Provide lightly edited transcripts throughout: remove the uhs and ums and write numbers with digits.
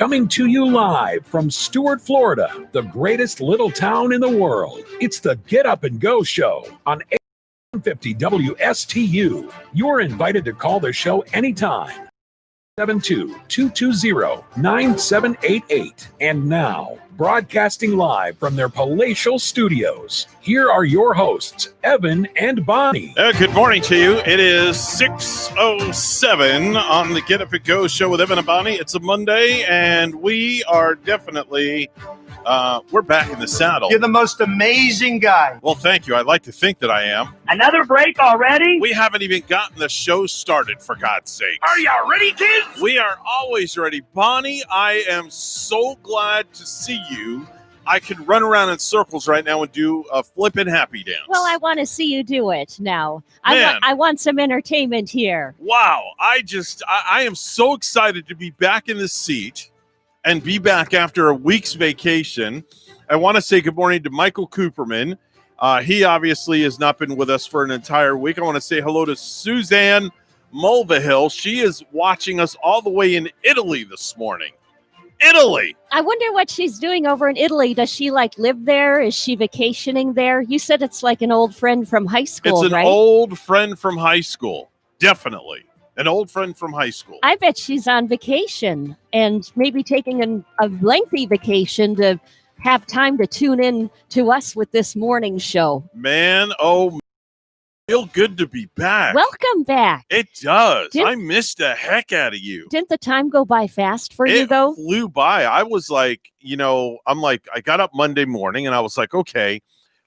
Coming to you live from Stuart, Florida, the greatest little town in the world. It's the Get Up and Go Show on 850 WSTU. You're invited to call the show anytime. 72220-9788. And now, broadcasting live from their palatial studios, here are your hosts, Evan and Bonnie. Good morning to you. It is 6:07 on the Get Up and Go Show with Evan and Bonnie. It's a Monday, and we are definitely, we're back in the saddle. You're the most amazing guy. Well, thank you. I'd like to think that I am. Another break already? We haven't even gotten the show started, for God's sake. Are you ready, kids? We are always ready. Bonnie, I am so glad to see you. I could run around in circles right now and do a flippin' happy dance. Well, I want to see you do it now. Man. I want some entertainment here. Wow. I am so excited to be back in the seat and be back after a week's vacation. I want to say good morning to Michael Cooperman. He obviously has not been with us for an entire week. I want to say hello to Suzanne Mulvihill. She is watching us all the way in Italy this morning. Italy! I wonder what she's doing over in Italy. Does she live there? Is she vacationing there? You said it's like an old friend from high school, It's an right? old friend from high school. Definitely. An old friend from high school. I bet she's on vacation and maybe taking a lengthy vacation to have time to tune in to us with this morning show. Man, feel good to be back. Welcome back. It does. I missed the heck out of you. Didn't the time go by fast for you, It though? flew by. I was like, I got up Monday morning and I was like, okay,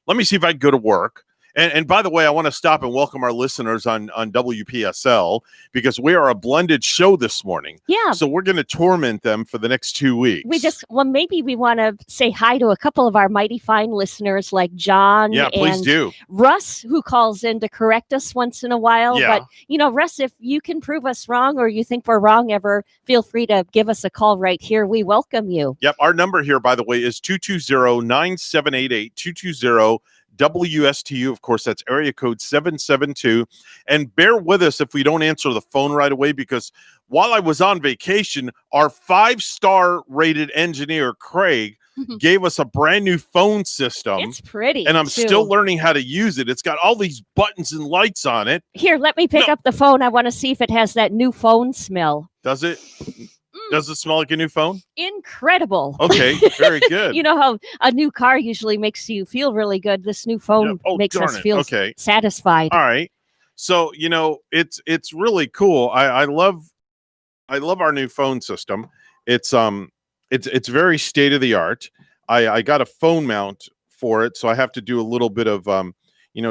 let me see if I can go to work. And by the way, I want to stop and welcome our listeners on WPSL because we are a blended show this morning. Yeah. So we're going to torment them for the next 2 weeks. Maybe we want to say hi to a couple of our mighty fine listeners like John Yeah, please and do. Russ, who calls in to correct us once in a while. Yeah. But, Russ, if you can prove us wrong or you think we're wrong ever, feel free to give us a call right here. We welcome you. Yep. Our number here, by the way, is 220-9788, 220 WSTU. Of course, that's area code 772. And bear with us if we don't answer the phone right away, because while I was on vacation, our 5-star rated engineer, Craig, gave us a brand new phone system. It's pretty. And I'm too. still learning how to use it. It's got all these buttons and lights on it. Here, let me pick up the phone. I want to see if it has that new phone smell. Does it? Does it smell like a new phone? Incredible. Okay, very good. You know how a new car usually makes you feel really good. This new phone makes us feel satisfied. All right. So, it's really cool. I love our new phone system. It's very state of the art. I got a phone mount for it, so I have to do a little bit of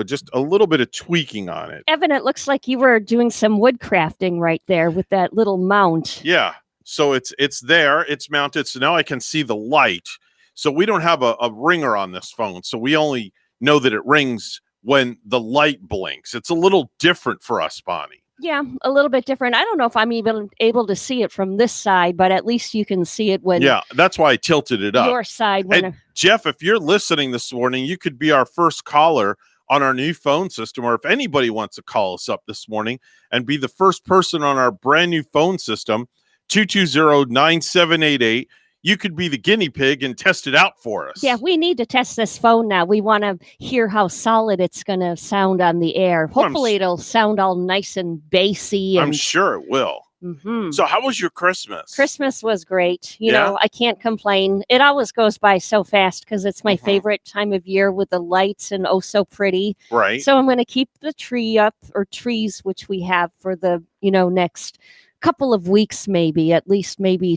just a little bit of tweaking on it. Evan, it looks like you were doing some wood crafting right there with that little mount. Yeah. So it's there, it's mounted. So now I can see the light. So we don't have a ringer on this phone. So we only know that it rings when the light blinks. It's a little different for us, Bonnie. Yeah, a little bit different. I don't know if I'm even able to see it from this side, but at least you can see it when. Yeah, that's why I tilted it up. Your side. And Jeff, if you're listening this morning, you could be our first caller on our new phone system, or if anybody wants to call us up this morning and be the first person on our brand new phone system, 220-9788. You could be the guinea pig and test it out for us. Yeah, we need to test this phone now. We want to hear how solid it's going to sound on the air. Hopefully it'll sound all nice and bassy. I'm sure it will. Mm-hmm. So how was your Christmas? Christmas was great. You know, I can't complain. It always goes by so fast because it's my favorite time of year with the lights and oh so pretty. Right. So I'm going to keep the tree up, or trees, which we have for the, next couple of weeks, maybe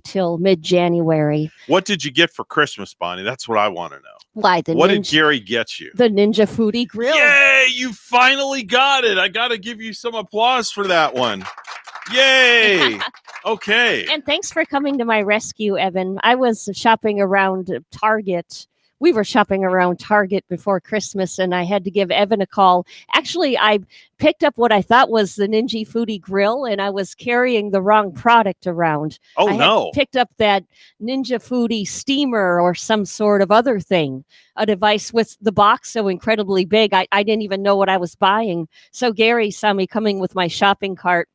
till mid-January. What did you get for Christmas, Bonnie? That's what I want to know. Why, what did Gary get you? The Ninja Foodie Grill. Yay! You finally got it. I got to give you some applause for that one. Yay! Okay. And thanks for coming to my rescue, Evan. I was shopping around Target. We were shopping around Target before Christmas, and I had to give Evan a call. Actually, I picked up what I thought was the Ninja Foodie Grill, and I was carrying the wrong product around. Oh, I had picked up that Ninja Foodie steamer or some sort of other thing, a device with the box so incredibly big. I didn't even know what I was buying. So Gary saw me coming with my shopping cart,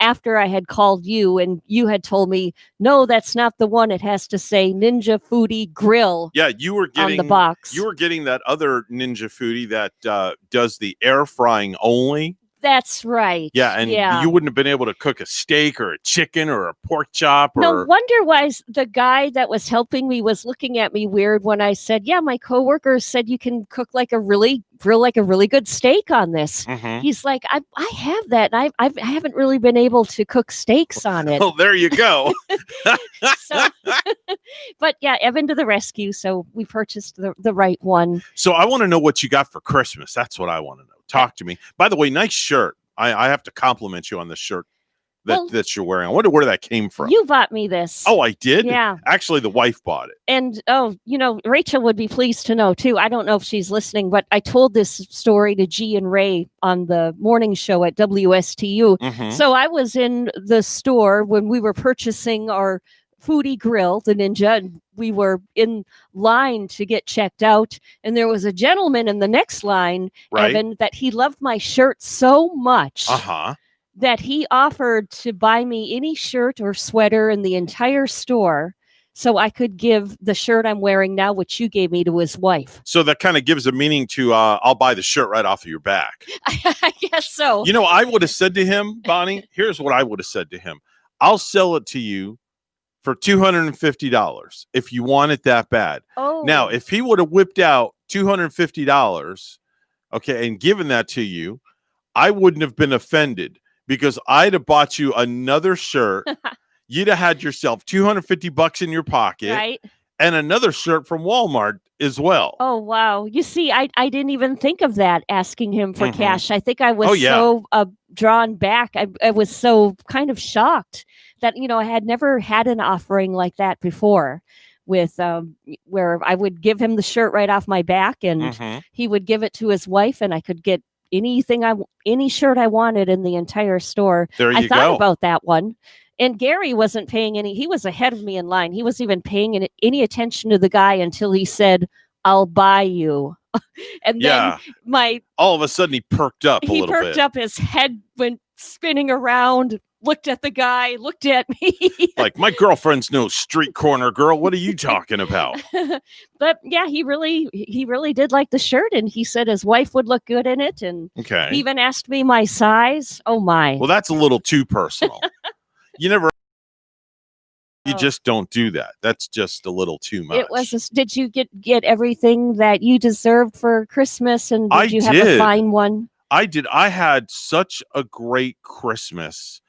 after I had called you, and you had told me, no, that's not the one. It has to say Ninja Foodie Grill Yeah, you were on getting the box. You were getting that other Ninja Foodie that does the air frying only. That's right. Yeah, and you wouldn't have been able to cook a steak or a chicken or a pork chop. No wonder why the guy that was helping me was looking at me weird when I said, yeah, my coworker said you can cook like a really good steak on this. Mhm. He's like, I have that. And I haven't really been able to cook steaks on it. Oh, there you go. So, but yeah, Evan to the rescue. So we purchased the right one. So I want to know what you got for Christmas. That's what I want to know. Talk to me. By the way, nice shirt. I have to compliment you on this shirt that you're wearing. I wonder where that came from. You bought me this. Oh, I did? Yeah. Actually, the wife bought it. And Rachel would be pleased to know too. I don't know if she's listening, but I told this story to G and Ray on the morning show at WSTU. Mhm. So I was in the store when we were purchasing our Foodie Grill, the Ninja, and we were in line to get checked out. And there was a gentleman in the next line, Right. Evan, that he loved my shirt so much Uh-huh. that he offered to buy me any shirt or sweater in the entire store so I could give the shirt I'm wearing now, which you gave me, to his wife. So that kind of gives a meaning to I'll buy the shirt right off of your back. I guess so. You know, I would have said to him, Bonnie, here's what I would have said to him. I'll sell it to you for $250 if you want it that bad. Oh. Now, if he would have whipped out $250, okay, and given that to you, I wouldn't have been offended because I'd have bought you another shirt. You'd have had yourself $250 in your pocket, Right. and another shirt from Walmart as well. Oh, wow. You see, I didn't even think of that, asking him for Mhm. cash. I think I was Oh, yeah. so drawn back. I was so kind of shocked that, I had never had an offering like that before, with where I would give him the shirt right off my back and Mhm. he would give it to his wife and I could get any shirt I wanted in the entire store. There you I thought go. about that one. And Gary wasn't paying he was ahead of me in line. He wasn't even paying any attention to the guy until he said, I'll buy you. And Yeah. then All of a sudden, he perked up a he little perked bit. up, his head went spinning around, looked at the guy, looked at me. Like, my girlfriend's no street corner girl. What are you talking about? But yeah, he really did like the shirt, and he said his wife would look good in it, and Okay. he even asked me my size. Oh my. Well, that's a little too personal. You Oh. just don't do that. That's just a little too much. It was. Did you get everything that you deserved for Christmas? And did I you have a did. fine one? I did. I had such a great Christmas.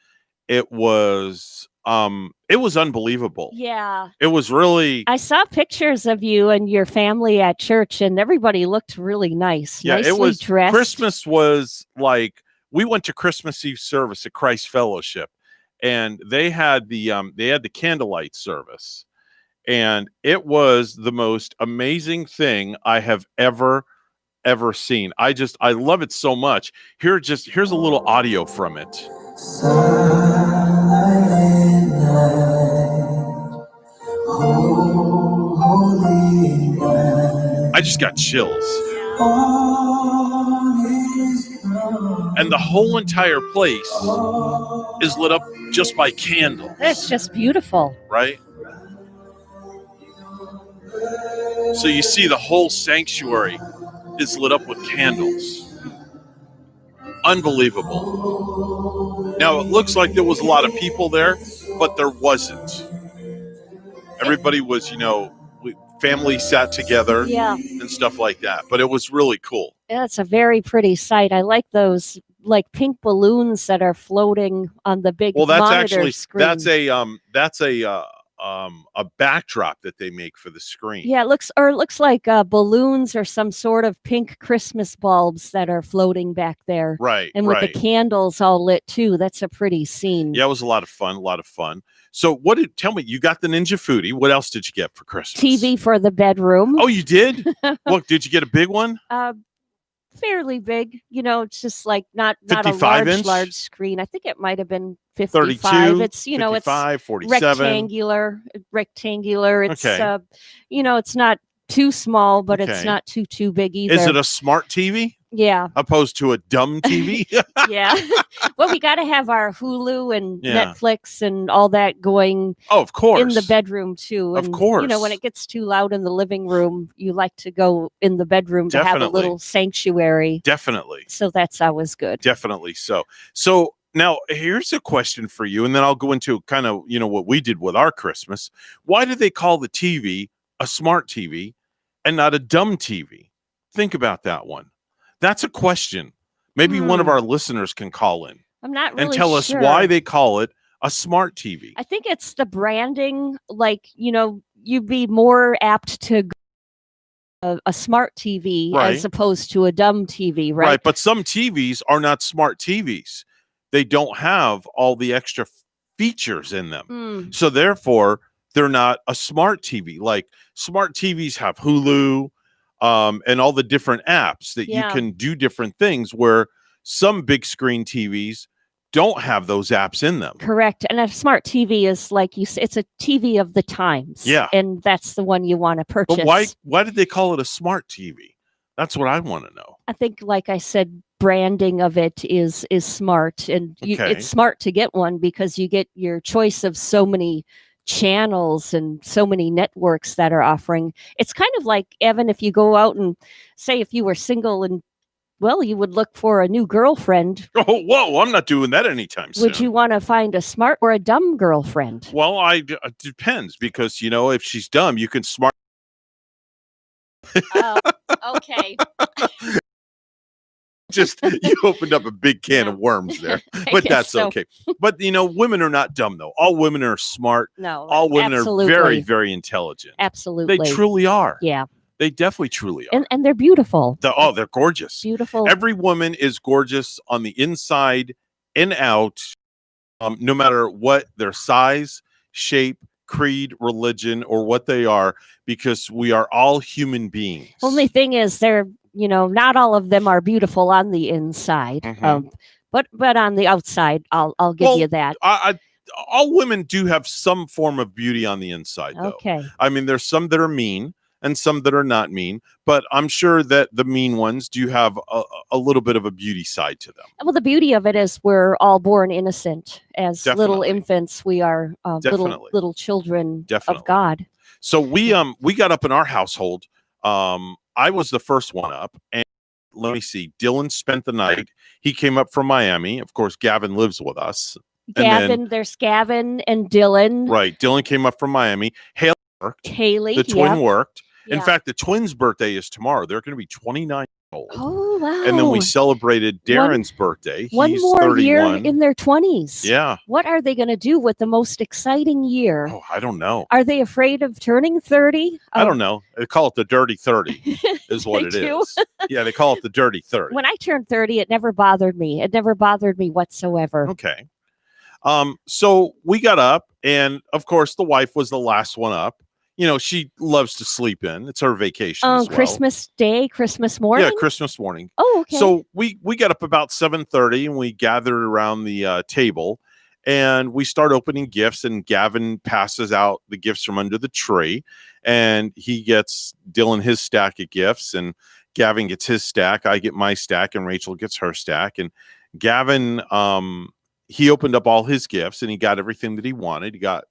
It was unbelievable. Yeah, It was really, I saw pictures of you and your family at church, and everybody looked really nice. yeah, nicely it was dressed. Christmas was like, we went to Christmas Eve service at Christ Fellowship, and they had the candlelight service, and it was the most amazing thing I have ever seen. I love it so much. Here's a little audio from it. I just got chills. And the whole entire place is lit up just by candles. It's just beautiful. Right? So you see the whole sanctuary is lit up with candles. Unbelievable. Now, it looks like there was a lot of people there, but there wasn't. Everybody was, family sat together Yeah, and stuff like that. But it was really cool. it's a very pretty sight. I like those pink balloons that are floating on the big Well, that's monitor actually screen. that's a backdrop that they make for the screen. Yeah, it looks like balloons or some sort of pink Christmas bulbs that are floating back there. Right. And with right. the candles all lit too. That's a pretty scene. Yeah, it was a lot of fun. So tell me, you got the Ninja Foodie. What else did you get for Christmas? TV for the bedroom. Oh, you did? What, did you get a big one? Fairly big. It's just like not a 55 inch? large screen. I think it might have been 32, 55. It's 55, it's 47. rectangular. It's Okay. it's not too small, but it's Okay. not too big either. Is it a smart TV? Yeah. opposed to a dumb TV. Yeah. Well, we got to have our Hulu and Yeah. Netflix and all that going Oh, of course. in the bedroom too. Of And, course. you know, when it gets too loud in the living room, you like to go in the bedroom to have a Definitely. little sanctuary. Definitely. So that's always good. Definitely so. So now here's a question for you, and then I'll go into kind of, what we did with our Christmas. Why do they call the TV a smart TV and not a dumb TV? Think about that one. That's a question. Maybe one of our listeners can call in I'm not really and tell us sure. why they call it a smart TV. I think it's the branding. Like, you'd be more apt to a smart TV Right. as opposed to a dumb TV, right? Right. But some TVs are not smart TVs. They don't have all the extra features in them. Mm. So therefore, they're not a smart TV. Like smart TVs have Hulu and all the different apps that you Yeah. can do different things, where some big screen TVs don't have those apps in them. Correct. And a smart TV is like you said, it's a TV of the times. Yeah. And that's the one you want to purchase. But why did they call it a smart TV? That's what I want to know. I think, like I said, branding of it is smart, and Okay. it's smart to get one because you get your choice of so many channels and so many networks that are offering. It's kind of like, Evan, if you go out and say if you were single and you would look for a new girlfriend. Oh, whoa! I'm not doing that anytime soon. Would you want to find a smart or a dumb girlfriend? Well, it depends, because if she's dumb, you can smart. Oh, okay. Just you opened up a big can of worms there, but guess that's so. okay. But women are not dumb though. All women are smart. No, All women absolutely. are very, very intelligent. Absolutely. They truly are. Yeah. They definitely truly are. And they're beautiful. They're gorgeous. Beautiful. Every woman is gorgeous on the inside and out, no matter what their size, shape, creed, religion, or what they are, because we are all human beings. Only thing is, they're not all of them are beautiful on the inside, Mhm. but on the outside, I'll give you that. All women do have some form of beauty on the inside, though. Okay. I mean, there's some that are mean and some that are not mean, but I'm sure that the mean ones do have a little bit of a beauty side to them. Well, the beauty of it is we're all born innocent as little Definitely. infants. We are Definitely. little children Definitely. of God. So we got up in our household. I was the first one up, and let me see. Dylan spent the night. He came up from Miami. Of course, Gavin lives with us. There's Gavin and Dylan. Right. Dylan came up from Miami. Haley worked. Haley. The twin worked. In Yeah. fact, the twins' birthday is tomorrow. They're going to be 29 years old. Oh wow! And then we celebrated Darren's birthday. One He's more 31. year in their 20s. Yeah. What are they going to do with the most exciting year? Oh, I don't know. Are they afraid of turning 30? I don't know. They call it the dirty 30 is what They it do? is. Yeah, they call it the dirty 30. When I turned 30, it never bothered me. It never bothered me whatsoever. Okay. So we got up, and of course the wife was the last one up. She loves to sleep in. It's her vacation as well. Christmas Day, Christmas morning? Yeah, Christmas morning. Oh, okay. So we got up about 7:30, and we gathered around the table, and we start opening gifts, and Gavin passes out the gifts from under the tree, and he gets Dylan his stack of gifts, and Gavin gets his stack. I get my stack, and Rachel gets her stack. And Gavin, he opened up all his gifts, and he got everything that he wanted. He got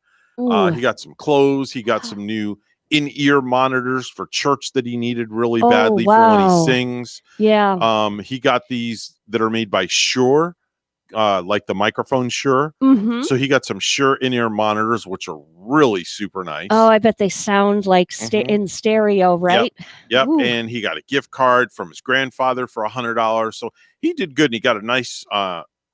some clothes. He got some new in-ear monitors for church that he needed really badly for when wow. he sings. Yeah. He got these that are made by Shure, like the microphone Shure. Mm-hmm. So he got some Shure in-ear monitors, which are really super nice. Oh, I bet they sound like in stereo, right? Yep. Ooh. And he got a gift card from his grandfather for $100. So he did good, and he got a nice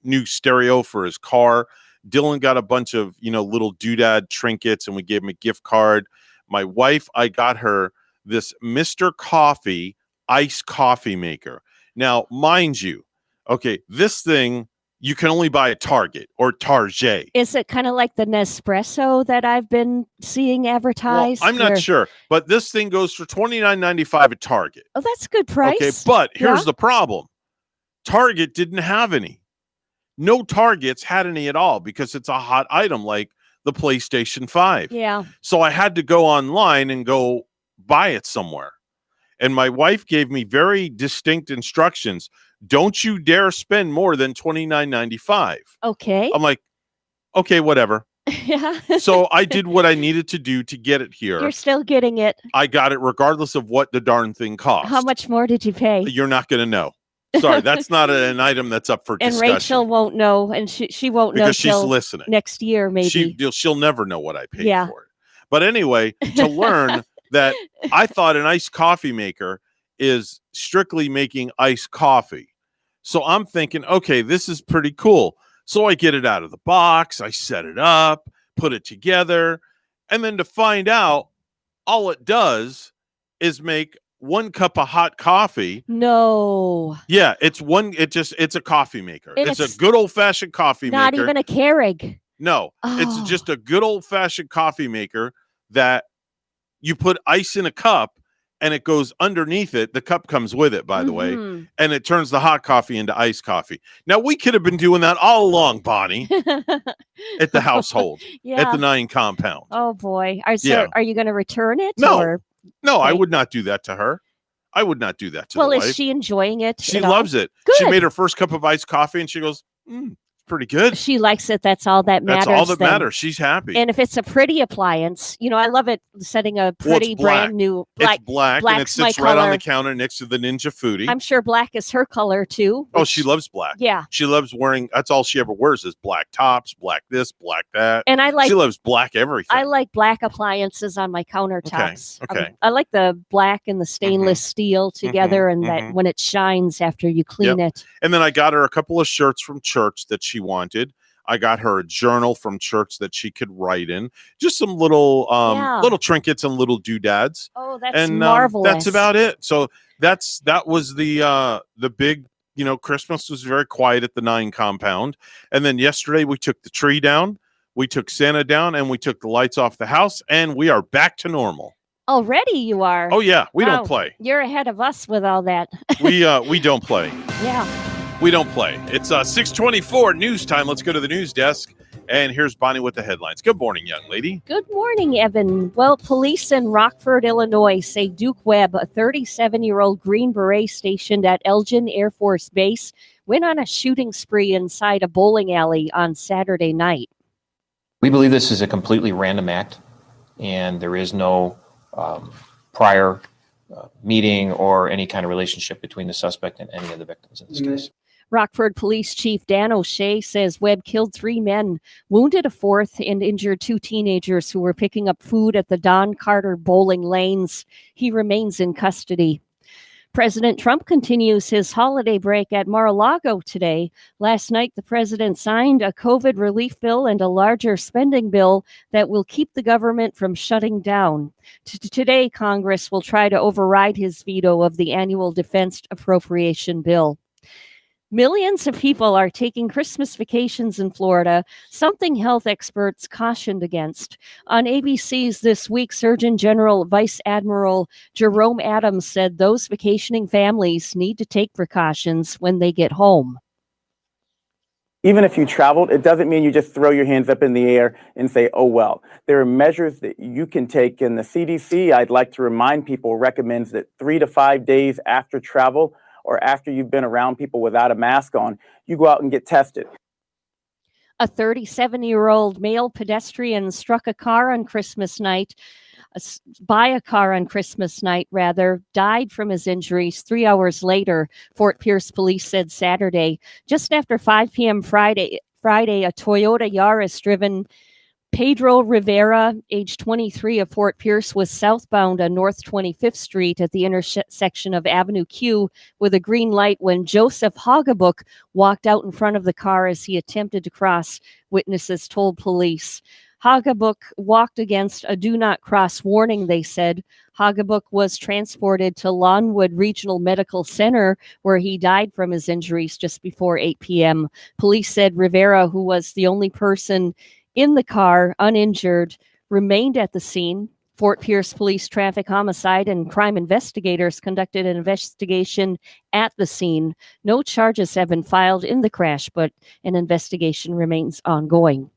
new stereo for his car. Dylan got a bunch of little doodad trinkets, and we gave him a gift card. My wife, I got her this Mr. Coffee iced coffee maker. Now, mind you, okay, this thing you can only buy at Target or Target. Is it kind of like the Nespresso that I've been seeing advertised? I'm not sure, but this thing goes for $29.95 at Target. Oh, that's a good price. Okay, but here's Yeah. the problem. Target didn't have any. No Targets had any at all, because it's a hot item like the PlayStation 5. Yeah. So I had to go online and go buy it somewhere. And my wife gave me very distinct instructions. Don't you dare spend more than $29.95. Okay. I'm like, okay, whatever. Yeah. So I did what I needed to do to get it here. You're still getting it. I got it regardless of what the darn thing cost. How much more did you pay? You're not going to know. Sorry, that's not an item that's up for And discussion. Rachel won't know, and she won't know because she's till listening. next year, maybe. She'll never know what I paid Yeah. for it. But anyway, to learn that I thought an iced coffee maker is strictly making iced coffee. So I'm thinking, okay, this is pretty cool. So I get it out of the box, I set it up, put it together, and then to find out, all it does is make 1 cup of hot coffee. No. Yeah, it's a coffee maker. And It's it's a good old-fashioned coffee Not maker. even a Keurig. No, Oh. it's just a good old-fashioned coffee maker that you put ice in a cup and it goes underneath it. The cup comes with it, by the way, Mhm. and it turns the hot coffee into iced coffee. Now, we could have been doing that all along, Bonnie, at the household, Yeah. at the 9 compound. Oh boy. Are Yeah. you going to return it? No. Or? No, I Okay. would not do that to her. I would not do that to Well, the is wife. she enjoying it? She at all? loves it. She Good. made her first cup of iced coffee, and she goes, it's pretty good. She likes it. That's all that matters. That's all that then. matters. She's happy. And if it's a pretty appliance, I love it setting a pretty black. brand new black. It's black, and it black's my sits right on color. the counter next to the Ninja Foodie. I'm sure black is her color too. Oh, which- she loves black. Yeah. She loves wearing, that's all she ever wears is black tops, black this, black that. And I like She loves black everything. I like black appliances on my countertops. okay. I like the black and the stainless steel together, and that when it shines after you clean it. And then I got her a couple of shirts from church that she wanted. I got her a journal from church that she could write in. Just some little Yeah. little trinkets and little doodads. Oh, that's And marvelous. that's about it. So that was the big, Christmas was very quiet at the 9 compound. And then yesterday we took the tree down, we took Santa down, and we took the lights off the house, and we are back to normal. Already you are. Oh yeah, we Wow. don't play. You're ahead of us with all that. We don't play. Yeah. We don't play. It's 6:24 news time. Let's go to the news desk. And here's Bonnie with the headlines. Good morning, young lady. Good morning, Evan. Well, police in Rockford, Illinois say Duke Webb, a 37-year-old Green Beret stationed at Elgin Air Force Base, went on a shooting spree inside a bowling alley on Saturday night. We believe this is a completely random act, and there is no prior meeting or any kind of relationship between the suspect and any of the victims in this case. Rockford Police Chief Dan O'Shea says Webb killed 3 men, wounded a 4th, and injured 2 teenagers who were picking up food at the Don Carter bowling lanes. He remains in custody. President Trump continues his holiday break at Mar-a-Lago today. Last night, the president signed a COVID relief bill and a larger spending bill that will keep the government from shutting down. Today, Congress will try to override his veto of the annual defense appropriation bill. Millions of people are taking Christmas vacations in Florida, something health experts cautioned against. On ABC's This Week, Surgeon General Vice Admiral Jerome Adams said those vacationing families need to take precautions when they get home. Even if you traveled, it doesn't mean you just throw your hands up in the air and say, oh, well. There are measures that you can take, and the CDC, I'd like to remind people, recommends that 3 to 5 days after travel or after you've been around people without a mask on, you go out and get tested. A 37-year-old male pedestrian struck a car on Christmas night, died from his injuries 3 hours later, Fort Pierce police said Saturday. Just after 5 p.m. Friday, a Toyota Yaris driven Pedro Rivera, age 23 of Fort Pierce, was southbound on North 25th Street at the intersection of Avenue Q with a green light when Joseph Hoggabook walked out in front of the car as he attempted to cross, witnesses told police. Hoggabook walked against a do not cross warning, they said. Hoggabook was transported to Lawnwood Regional Medical Center, where he died from his injuries just before 8 p.m. Police said Rivera, who was the only person in the car, uninjured, remained at the scene. Fort Pierce Police Traffic Homicide and Crime Investigators conducted an investigation at the scene. No charges have been filed in the crash, but an investigation remains ongoing.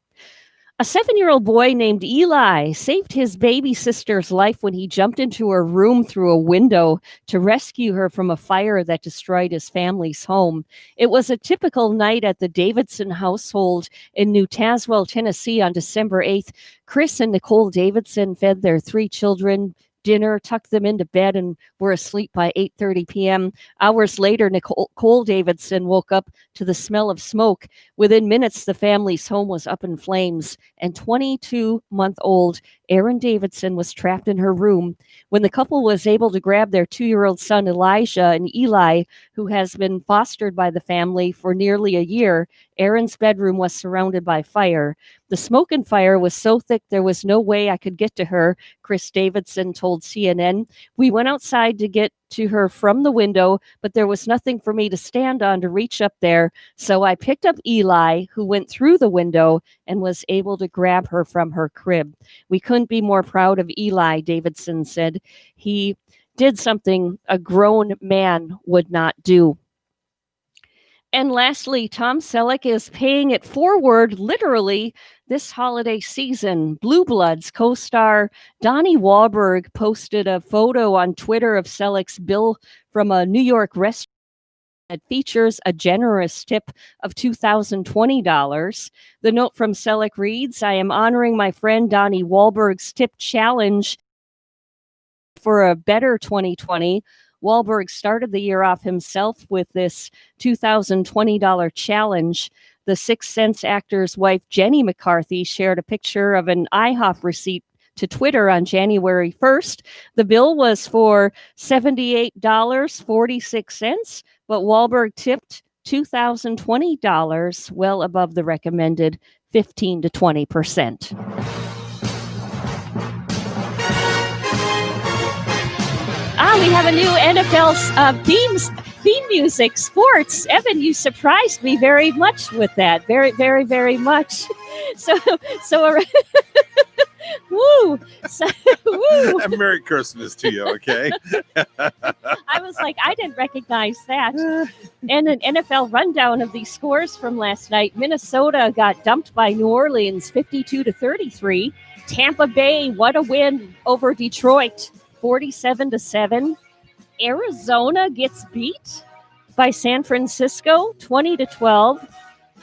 A 7-year-old boy named Eli saved his baby sister's life when he jumped into her room through a window to rescue her from a fire that destroyed his family's home. It was a typical night at the Davidson household in New Tazewell, Tennessee on December 8th. Chris and Nicole Davidson fed their 3 children dinner, tucked them into bed, and were asleep by 8:30 p.m. Hours later, Nicole Davidson woke up to the smell of smoke. Within minutes, the family's home was up in flames, and 22-month-old Erin Davidson was trapped in her room. When the couple was able to grab their 2-year-old son, Elijah, and Eli, who has been fostered by the family for nearly a year, Erin's bedroom was surrounded by fire. The smoke and fire was so thick there was no way I could get to her, Chris Davidson told CNN. We went outside to get to her from the window, but there was nothing for me to stand on to reach up there. So I picked up Eli, who went through the window and was able to grab her from her crib. We couldn't be more proud of Eli, Davidson said. He did something a grown man would not do. And lastly, Tom Selleck is paying it forward literally this holiday season. Blue Bloods co-star Donnie Wahlberg posted a photo on Twitter of Selleck's bill from a New York restaurant that features a generous tip of $2,020. The note from Selleck reads, I am honoring my friend Donnie Wahlberg's tip challenge for a better 2020. Wahlberg started the year off himself with this $2,020 challenge. The Sixth Sense actor's wife, Jenny McCarthy, shared a picture of an IHOP receipt to Twitter on January 1st. The bill was for $78.46, but Wahlberg tipped $2,020, well above the recommended 15 to 20%. We have a new NFL theme music, sports. Evan, you surprised me very much with that. Very, very, very much. So woo. Woo. And Merry Christmas to you, okay? I was like, I didn't recognize that. And an NFL rundown of these scores from last night. Minnesota got dumped by New Orleans 52-33. Tampa Bay, what a win over Detroit. 47-7. Arizona gets beat by San Francisco 20-12.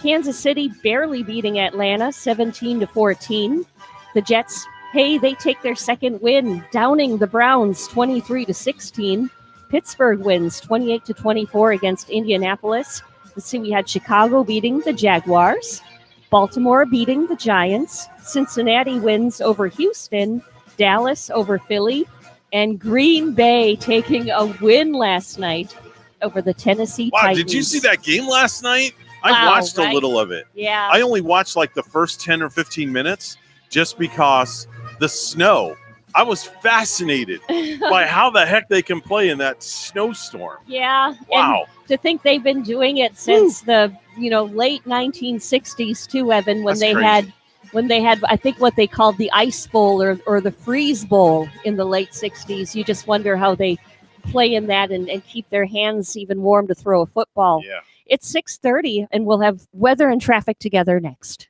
Kansas City barely beating Atlanta 17-14. The Jets, they take their second win, downing the Browns 23-16. Pittsburgh wins 28-24 against Indianapolis. Let's see, we had Chicago beating the Jaguars, Baltimore beating the Giants, Cincinnati wins over Houston, Dallas over Philly, and Green Bay taking a win last night over the Tennessee Titans. Did you see that game last night? I watched a little of it. Yeah. I only watched like the first 10 or 15 minutes just because the snow. I was fascinated by how the heck they can play in that snowstorm. Yeah. Wow. And to think they've been doing it since the, late 1960s too, Evan, when That's crazy. When they had, I think, what they called the Ice Bowl or the Freeze Bowl in the late 60s. You just wonder how they play in that and keep their hands even warm to throw a football. Yeah. It's 6:30, and we'll have weather and traffic together next.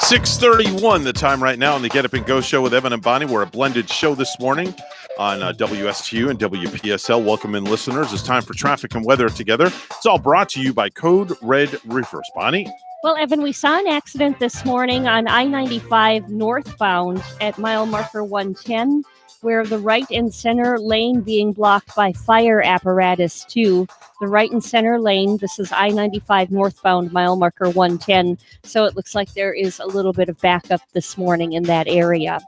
.631 the time right now on the Get Up and Go show with Evan and Bonnie. We're a blended show this morning on WSTU and WPSL. Welcome in, listeners. It's time for traffic and weather together. It's all brought to you by Code Red Roofers. Bonnie? Well, Evan, we saw an accident this morning on I-95 northbound at mile marker 110, where the right and center lane being blocked by fire apparatus 2. The right and center lane, this is I-95 northbound, mile marker 110. So it looks like there is a little bit of backup this morning in that area.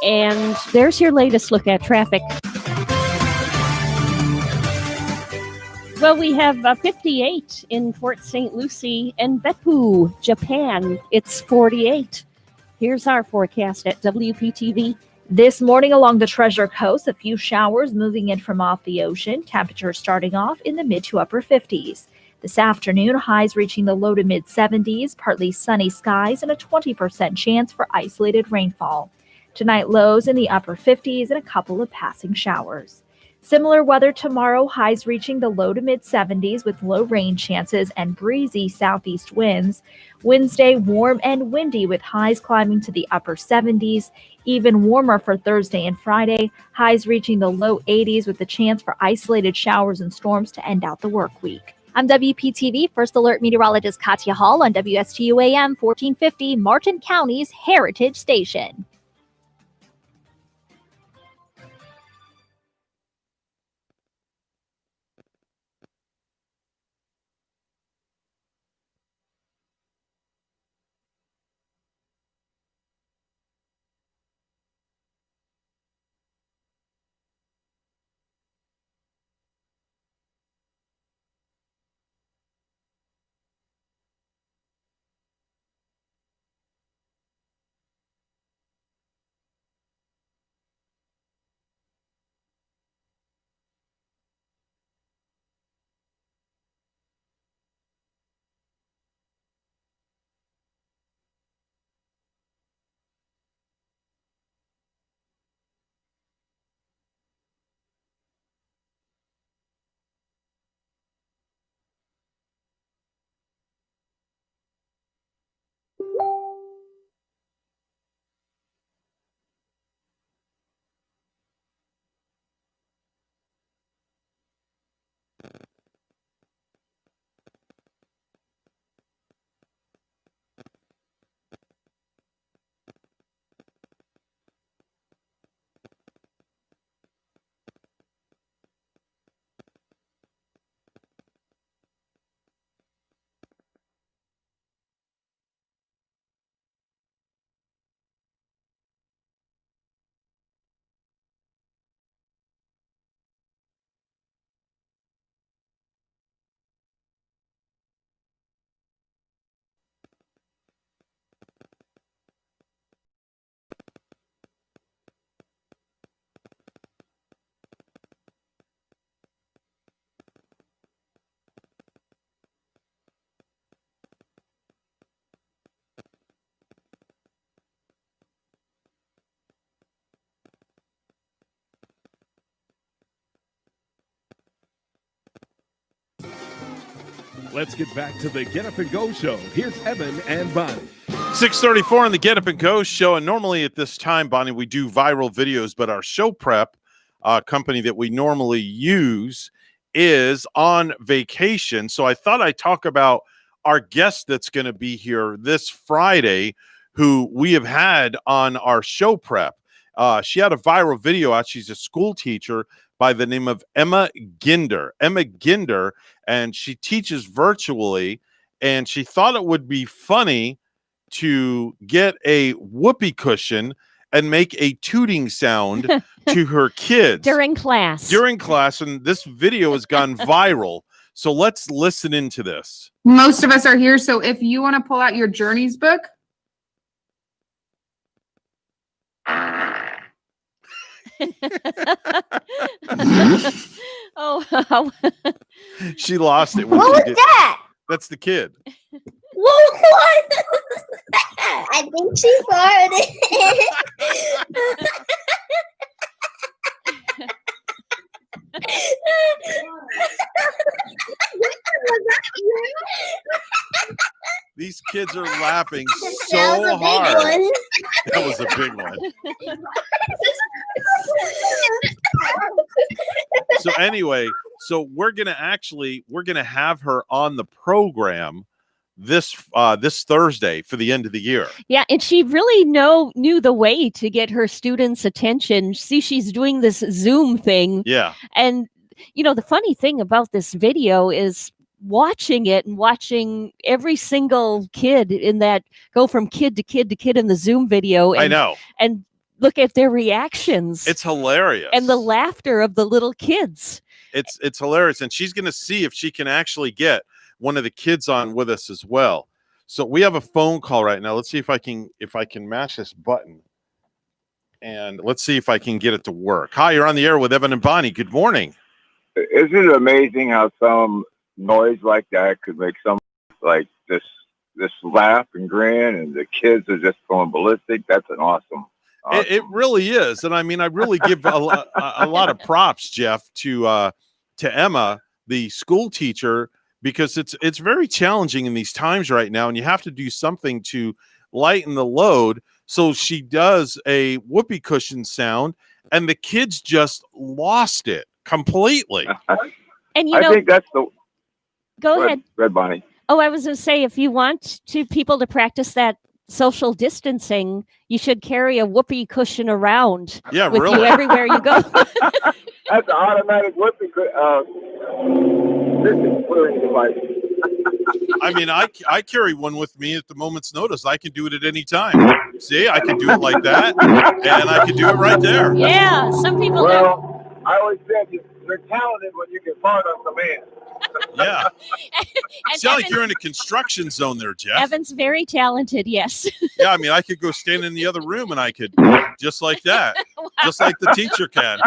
And there's your latest look at traffic. Well, we have 58 in Port St. Lucie and Beppu, Japan. It's 48. Here's our forecast at WPTV. This morning along the Treasure Coast, a few showers moving in from off the ocean. Temperatures starting off in the mid to upper 50s. This afternoon, highs reaching the low to mid 70s, partly sunny skies, and a 20% chance for isolated rainfall. Tonight, lows in the upper 50s and a couple of passing showers. Similar weather tomorrow, highs reaching the low to mid 70s with low rain chances and breezy southeast winds. Wednesday, warm and windy with highs climbing to the upper 70s. Even warmer for Thursday and Friday, highs reaching the low 80s with the chance for isolated showers and storms to end out the work week. I'm WPTV First Alert Meteorologist Katya Hall on WSTU AM 1450, Martin County's Heritage Station. Let's get back to the Get Up and Go show. Here's Evan and Bonnie. 6:34 on the Get Up and Go show. And normally at this time, Bonnie, we do viral videos, but our show prep company that we normally use is on vacation. So I thought I'd talk about our guest that's going to be here this Friday, who we have had on our show prep. She had a viral video out. She's a school teacher by the name of Emma Ginder. Emma Ginder, and she teaches virtually, and she thought it would be funny to get a whoopee cushion and make a tooting sound to her kids During class. and this video has gone viral. So let's listen into this. Most of us are here, so if you want to pull out your Journeys book. Oh, She lost it. What was that? That's the kid. What was that? I think she These kids are laughing That so was a big hard. one. That was a big one. So anyway, so we're gonna have her on the program this Thursday for the end of the year. yeah, and she really knew the way to get her students' attention. See, she's doing this Zoom thing. Yeah. And, the funny thing about this video is watching it and watching every single kid in that go from kid to kid to kid in the Zoom video. And, I know. And look at their reactions. It's hilarious. And the laughter of the little kids. It's hilarious, and she's going to see if she can actually get one of the kids on with us as well. So we have a phone call right now. Let's see if I can mash this button, and let's see if I can get it to work. Hi, you're on the air with Evan and Bonnie. Good morning. Isn't it amazing how some noise like that could make some like this laugh and grin, and the kids are just going ballistic? That's an awesome. It really is, and I mean, I really give a lot of props, Jeff, to Emma, the school teacher, because it's very challenging in these times right now, and you have to do something to lighten the load. So she does a whoopee cushion sound, and the kids just lost it completely. And I think that's the. Go ahead, Red Bonnie. Oh, I was going to say, if you want people to practice that social distancing, you should carry a whoopee cushion around with you everywhere you go. That's an automatic whoopee distance clearing device. I mean, I carry one with me at the moment's notice. I can do it at any time. See, I can do it like that, and I can do it right there. Yeah, some people Well, I always said you're talented when you can fart on command. Yeah. Sound like you're in a construction zone there, Jeff. Evan's very talented, yes. Yeah, I mean, I could go stand in the other room and I could, just like that, just like the teacher can.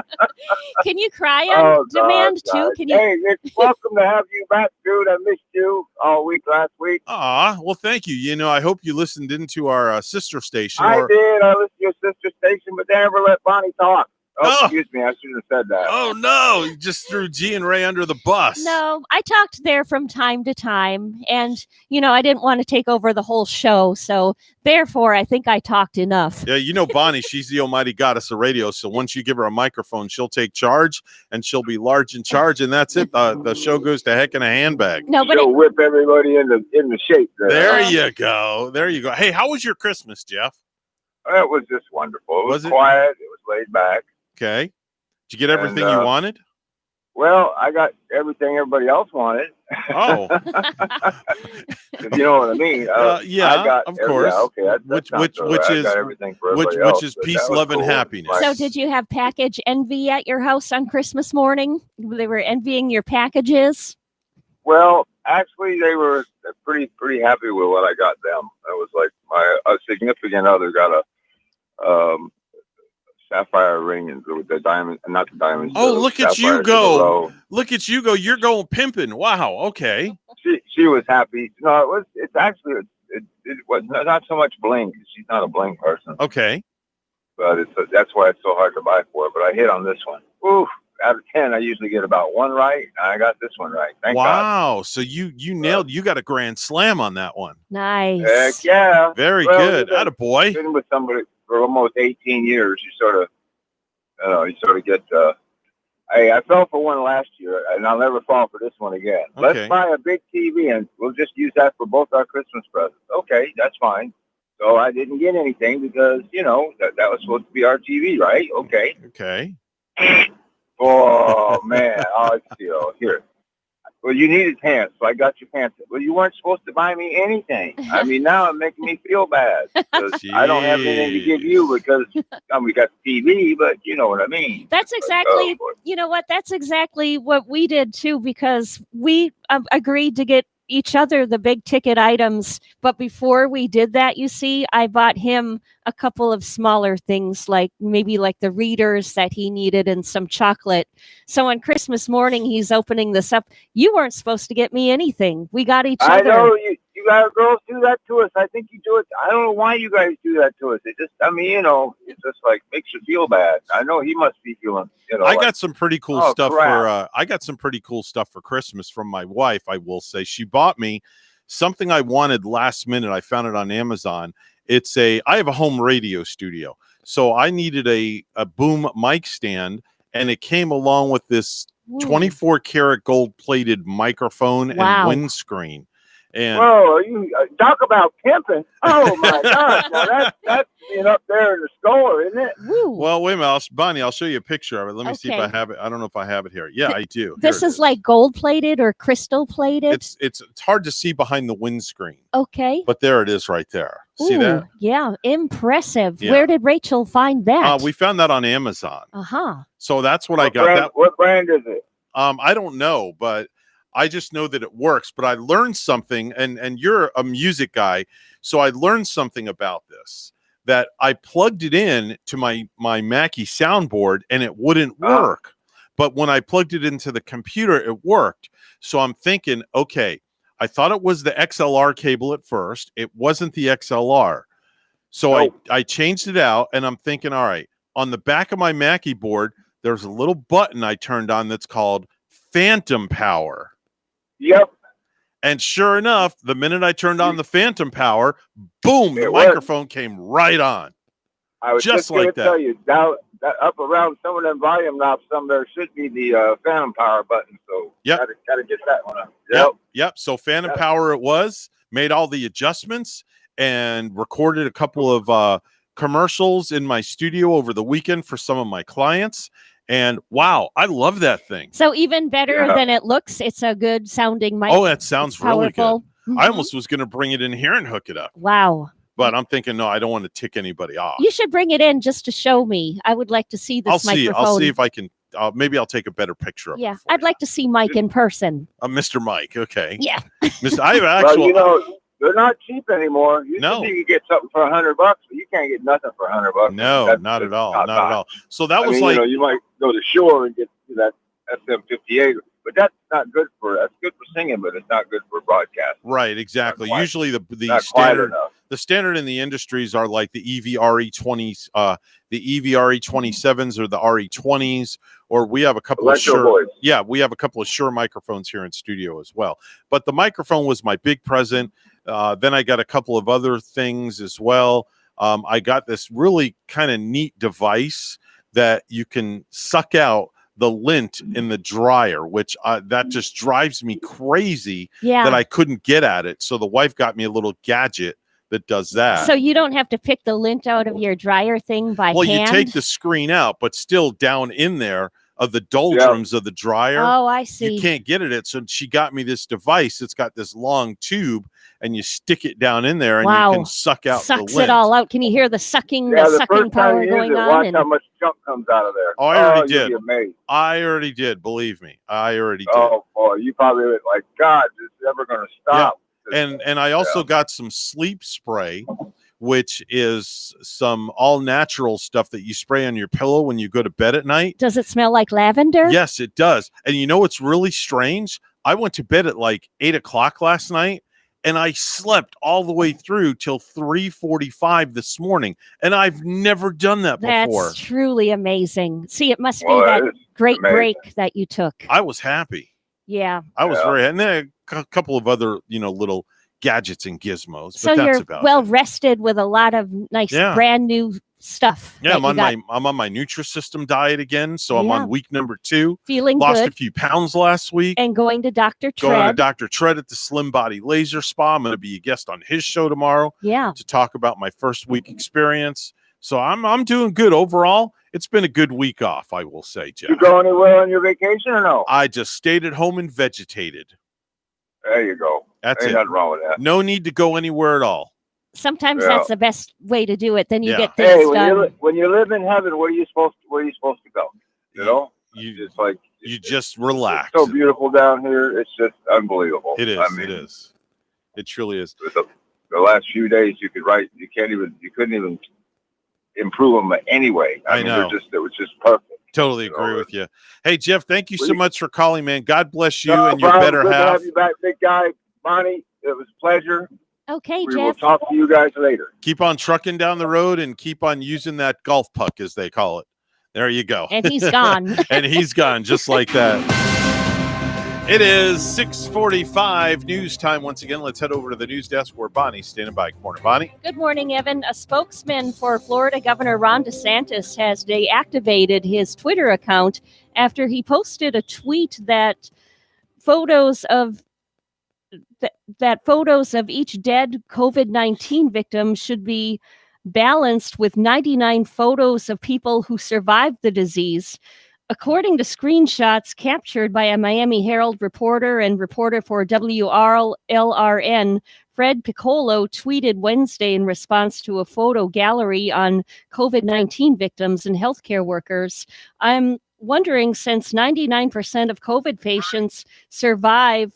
Can you cry on demand too? Can you? Hey, it's welcome to have you back, dude. I missed you all week last week. Well, thank you. You know, I hope you listened into our sister station. I did. I listened to your sister station, but they never let Bonnie talk. Oh, excuse me. I shouldn't have said that. Oh, no. You just threw G and Ray under the bus. No, I talked there from time to time. And, I didn't want to take over the whole show. So therefore, I think I talked enough. Yeah, Bonnie, she's the almighty goddess of radio. So once you give her a microphone, she'll take charge and she'll be large in charge. And that's it. The show goes to heck in a handbag. No, but she'll whip everybody in the shape. There you go. There you go. Hey, how was your Christmas, Jeff? It was just wonderful. It was quiet. It was laid back. Okay. Did you get everything you wanted? Well, I got everything everybody else wanted. Oh. If you know what I mean. Yeah, I got of course. Okay, which is everything for everybody else, which is peace, love, and happiness. So did you have package envy at your house on Christmas morning? They were envying your packages? Well, actually, they were pretty happy with what I got them. It was like a significant other got a sapphire ring and with the diamond, not the diamonds. Oh, look at you go! Look at you go! You're going pimping. Wow. Okay. She was happy. No, it's actually it was not so much bling. She's not a bling person. Okay. But that's why it's so hard to buy for. But I hit on this one. Oof. Out of 10, I usually get about one right. I got this one right. Thank God. Wow. So you nailed. You got a grand slam on that one. Nice. Heck yeah. Very good. Attaboy. Been with somebody for almost 18 years. You sort of get. Hey, I fell for one last year, and I'll never fall for this one again. Okay. Let's buy a big TV, and we'll just use that for both our Christmas presents. Okay, that's fine. So I didn't get anything because that was supposed to be our TV, right? Okay. Okay. Oh man! Here. Well, you needed pants, so I got you pants. Well, you weren't supposed to buy me anything. I mean, now it's making me feel bad because I don't have anything to give you because we got the TV, but you know what I mean. That's exactly, that's exactly what we did too, because we agreed to get each other the big ticket items. But before we did that, I bought him a couple of smaller things, like maybe like the readers that he needed and some chocolate. So on Christmas morning, he's opening this up. You weren't supposed to get me anything. We got each other. I know you guys, girls do that to us. I think you do it. I don't know why you guys do that to us. It just, it just like makes you feel bad. I know he must be feeling, I got some pretty cool stuff I got some pretty cool stuff for Christmas from my wife. I will say she bought me something I wanted last minute. I found it on Amazon. I have a home radio studio. So I needed a boom mic stand, and it came along with this 24 karat gold plated microphone and windscreen. And whoa, you talk about pimping. Oh my gosh. Now that's being up there in the store, isn't it? Well, wait a minute, Bonnie, I'll show you a picture of it. Let me see if I have it. I don't know if I have it here. Yeah, I do. This is like gold plated or crystal plated. It's hard to see behind the windscreen. Okay. But there it is right there. See that? Yeah, impressive. Yeah. Where did Rachel find that? We found that on Amazon. Uh-huh. So that's what I got. What brand is it? I don't know, but I just know that it works. But I learned something, and you're a music guy, so I learned something about this, that I plugged it in to my Mackie soundboard and it wouldn't work. But when I plugged it into the computer, it worked. So I'm thinking, okay, I thought it was the XLR cable at first. It wasn't the XLR. So I changed it out, and I'm thinking, all right, on the back of my Mackie board, there's a little button I turned on that's called Phantom Power. Yep. And sure enough, the minute I turned on the Phantom Power, boom, the worked. microphone came right on. I was just going to tell you, down up around some of them volume knobs, there should be the Phantom Power button. So got to get that one up. Yep. So Phantom Power it was, made all the adjustments, and recorded a couple of commercials in my studio over the weekend for some of my clients. And wow, I love that thing. So even better than it looks, it's a good sounding mic. Oh, that sounds really good. Mm-hmm. I almost was going to bring it in here and hook it up. Wow. But I'm thinking, no, I don't want to tick anybody off. You should bring it in just to show me. I would like to see this microphone. I'll see if I can. Maybe I'll take a better picture of it. I'd like to see Mike in person. Mr. Mike. Okay. Yeah. Mr. I have actual. Well, they're not cheap anymore. You can get something for $100, but you can't get nothing for $100. No, not at all. Not at all. So that was like, you might go to Shore and get that SM58, but that's not good that's good for singing, but it's not good for broadcast. Right, exactly. Usually the standard in the industries are like the EV-RE20s, the EV-RE27s or the RE20s, or we have a couple of Shure. Yeah, we have a couple of Shure microphones here in studio as well. But the microphone was my big present. Then I got a couple of other things as well. I got this really kind of neat device that you can suck out the lint in the dryer, which that just drives me crazy that I couldn't get at it. So the wife got me a little gadget that does that. So you don't have to pick the lint out of your dryer thing by hand? Well, you take the screen out, but still down in there of the doldrums of the dryer. Oh, I see. You can't get it. So she got me this device. It's got this long tube, and you stick it down in there, and you can suck out the lint. Sucks it all out. Can you hear the sucking, the sucking power going on? Watch how much junk comes out of there. Oh, I already did. You'll be amazed. I already did. Believe me, I already did. Oh boy, you probably were like, God, is this ever going to stop? Yeah. And I also got some sleep spray, which is some all-natural stuff that you spray on your pillow when you go to bed at night. Does it smell like lavender? Yes, it does. And you know what's really strange? I went to bed at like 8 o'clock last night, and I slept all the way through till 3:45 this morning. And I've never done that before. That's truly amazing. See, it must be that great break that you took. I was happy. Yeah. I was very happy. And then a couple of other, little gadgets and gizmos. So but that's you're about well it. rested with a lot of nice brand new stuff. Yeah, I'm on my Nutrisystem diet again, so I'm on week number 2. Feeling Lost good. a few pounds last week. And going to Dr. Tread. Going to Dr. Tread at the Slim Body Laser Spa. I'm going to be a guest on his show tomorrow. Yeah. To talk about my first week experience. So I'm doing good overall. It's been a good week off, I will say, Jeff. You go anywhere on your vacation or no? I just stayed at home and vegetated. There you go. That's Ain't it. nothing wrong with that. No need to go anywhere at all. Sometimes that's the best way to do it. Then you get things Hey, done. when you live in heaven, where are you supposed to go? You know, you just like you just relax. It's so beautiful down here. It's just unbelievable. It is. I mean, it is. It truly is. The last few days, you couldn't even improve them anyway. I mean, know. It was just perfect. Totally agree with you. Hey, Jeff, thank you so much for calling, man. God bless you No and your problem. better Good to half. have you back, big guy. Bonnie, it was a pleasure. Okay, We Jeff. will talk to you guys later. Keep on trucking down the road and keep on using that golf puck, as they call it. There you go. And he's gone. And he's gone, just like that. It is 6:45 news time. Once again, let's head over to the news desk where Bonnie's standing by. Good morning, Bonnie. Good morning, Evan. A spokesman for Florida Governor Ron DeSantis has deactivated his Twitter account after he posted a tweet that photos of each dead COVID-19 victim should be balanced with 99 photos of people who survived the disease. According to screenshots captured by a Miami Herald reporter and reporter for WRLRN, Fred Piccolo tweeted Wednesday in response to a photo gallery on COVID-19 victims and healthcare workers. I'm wondering, since 99% of COVID patients survive,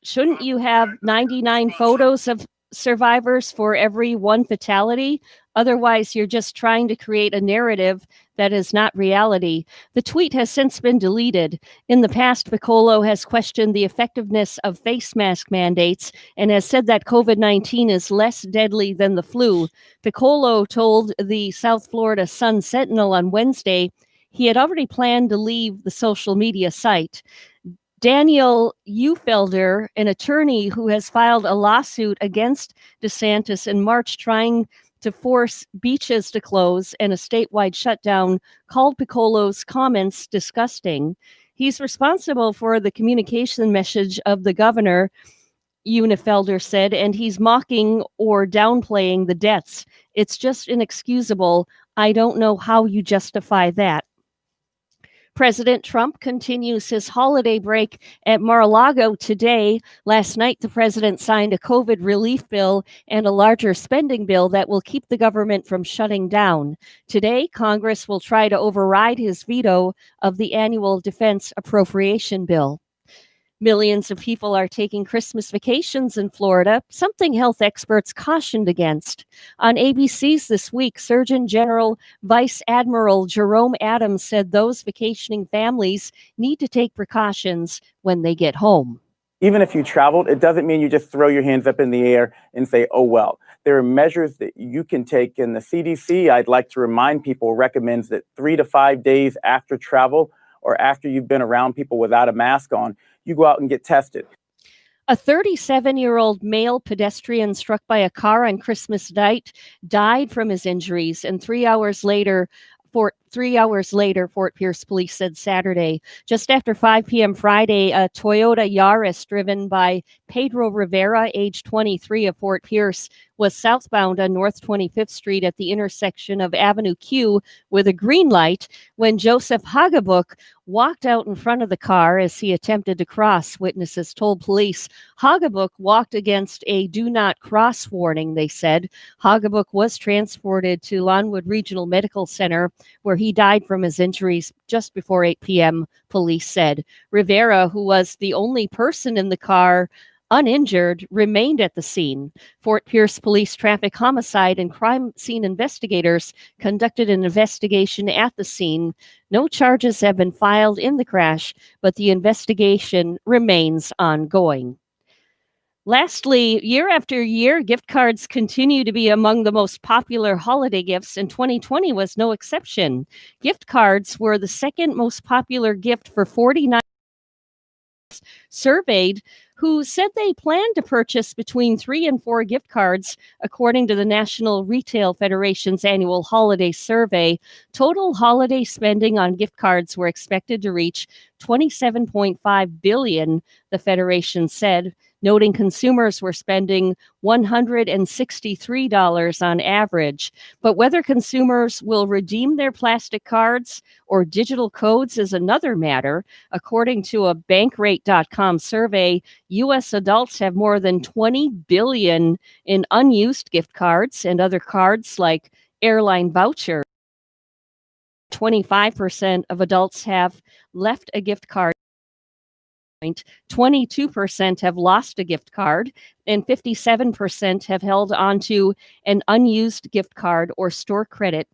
shouldn't you have 99 photos of survivors for every one fatality? Otherwise, you're just trying to create a narrative that is not reality. The tweet has since been deleted. In the past, Piccolo has questioned the effectiveness of face mask mandates and has said that COVID-19 is less deadly than the flu. Piccolo told the South Florida Sun Sentinel on Wednesday he had already planned to leave the social media site. Daniel Ufelder, an attorney who has filed a lawsuit against DeSantis in March trying to force beaches to close and a statewide shutdown, called Piccolo's comments disgusting. He's responsible for the communication message of the governor, Unifelder said, and he's mocking or downplaying the deaths. It's just inexcusable. I don't know how you justify that. President Trump continues his holiday break at Mar-a-Lago today. Last night, the president signed a COVID relief bill and a larger spending bill that will keep the government from shutting down. Today, Congress will try to override his veto of the annual defense appropriation bill. Millions of people are taking Christmas vacations in Florida, something health experts cautioned against. On ABC's This Week, Surgeon General Vice Admiral Jerome Adams said those vacationing families need to take precautions when they get home. Even if you traveled, it doesn't mean you just throw your hands up in the air and say, oh, well. There are measures that you can take, and the CDC, I'd like to remind people, recommends that 3 to 5 days after travel or after you've been around people without a mask on, you go out and get tested. A 37-year-old male pedestrian struck by a car on Christmas night died from his injuries, and 3 hours later, Fort Pierce police said Saturday. Just after 5 p.m. Friday, a Toyota Yaris driven by Pedro Rivera, age 23 of Fort Pierce, was southbound on North 25th Street at the intersection of Avenue Q with a green light when Joseph Hagebook walked out in front of the car as he attempted to cross, witnesses told police. Hagebook walked against a do not cross warning, they said. Hagebook was transported to Lawnwood Regional Medical Center, where he died from his injuries just before 8 p.m., police said. Rivera, who was the only person in the car uninjured, remained at the scene. Fort Pierce Police Traffic Homicide and Crime Scene investigators conducted an investigation at the scene. No charges have been filed in the crash, but the investigation remains ongoing. Lastly, year after year, gift cards continue to be among the most popular holiday gifts, and 2020 was no exception. Gift cards were the second most popular gift for 49 surveyed, who said they plan to purchase between 3 and 4 gift cards, according to the National Retail Federation's annual holiday survey. Total holiday spending on gift cards were expected to reach $27.5 billion, the Federation said, noting consumers were spending $163 on average. But whether consumers will redeem their plastic cards or digital codes is another matter. According to a Bankrate.com survey, U.S. adults have more than $20 billion in unused gift cards and other cards like airline vouchers. 25% of adults have left a gift card. 22% have lost a gift card, and 57% have held onto an unused gift card or store credit.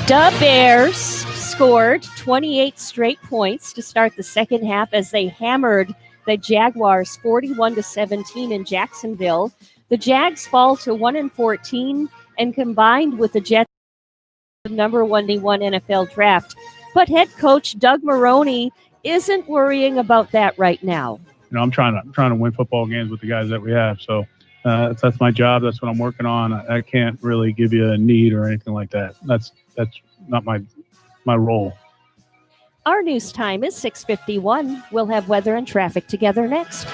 The Bears scored 28 straight points to start the second half as they hammered the Jaguars 41-17 in Jacksonville. The Jags fall to 1-14 and combined with the Jets number 1 NFL draft. But head coach Doug Marrone isn't worrying about that right now. You know, I'm trying to win football games with the guys that we have. So that's my job. That's what I'm working on. I can't really give you a need or anything like that. That's not my role. Our news time is 6:51. We'll have weather and traffic together next.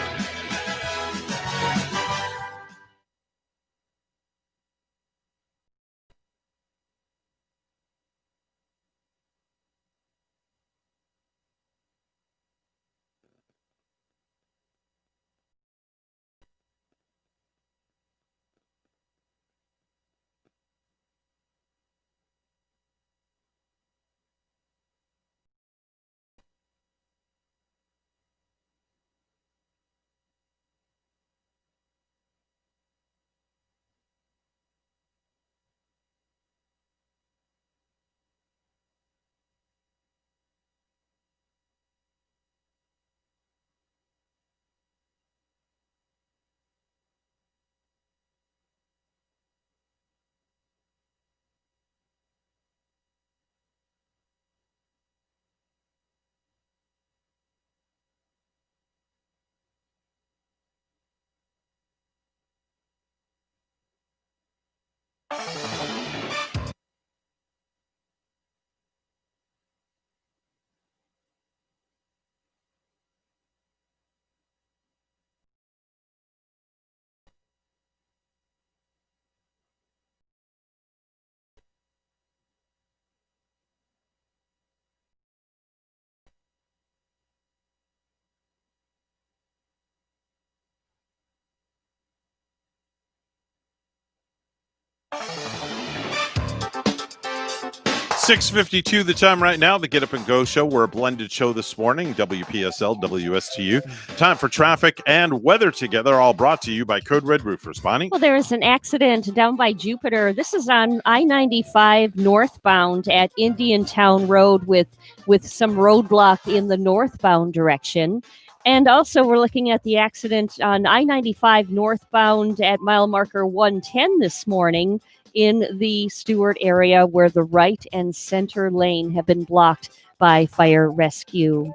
6:52 the time right now. The Get Up and Go show. We're a blended show this morning. WPSL, WSTU. Time for traffic and weather together. All brought to you by Code Red Roofers. Bonnie? Well, there is an accident down by Jupiter. This is on I-95 northbound at Indiantown Road with some roadblock in the northbound direction. And also we're looking at the accident on I-95 northbound at mile marker 110 this morning in the Stewart area where the right and center lane have been blocked by fire rescue.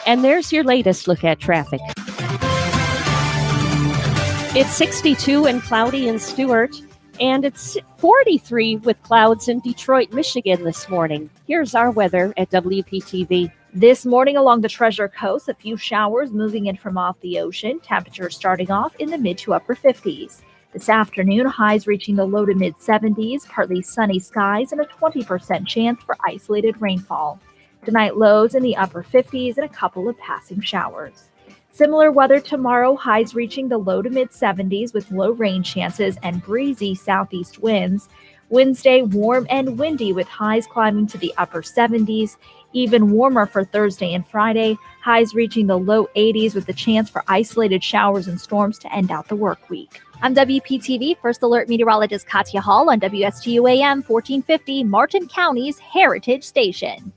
And there's your latest look at traffic. It's 62 and cloudy in Stewart, and it's 43 with clouds in Detroit, Michigan this morning. Here's our weather at WPTV. This morning along the Treasure Coast, a few showers moving in from off the ocean. Temperatures starting off in the mid to upper 50s. This afternoon, highs reaching the low to mid 70s, partly sunny skies, and a 20% chance for isolated rainfall. Tonight, lows in the upper 50s and a couple of passing showers. Similar weather tomorrow, highs reaching the low to mid 70s with low rain chances and breezy southeast winds. Wednesday, warm and windy with highs climbing to the upper 70s. Even warmer for Thursday and Friday, highs reaching the low 80s with the chance for isolated showers and storms to end out the work week. I'm WPTV First Alert Meteorologist Katya Hall on WSTU AM 1450, Martin County's Heritage Station.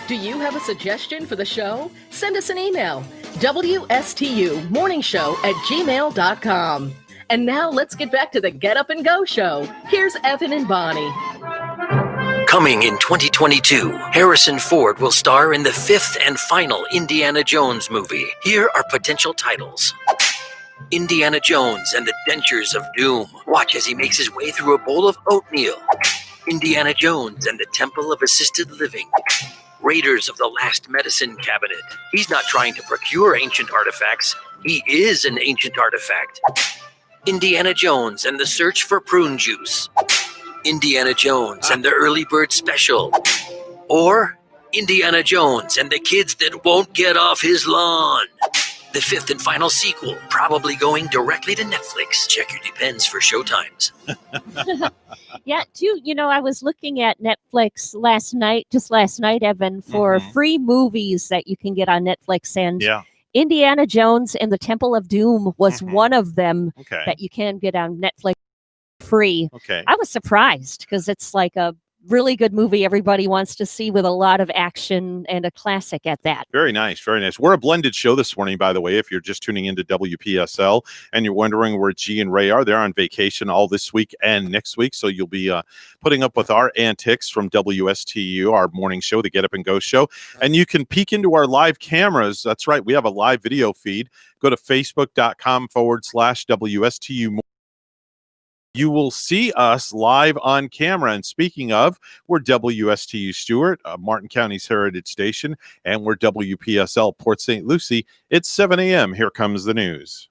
Do you have a suggestion for the show? Send us an email, WSTUmorningshow@gmail.com. And now let's get back to the Get Up and Go show. Here's Evan and Bonnie. Coming in 2022, Harrison Ford will star in the 5th and final Indiana Jones movie. Here are potential titles. Indiana Jones and the Dentures of Doom. Watch as he makes his way through a bowl of oatmeal. Indiana Jones and the Temple of Assisted Living. Raiders of the Last Medicine Cabinet. He's not trying to procure ancient artifacts. He is an ancient artifact. Indiana Jones and the Search for Prune Juice. Indiana Jones and the Early Bird Special. Or Indiana Jones and the Kids That Won't Get Off His Lawn. The 5th and final sequel, probably going directly to Netflix. Check your Depends for showtimes. Yeah, too. I was looking at Netflix last night, Evan, for free movies that you can get on Netflix. And Indiana Jones and the Temple of Doom was one of them that you can get on Netflix free. Okay. I was surprised because it's like a really good movie everybody wants to see with a lot of action and a classic at that. Very nice. Very nice. We're a blended show this morning, by the way. If you're just tuning into WPSL and you're wondering where G and Ray are, they're on vacation all this week and next week. So you'll be putting up with our antics from WSTU, our morning show, the Get Up and Go show. And you can peek into our live cameras. That's right. We have a live video feed. Go to facebook.com/WSTU. You will see us live on camera. And speaking of, we're WSTU Stewart, Martin County's Heritage Station, and we're WPSL Port St. Lucie. It's 7 a.m. Here comes the news.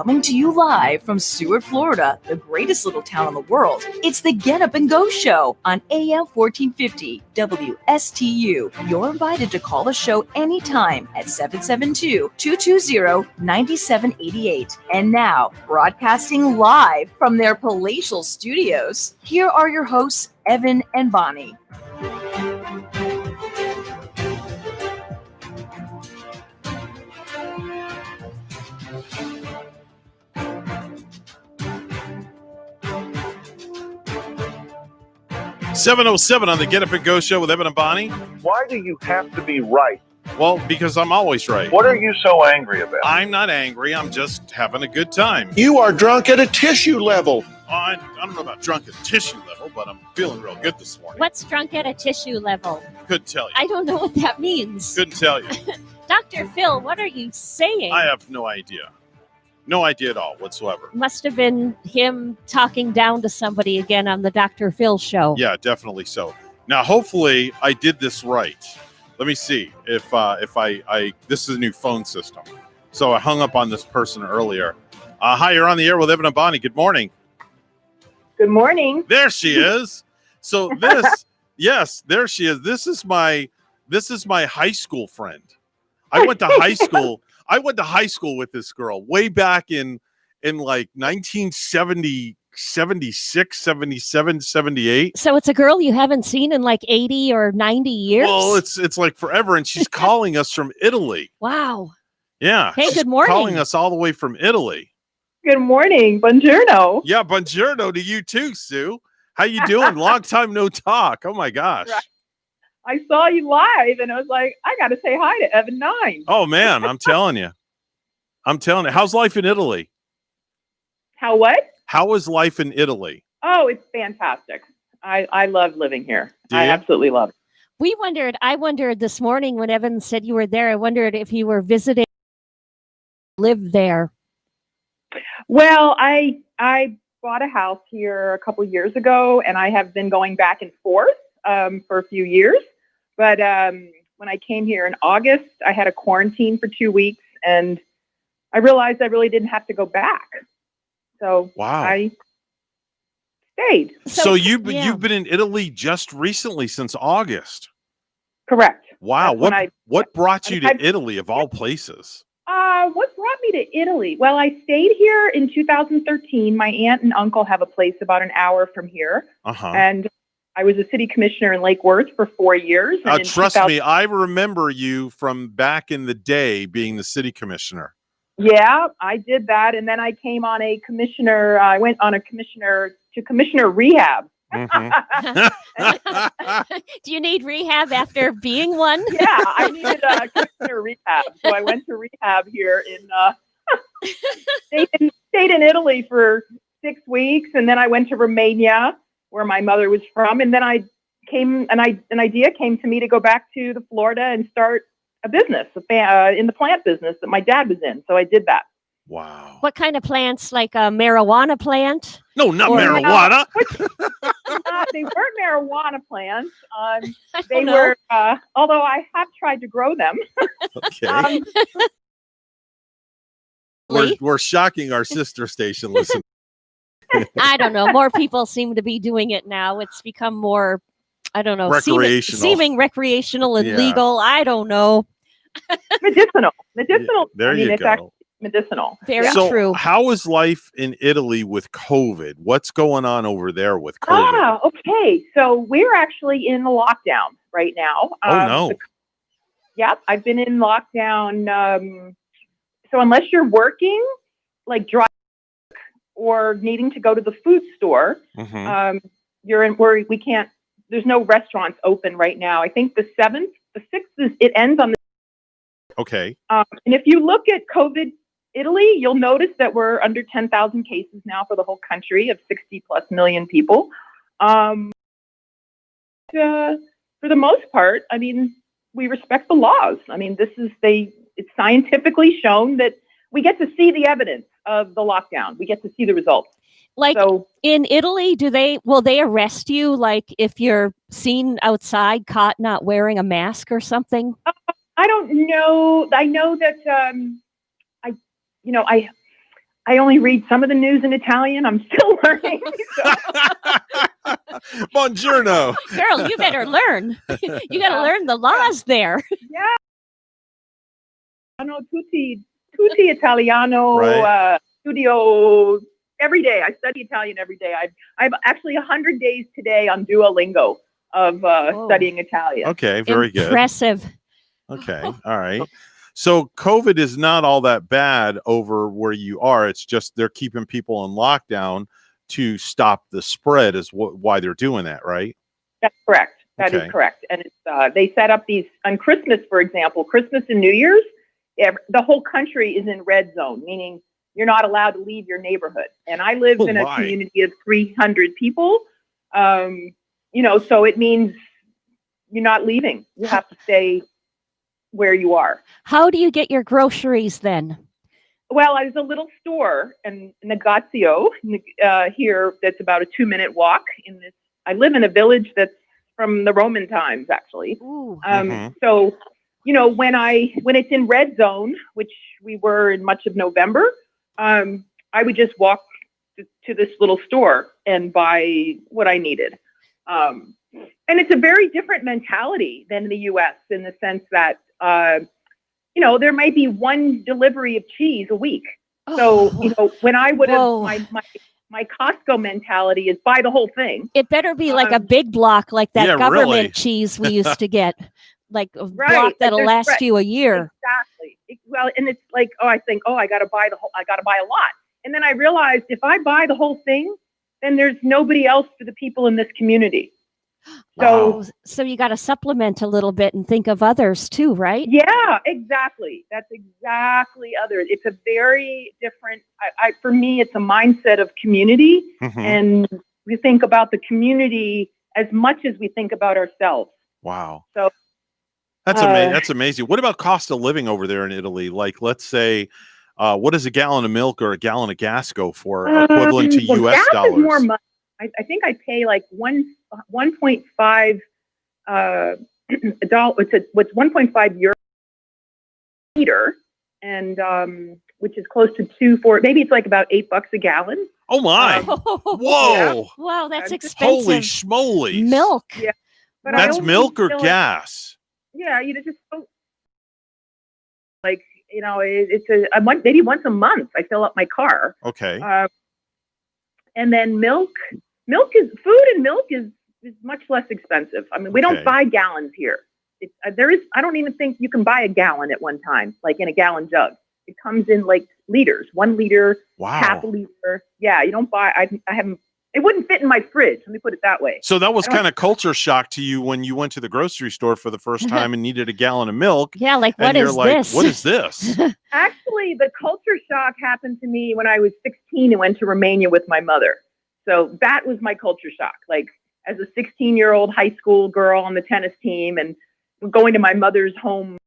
Coming to you live from Stewart, Florida, the greatest little town in the world. It's the Get Up and Go Show on AM 1450 WSTU. You're invited to call the show anytime at 772-220-9788. And now, broadcasting live from their palatial studios, here are your hosts, Evan and Bonnie. 7:07 on the Get Up and Go Show with Evan and Bonnie. Why do you have to be right? Well, because I'm always right. What are you so angry about? I'm not angry. I'm just having a good time. You are drunk at a tissue level. I don't know about drunk at tissue level, but I'm feeling real good this morning. What's drunk at a tissue level? Couldn't tell you. I don't know what that means. Couldn't tell you. Dr. Phil, what are you saying? I have no idea. No idea at all whatsoever. Must have been him talking down to somebody again on the Dr. Phil show. Yeah, definitely so. Now, hopefully, I did this right. Let me see if I this is a new phone system. So I hung up on this person earlier. Hi, you're on the air with Evan and Bonnie. Good morning. Good morning. There she is. So this, yes, there she is. This is my high school friend. I went to high school. I went to high school with this girl way back in like 1970, 76, 77, 78. So it's a girl you haven't seen in like 80 or 90 years? Well, it's like forever, and she's calling us from Italy. Wow. Yeah. Hey, she's good morning. Calling us all the way from Italy. Good morning. Buongiorno. Yeah, buongiorno to you too, Sue. How you doing? Long time no talk. Oh my gosh. Right. I saw you live, and I was like, I got to say hi to Evan 9. Oh man, I'm telling you. How's life in Italy? How what? How is life in Italy? Oh, it's fantastic. I love living here. Do I you? absolutely love it. I wondered this morning when Evan said you were there, I wondered if you were visiting, live there. Well, I bought a house here a couple years ago, and I have been going back and forth for a few years. But when I came here in August, I had a quarantine for 2 weeks, and I realized I really didn't have to go back. So Wow. I stayed. So you've been in Italy just recently, since August. Correct. Wow. That's when What brought you to Italy of all places? What brought me to Italy? Well, I stayed here in 2013. My aunt and uncle have a place about an hour from here. Uh-huh. And I was a city commissioner in Lake Worth for 4 years. And in Trust 2000 me, I remember you from back in the day being the city commissioner. Yeah, I did that. And then I came on a commissioner. I went on a commissioner rehab. Do you need rehab after being one? Yeah, I needed a commissioner rehab. So I went to rehab here stayed in Italy for 6 weeks. And then I went to Romania, where my mother was from. And then an idea came to me to go back to Florida and start a business in the plant business that my dad was in. So I did that. Wow. What kind of plants? Like a marijuana plant? No, not marijuana. They weren't marijuana plants. They were, although I have tried to grow them. Okay. We're shocking our sister station listeners. I don't know. More people seem to be doing it now. It's become more, I don't know, recreational. Seeming recreational and legal. I don't know. Medicinal. There you it's go. Actually medicinal. Very so true. How is life in Italy with COVID? What's going on over there with COVID? Okay. So we're actually in the lockdown right now. Oh, no. Yep. I've been in lockdown. So unless you're working, like drive or needing to go to the food store, you're in where we can't, there's no restaurants open right now. I think the 6th it ends on the. Okay. And if you look at COVID Italy, you'll notice that we're under 10,000 cases now for the whole country of 60 plus million people. For the most part, I mean, we respect the laws. I mean, it's scientifically shown that we get to see the evidence of the lockdown. We get to see the results. Like in Italy, will they arrest you? Like if you're seen outside, caught not wearing a mask or something? I don't know. I know that, I only read some of the news in Italian. I'm still learning. Buongiorno. Girl, you better learn. You got to learn the laws there. Yeah. No, tutti Italiano, Right. studio every day. I study Italian every day. I've actually 100 days today on Duolingo of studying Italian. Okay, very good. Impressive. Okay, all right. So COVID is not all that bad over where you are. It's just they're keeping people in lockdown to stop the spread is why they're doing that, right? That's correct. That Okay. is correct. And it's, they set up these on Christmas, for example, Christmas and New Year's, the whole country is in red zone, meaning you're not allowed to leave your neighborhood. And I live in a my. community of 300 people. So it means you're not leaving. You have to stay where you are. How do you get your groceries then? Well, there's a little store in Negozio here that's about a 2-minute walk. I live in a village that's from the Roman times, actually. So, when it's in red zone, which we were in much of November, I would just walk to this little store and buy what I needed. And it's a very different mentality than the U.S. in the sense that, there might be one delivery of cheese a week. So, when I would have my Costco mentality is buy the whole thing. It better be like a big block, like that Yeah, government really. cheese we used to get, like a Right, block but that'll there's last bread. you a year. Exactly. And it's like, I think, I got to buy I got to buy a lot. And then I realized if I buy the whole thing, then there's nobody else for the people in this community. So you got to supplement a little bit and think of others too, right? Yeah, exactly. That's exactly other. It's a very different, for me, it's a mindset of community. Mhm. And we think about the community as much as we think about ourselves. Wow. So That's amazing. That's amazing. What about cost of living over there in Italy? Like, let's say, what does a gallon of milk or a gallon of gas go for, equivalent to well, U.S. gas dollars? is more money. I think I pay like 1.5 $1.5 what's 1.5 euro liter, and which is close to maybe it's like about $8 a gallon. Oh my! Whoa! Wow, that's expensive. Holy schmoly! Milk. Yeah, but That's milk or gas? Yeah, just don't, like it's maybe once a month I fill up my car. Okay. And then milk is much less expensive. I mean, we don't buy gallons here. I don't even think you can buy a gallon at one time, like in a gallon jug. It comes in like liters, 1 liter, half a liter. Yeah, you don't buy. I haven't. It wouldn't fit in my fridge. Let me put it that way. So that was kind of culture shock to you when you went to the grocery store for the first time and needed a gallon of milk. Yeah, like and what you're is like, this? What is this? Actually, the culture shock happened to me when I was 16 and went to Romania with my mother. So that was my culture shock. Like as a 16-year-old high school girl on the tennis team and going to my mother's home,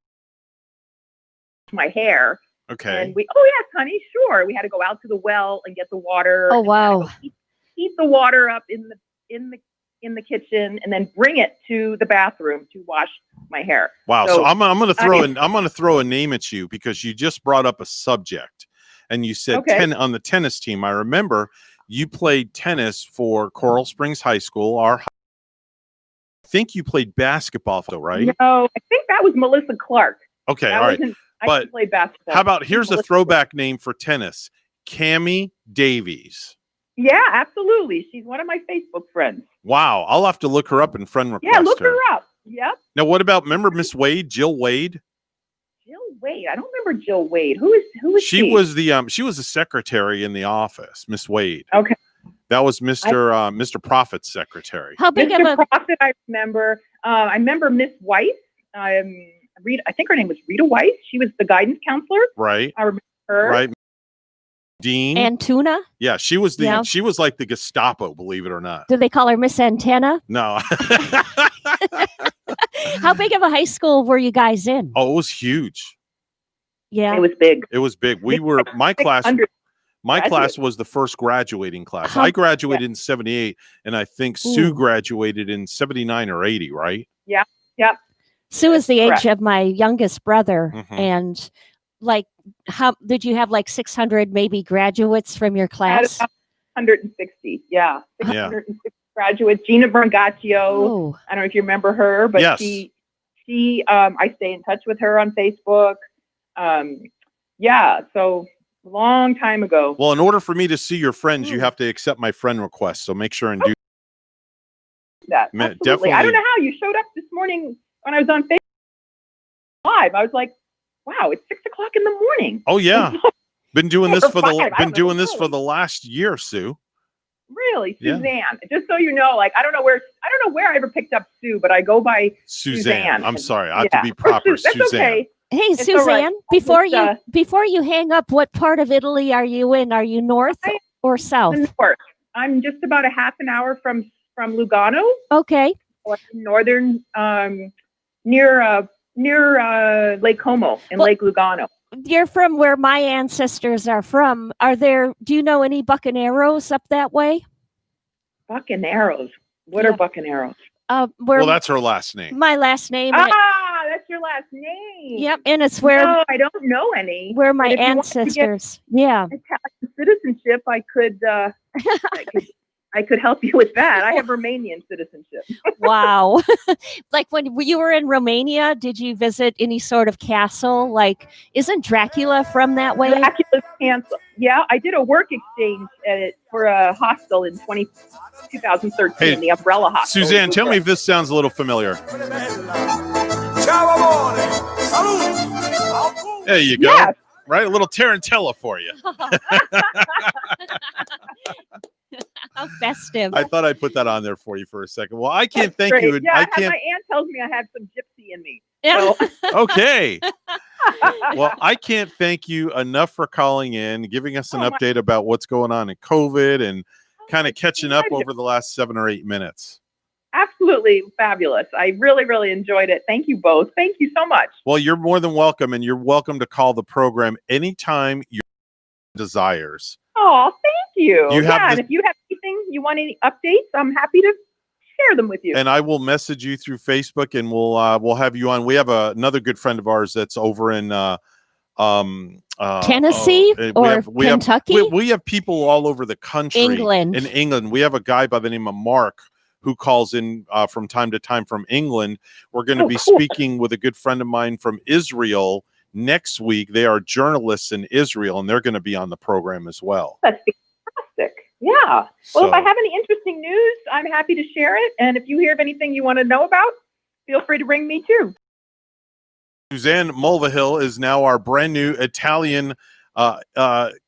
my hair. Okay. And yes, honey, sure. We had to go out to the well and get the water. Oh wow. Heat the water up in the kitchen and then bring it to the bathroom to wash my hair. Wow. So I'm going to throw a name at you because you just brought up a subject and you said on the tennis team. I remember you played tennis for Coral Springs High School. I think you played basketball, though, right? No, I think that was Melissa Clark. Okay. All right. I played basketball. How about here's a throwback name for tennis, Cammie Davies. Yeah, absolutely. She's one of my Facebook friends. Wow. I'll have to look her up and friend request Yeah, look her up. Yep. Now, what about, remember Miss Wade, Jill Wade? Jill Wade. I don't remember Jill Wade. Who is she? She was the secretary in the office, Miss Wade. Okay. That was Mr. Prophet's secretary. How big Mr. of a Prophet? I remember Miss Weiss. I think her name was Rita Weiss. She was the guidance counselor. Right. I remember her. Right. Dean. Antuna? Yeah, she was she was like the Gestapo, believe it or not. Do they call her Miss Antenna? No. How big of a high school were you guys in? Oh, it was huge. Yeah. It was big. It was big. We were my class was the first graduating class. I graduated in 78 and I think Sue graduated in 79 or 80, right? Yeah. Yep. Sue is the Correct. age of my youngest brother, Mhm. and like how did you have like 600 maybe graduates from your I had class? about 160. Yeah. Yeah. 660 graduates. Gina Brangaccio. Oh, I don't know if you remember her, but Yes. she I stay in touch with her on Facebook. Yeah, so a long time ago. Well, in order for me to see your friends, you have to accept my friend request. So make sure and do That Man, absolutely. I don't definitely. know how you showed up this morning when I was on Facebook Live. I was like, wow, it's 6 o'clock in the morning. Oh yeah. Been doing this Or for five, I the don't been know, doing this really. for the last year, Sue. Really, Yeah. Suzanne. Just so you know, like I don't know where I ever picked up Sue, but I go by Suzanne. I'm And- sorry. I have yeah. to be proper. That's Suzanne. okay. hey It's all right. Suzanne, before Just, before you hang up, what part of Italy are you in? Are you north or south? the north. I'm just about a half an hour from Lugano, Okay. or northern, near Lake Como and Well- Lake Lugano. You're from where my ancestors are from. Do you know any bucaneros up that way? Bucaneros. What Yeah. are Bucaneros? Where Well, that's her last name. my last name. That's your last name. Yep, and it's where No, I don't know any. where my But if you wanted to get ancestors. Yeah. Italian citizenship, I could help you with that. I have Romanian citizenship. Wow. Like when you were in Romania, did you visit any sort of castle? Like, isn't Dracula from that way? Dracula's Castle. Yeah, I did a work exchange for a hostel in 2013, Hey, the Umbrella Hostel. Suzanne, tell me if this sounds a little familiar. There you go. Yes. Right, a little Tarantella for you. How festive. I thought I'd put that on there for you for a second. Well, I can't thank Great. you. Yeah, I my can't. aunt tells me I have some gypsy in me. Yeah. Okay. Well, I can't thank you enough for calling in, giving us an Oh, my- update about what's going on in COVID and kind of catching up pleasure. over the last 7 or 8 minutes. Absolutely fabulous. I really, really enjoyed it. Thank you both. Thank you so much. Well, you're more than welcome, and you're welcome to call the program anytime your desires. Oh, thank you. You have yeah, the- and if you have anything, you want any updates, I'm happy to share them with you. And I will message you through Facebook, and we'll have you on. We have another good friend of ours that's over in Tennessee or Kentucky? We have people all over the country. England. In England, we have a guy by the name of Mark who calls in from time to time from England. We're going to be cool. speaking with a good friend of mine from Israel next week. They are journalists in Israel, and they're going to be on the program as well. That's fantastic. Yeah. Well, if So- I have any interesting news, I'm happy to share it. And if you hear of anything you want to know about, feel free to ring me too. Suzanne Mulvihill is now our brand new Italian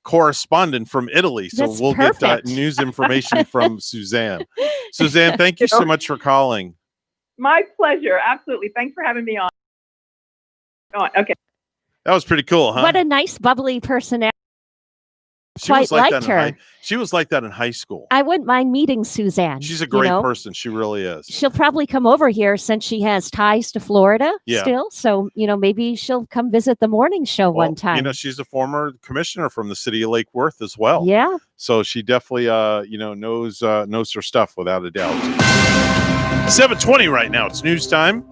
correspondent from Italy. So That's we'll get perfect. news information from Suzanne. Suzanne, thank you so much for calling. My pleasure. Absolutely. Thanks for having me on. Okay. That was pretty cool, huh? What a nice, bubbly personality. She was quite like liked that in her. she was like that in high school. I wouldn't mind meeting Suzanne. She's a great you know? person. She really is. She'll probably come over here since she has ties to Florida Yeah. still. So, maybe she'll come visit the morning show Well, one time. she's a former commissioner from the city of Lake Worth as well. Yeah. So she definitely knows her stuff without a doubt. 7:20 right now. It's news time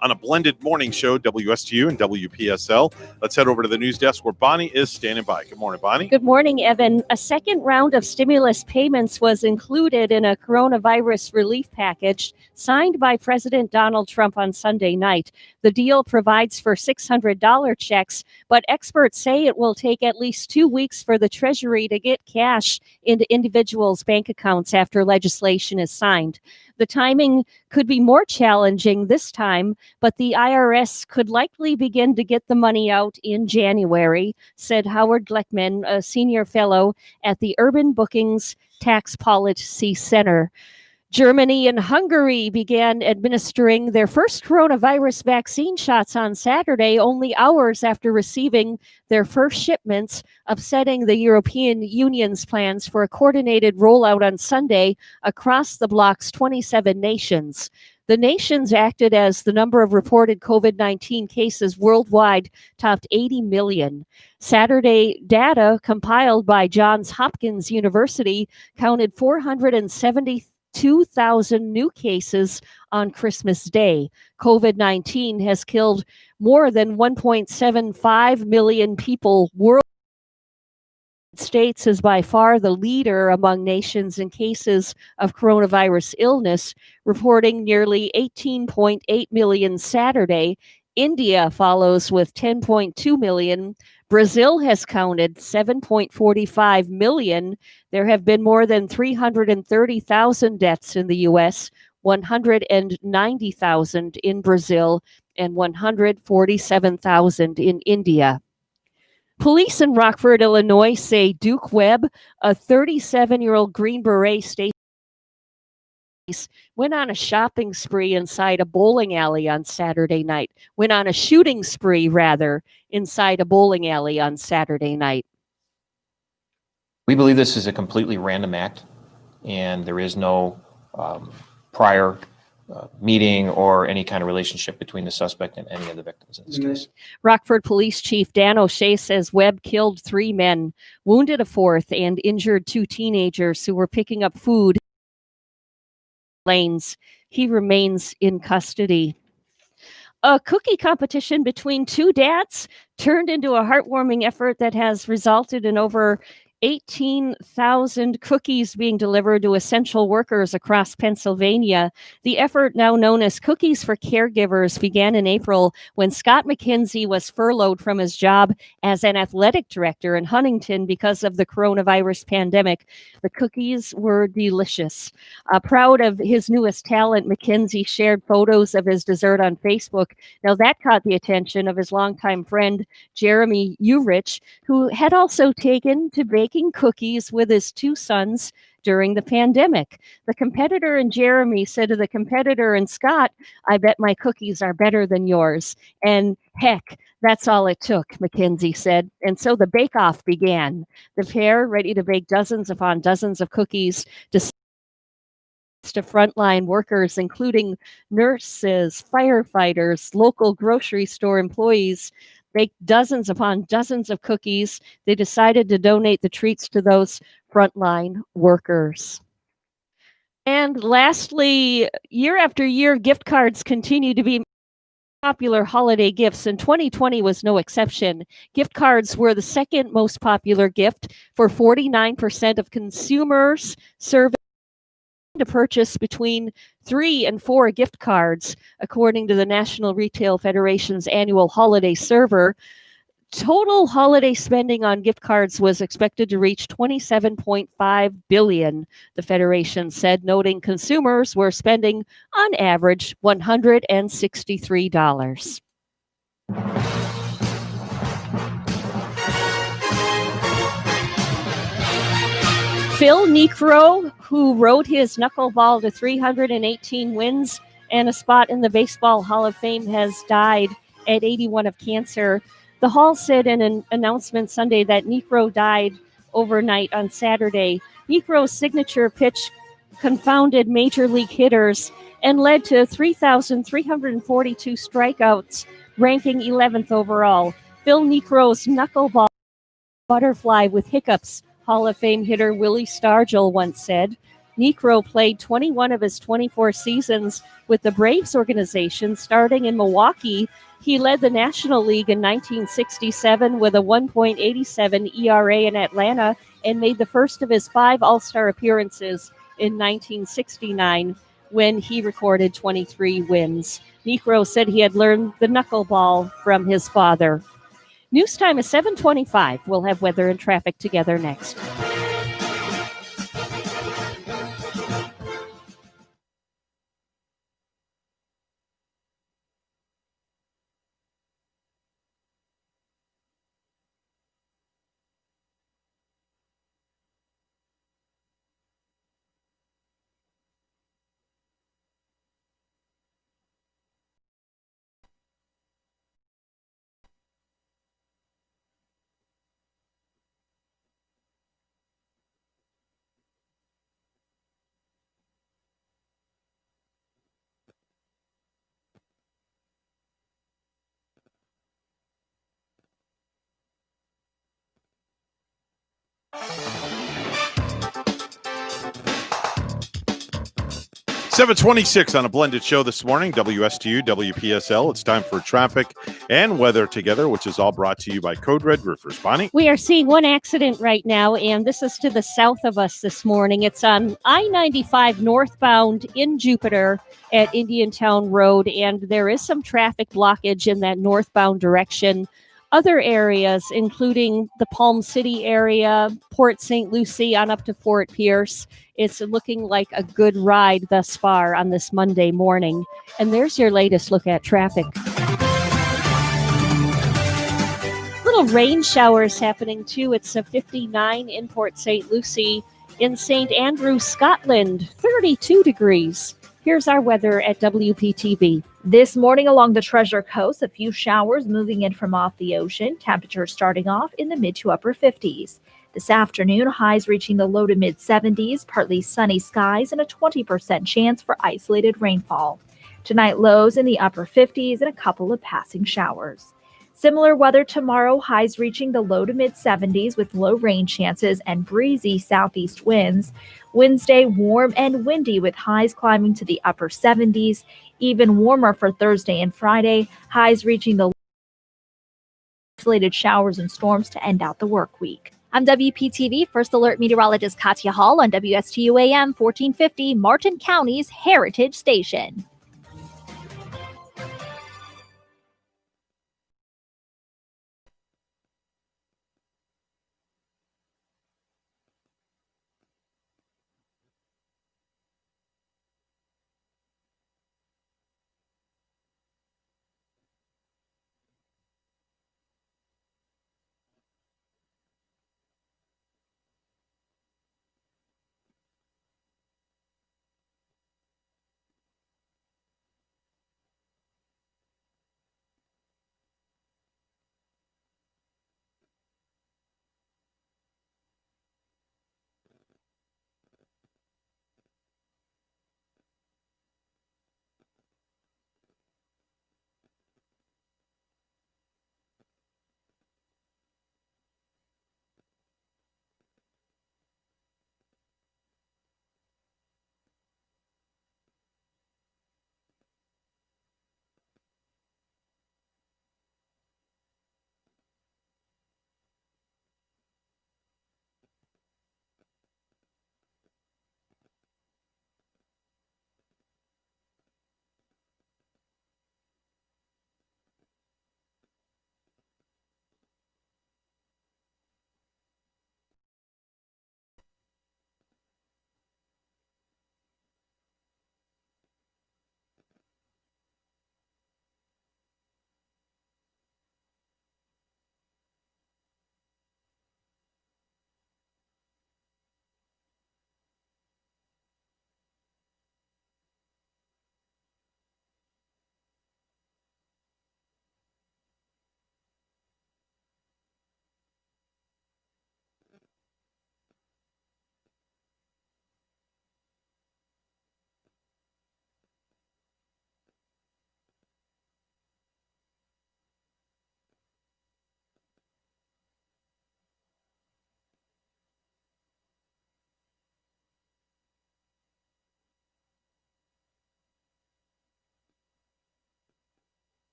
on a blended morning show, WSTU and WPSL. Let's head over to the news desk where Bonnie is standing by. Good morning, Bonnie. Good morning, Evan. A second round of stimulus payments was included in a coronavirus relief package signed by President Donald Trump on Sunday night. The deal provides for $600 checks, but experts say it will take at least 2 weeks for the Treasury to get cash into individuals' bank accounts after legislation is signed. The timing could be more challenging this time, but the IRS could likely begin to get the money out in January, said Howard Gleckman, a senior fellow at the Urban Bookings Tax Policy Center. Germany and Hungary began administering their first coronavirus vaccine shots on Saturday, only hours after receiving their first shipments, upsetting the European Union's plans for a coordinated rollout on Sunday across the bloc's 27 nations. The nations acted as the number of reported COVID-19 cases worldwide topped 80 million. Saturday data compiled by Johns Hopkins University counted 472 2,000 new cases on Christmas Day. COVID-19 has killed more than 1.75 million people worldwide. States is by far the leader among nations in cases of coronavirus illness, reporting nearly 18.8 million Saturday. India follows with 10.2 million. Brazil has counted 7.45 million. There have been more than 330,000 deaths in the U.S., 190,000 in Brazil, and 147,000 in India. Police in Rockford, Illinois say Duke Webb, a 37-year-old Green Beret state, went on a shopping spree inside a bowling alley on Saturday night. Went on a shooting spree, rather, inside a bowling alley on Saturday night. We believe this is a completely random act, and there is no prior meeting or any kind of relationship between the suspect and any of the victims in this case. Rockford Police Chief Dan O'Shea says Webb killed 3 men, wounded a 4th, and injured 2 teenagers who were picking up food lanes. He remains in custody. A cookie competition between 2 dads turned into a heartwarming effort that has resulted in over 18,000 cookies being delivered to essential workers across Pennsylvania. The effort, now known as Cookies for Caregivers, began in April when Scott McKenzie was furloughed from his job as an athletic director in Huntington because of the coronavirus pandemic. The cookies were delicious. Proud of his newest talent, McKenzie shared photos of his dessert on Facebook. Now that caught the attention of his longtime friend, Jeremy Urich, who had also taken to baking cookies with his 2 sons during the pandemic. The competitor and Jeremy said to the competitor and Scott, "I bet my cookies are better than yours." And heck, that's all it took, McKenzie said. And so the bake-off began. The pair, ready to bake dozens upon dozens of cookies to frontline workers, including nurses, firefighters, local grocery store employees, baked dozens upon dozens of cookies. They decided to donate the treats to those frontline workers. And lastly, year after year, gift cards continue to be popular holiday gifts, and 2020 was no exception. Gift cards were the second most popular gift, for 49% of consumers surveyed to purchase between 3 and 4 gift cards, according to the National Retail Federation's annual holiday server. Total holiday spending on gift cards was expected to reach $27.5 billion, the Federation said, noting consumers were spending, on average, $163. Phil Niekro, who rode his knuckleball to 318 wins and a spot in the Baseball Hall of Fame, has died at 81 of cancer. The Hall said in an announcement Sunday that Niekro died overnight on Saturday. Niekro's signature pitch confounded major league hitters and led to 3,342 strikeouts, ranking 11th overall. Phil Niekro's knuckleball butterfly with hiccups, Hall of Fame hitter Willie Stargell once said. Niekro played 21 of his 24 seasons with the Braves organization, starting in Milwaukee. He led the National League in 1967 with a 1.87 ERA in Atlanta and made the first of his 5 All-Star appearances in 1969 when he recorded 23 wins. Niekro said he had learned the knuckleball from his father. News time is 7:25. We'll have weather and traffic together next. 726 on a blended show this morning, WSTU, WPSL. It's time for traffic and weather together, which is all brought to you by Code Red Roofers. Bonnie? We are seeing one accident right now, and this is to the south of us this morning. It's on I-95 northbound in Jupiter at Indiantown Road, and there is some traffic blockage in that northbound direction. Other areas, including the Palm City area, Port St. Lucie on up to Fort Pierce, it's looking like a good ride thus far on this Monday morning. And there's your latest look at traffic. Little rain showers happening too. It's a 59 in Port St. Lucie. In St. Andrews, Scotland, 32 degrees. Here's our weather at WPTV. This morning along the Treasure Coast, a few showers moving in from off the ocean. Temperatures starting off in the mid to upper 50s. This afternoon, highs reaching the low to mid 70s, partly sunny skies, and a 20% chance for isolated rainfall. Tonight, lows in the upper 50s and a couple of passing showers. Similar weather tomorrow, highs reaching the low to mid 70s with low rain chances and breezy southeast winds. Wednesday, warm and windy with highs climbing to the upper 70s. Even warmer for Thursday and Friday, highs reaching the isolated showers and storms to end out the work week. I'm WPTV First Alert Meteorologist Katya Hall on WSTU AM 1450, Martin County's Heritage Station.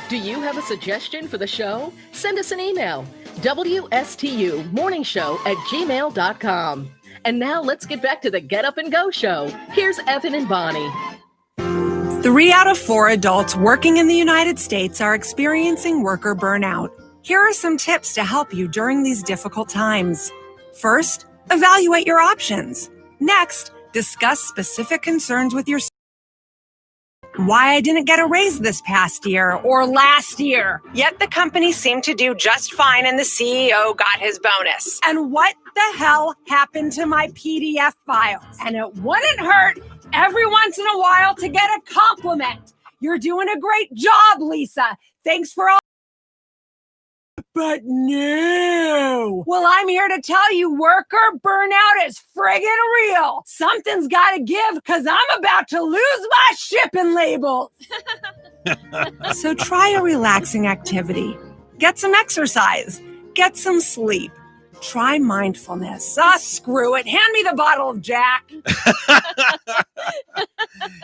Do you have a suggestion for the show? Send us an email, WSTUmorningshow@gmail.com. And now let's get back to the Get Up and Go show. Here's Evan and Bonnie. 3 out of 4 adults working in the United States are experiencing worker burnout. Here are some tips to help you during these difficult times. First, evaluate your options. Next, discuss specific concerns with your why I didn't get a raise this past year or last year. Yet the company seemed to do just fine and the CEO got his bonus. And what the hell happened to my PDF files? And it wouldn't hurt every once in a while to get a compliment. You're doing a great job, Lisa. Thanks for all. But no. Well, I'm here to tell you worker burnout is friggin' real. Something's got to give because I'm about to lose my shipping labels. So try a relaxing activity. Get some exercise. Get some sleep. Try mindfulness. Screw it. Hand me the bottle of Jack.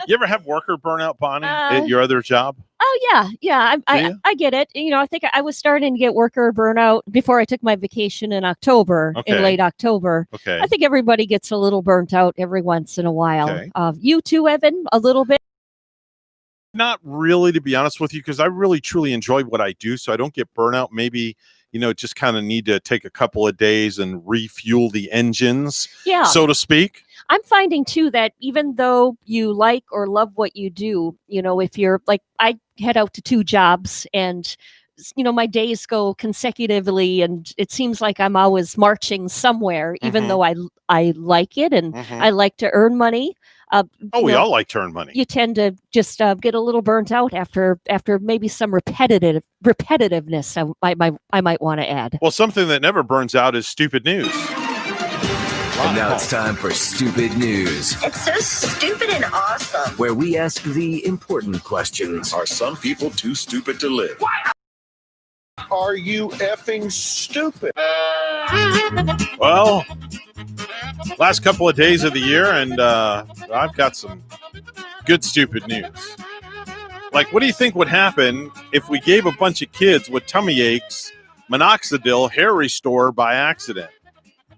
You ever have worker burnout, Bonnie, at your other job? Oh yeah. I get it. I think I was starting to get worker burnout before I took my vacation in October, in late October. Okay. I think everybody gets a little burnt out every once in a while. Okay. You too, Evan, a little bit. Not really, to be honest with you, because I really truly enjoy what I do, so I don't get burnout. Maybe, just kind of need to take a couple of days and refuel the engines, so to speak. I'm finding too that even though you like or love what you do, if you're like, I head out to 2 jobs and my days go consecutively and it seems like I'm always marching somewhere, even though I like it and I like to earn money. We all like to earn money. You tend to just get a little burnt out after maybe some repetitiveness. I might want to add. Well, something that never burns out is stupid news. And now it's time for Stupid News. It's so stupid and awesome. Where we ask the important questions. Are some people too stupid to live? Why are you effing stupid? Well, last couple of days of the year, and I've got some good stupid news. Like, what do you think would happen if we gave a bunch of kids with tummy aches minoxidil hair restore by accident?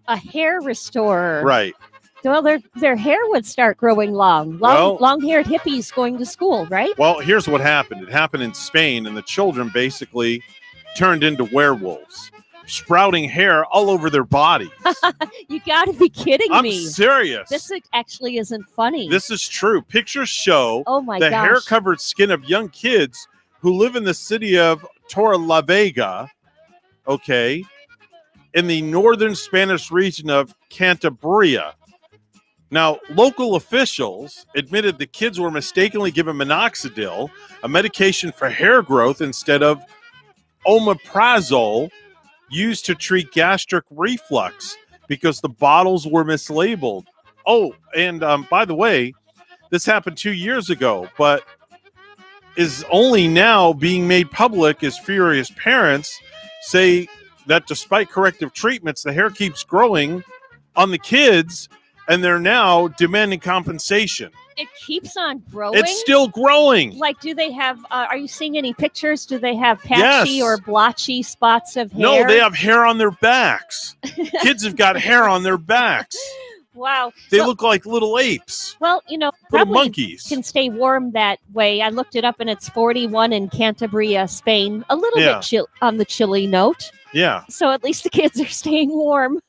A hair restorer. Right. Well, their hair would start growing long-haired hippies going to school, right? Well, here's what happened. It happened in Spain, and the children basically turned into werewolves, sprouting hair all over their bodies. You got to be kidding me. I'm serious. This actually isn't funny. This is true. Pictures show the hair-covered skin of young kids who live in the city of Torrelavega, in the northern Spanish region of Cantabria. Now, local officials admitted the kids were mistakenly given minoxidil, a medication for hair growth, instead of omeprazole, used to treat gastric reflux, because the bottles were mislabeled. Oh, and by the way, this happened 2 years ago, but is only now being made public as furious parents say that despite corrective treatments, the hair keeps growing on the kids, and they're now demanding compensation. It keeps on growing? It's still growing. Like, do they have, are you seeing any pictures? Do they have patchy or blotchy spots of hair? No, they have hair on their backs. Kids have got hair on their backs. Wow. They look like little apes. Well, little probably monkeys can stay warm that way. I looked it up and it's 41 in Cantabria, Spain. A little bit on the chilly note. Yeah. So at least the kids are staying warm.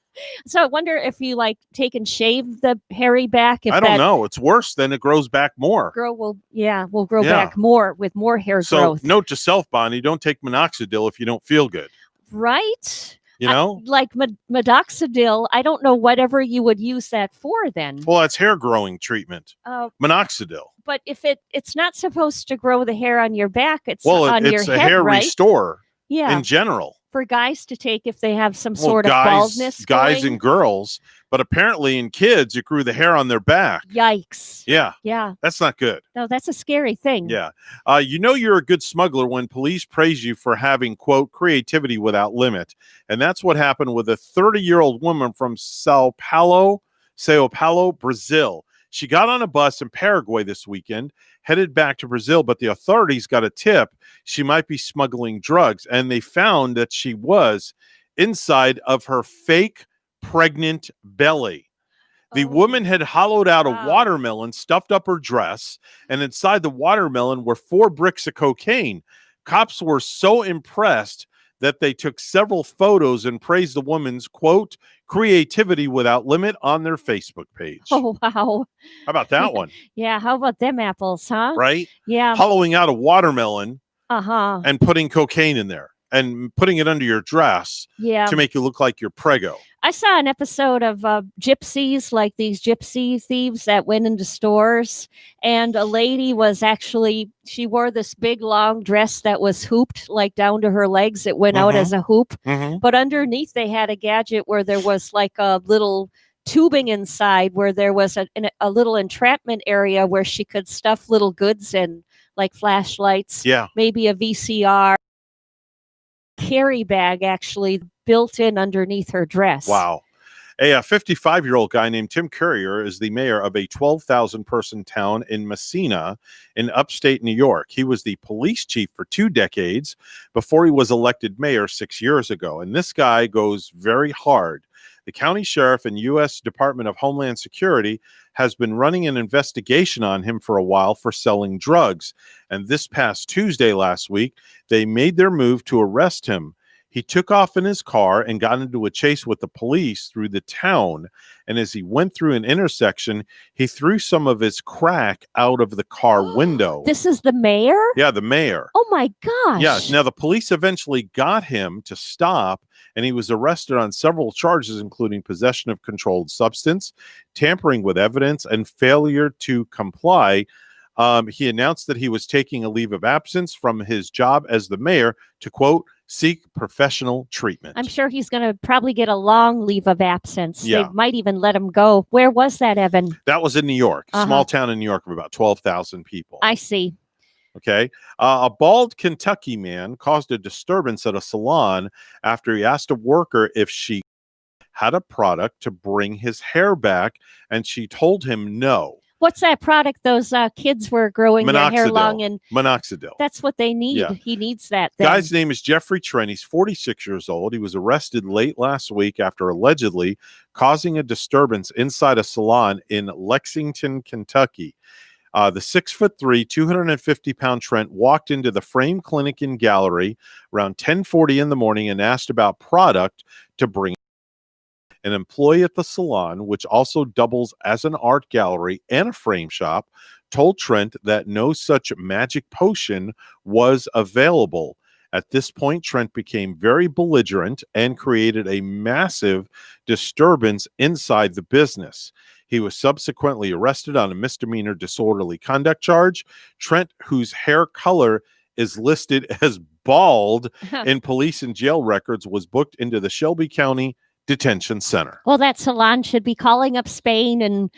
So I wonder if you take and shave the hairy back. If I don't know. It's worse. Then it grows back more. Will grow back more with more hair growth. So note to self, Bonnie, don't take minoxidil if you don't feel good. Right. Like minoxidil, I don't know whatever you would use that for then. Well, it's hair growing treatment. Minoxidil. But if it's not supposed to grow the hair on your back, it's on your head, it's a hair restore. Yeah. In general. For guys to take if they have some sort of baldness. Guys and girls, but apparently in kids, it grew the hair on their back. Yikes. Yeah. Yeah. That's not good. No, that's a scary thing. Yeah. You're a good smuggler when police praise you for having, quote, creativity without limit. And that's what happened with a 30-year-old woman from Sao Paulo, Brazil. She got on a bus in Paraguay this weekend, headed back to Brazil, but the authorities got a tip she might be smuggling drugs, and they found that she was inside of her fake pregnant belly. The woman had hollowed out a watermelon, stuffed up her dress, and inside the watermelon were 4 bricks of cocaine. Cops were so impressed that they took several photos and praised the woman's, quote, creativity without limit on their Facebook page. Oh, wow. How about that one? Yeah, how about them apples, huh? Right? Yeah. Hollowing out a watermelon Uh-huh. and putting cocaine in there and putting it under your dress to make you look like you're preggo. I saw an episode of gypsies, like these gypsy thieves that went into stores, and a lady was she wore this big long dress that was hooped like down to her legs. It went out as a hoop, but underneath they had a gadget where there was like a little tubing inside where there was a little entrapment area where she could stuff little goods in, like flashlights, maybe a VCR. Carry bag, actually, built in underneath her dress. Wow. A 55-year-old guy named Tim Currier is the mayor of a 12,000-person town in Messina in upstate New York. He was the police chief for 2 decades before he was elected mayor 6 years ago. And this guy goes very hard. The county sheriff and U.S. Department of Homeland Security has been running an investigation on him for a while for selling drugs. And this past Tuesday last week, they made their move to arrest him. He took off in his car and got into a chase with the police through the town. And as he went through an intersection, he threw some of his crack out of the car window. This is the mayor? Yeah, the mayor. Oh my gosh. Yeah. Now, the police eventually got him to stop, and he was arrested on several charges, including possession of controlled substance, tampering with evidence, and failure to comply. He announced that he was taking a leave of absence from his job as the mayor to, quote, seek professional treatment. I'm sure he's going to probably get a long leave of absence. Yeah. They might even let him go. Where was that, Evan? That was in New York, Uh-huh. small town in New York of about 12,000 people. I see. Okay. A bald Kentucky man caused a disturbance at a salon after he asked a worker if she had a product to bring his hair back, and she told him no. What's that product those kids were growing their hair Minoxidil. long? And Minoxidil. that's what they need. Yeah. He needs that thing. Guy's name is Jeffrey Trent. He's 46 years old. He was arrested late last week after allegedly causing a disturbance inside a salon in Lexington, Kentucky. The 6'3", 250-pound Trent walked into the Frame Clinic and Gallery around 10:40 in the morning and asked about product to bring. An employee at the salon, which also doubles as an art gallery and a frame shop, told Trent that no such magic potion was available. At this point, Trent became very belligerent and created a massive disturbance inside the business. He was subsequently arrested on a misdemeanor disorderly conduct charge. Trent, whose hair color is listed as bald in police and jail records, was booked into the Shelby County Detention Center. Well, that salon should be calling up Spain and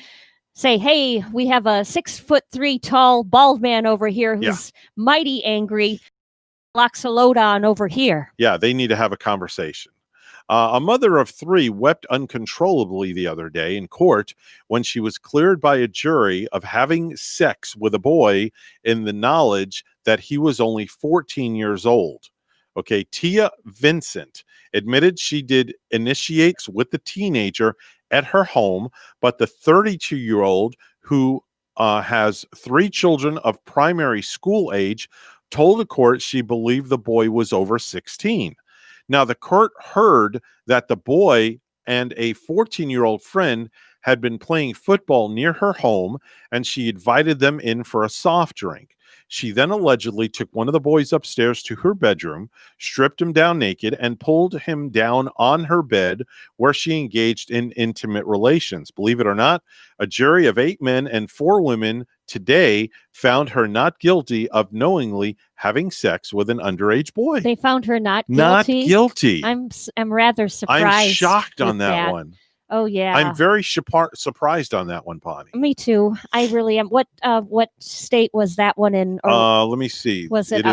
say, hey, we have a 6'3" tall bald man over here who's mighty angry. Loxolodon over here. Yeah, they need to have a conversation. A mother of 3 wept uncontrollably the other day in court when she was cleared by a jury of having sex with a boy in the knowledge that he was only 14 years old. Okay, Tia Vincent admitted she did initiates with the teenager at her home, but the 32-year-old who has 3 children of primary school age told the court she believed the boy was over 16. Now, the court heard that the boy and a 14-year-old friend had been playing football near her home, and she invited them in for a soft drink. She then allegedly took one of the boys upstairs to her bedroom, stripped him down naked, and pulled him down on her bed where she engaged in intimate relations. Believe it or not, a jury of 8 men and 4 women today found her not guilty of knowingly having sex with an underage boy. They found her not guilty. Not guilty. I'm rather surprised. I'm shocked on with that one. Oh yeah. I'm very surprised on that one, Bonnie. Me too. I really am. What state was that one in? Or Let me see. Was it?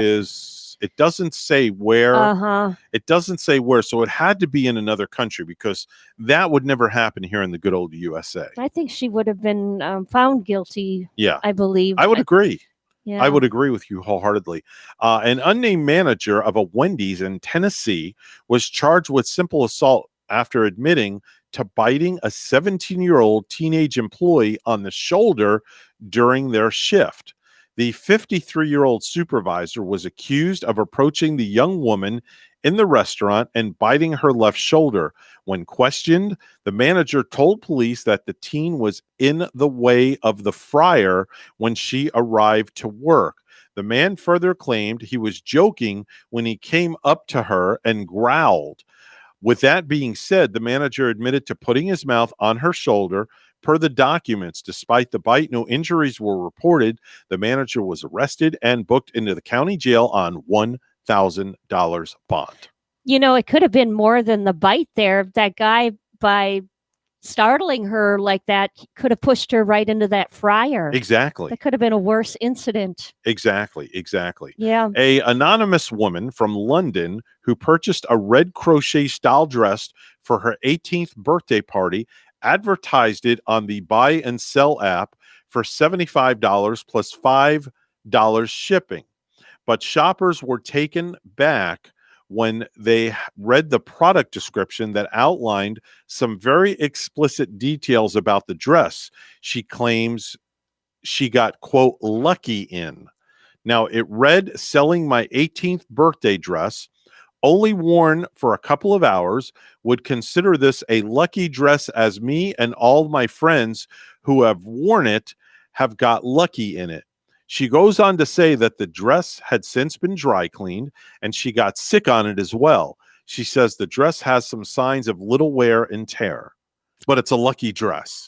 It doesn't say where. Uh-huh. It doesn't say where, so it had to be in another country because that would never happen here in the good old USA. I think she would have been found guilty. Yeah, I believe. I would agree. Yeah. I would agree with you wholeheartedly. An unnamed manager of a Wendy's in Tennessee was charged with simple assault after admitting to biting a 17-year-old teenage employee on the shoulder during their shift. The 53-year-old supervisor was accused of approaching the young woman in the restaurant and biting her left shoulder. When questioned, the manager told police that the teen was in the way of the fryer when she arrived to work. The man further claimed he was joking when he came up to her and growled. With that being said, the manager admitted to putting his mouth on her shoulder. Per the documents, despite the bite, no injuries were reported. The manager was arrested and booked into the county jail on $1,000 bond. You know, it could have been more than the bite there. That guy, by startling her like that could have pushed her right into that fryer. Exactly. That could have been a worse incident. Exactly. Yeah. A anonymous woman from London who purchased a red crochet style dress for her 18th birthday party advertised it on the buy and sell app for $75 plus $5 shipping. But shoppers were taken back when they read the product description that outlined some very explicit details about the dress. She claims she got, quote, lucky in. Now, it read, selling my 18th birthday dress, only worn for a couple of hours, would consider this a lucky dress as me and all my friends who have worn it have got lucky in it. She goes on to say that the dress had since been dry cleaned and she got sick on it as well. She says the dress has some signs of little wear and tear, but it's a lucky dress.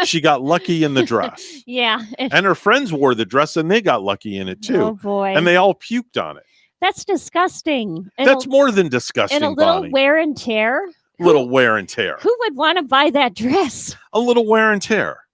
She got lucky in the dress. Yeah. And her friends wore the dress and they got lucky in it too. Oh, boy. And they all puked on it. That's disgusting. And That's more than disgusting, And a little Bonnie. wear and tear. Little wear and tear. Who would want to buy that dress? A little wear and tear.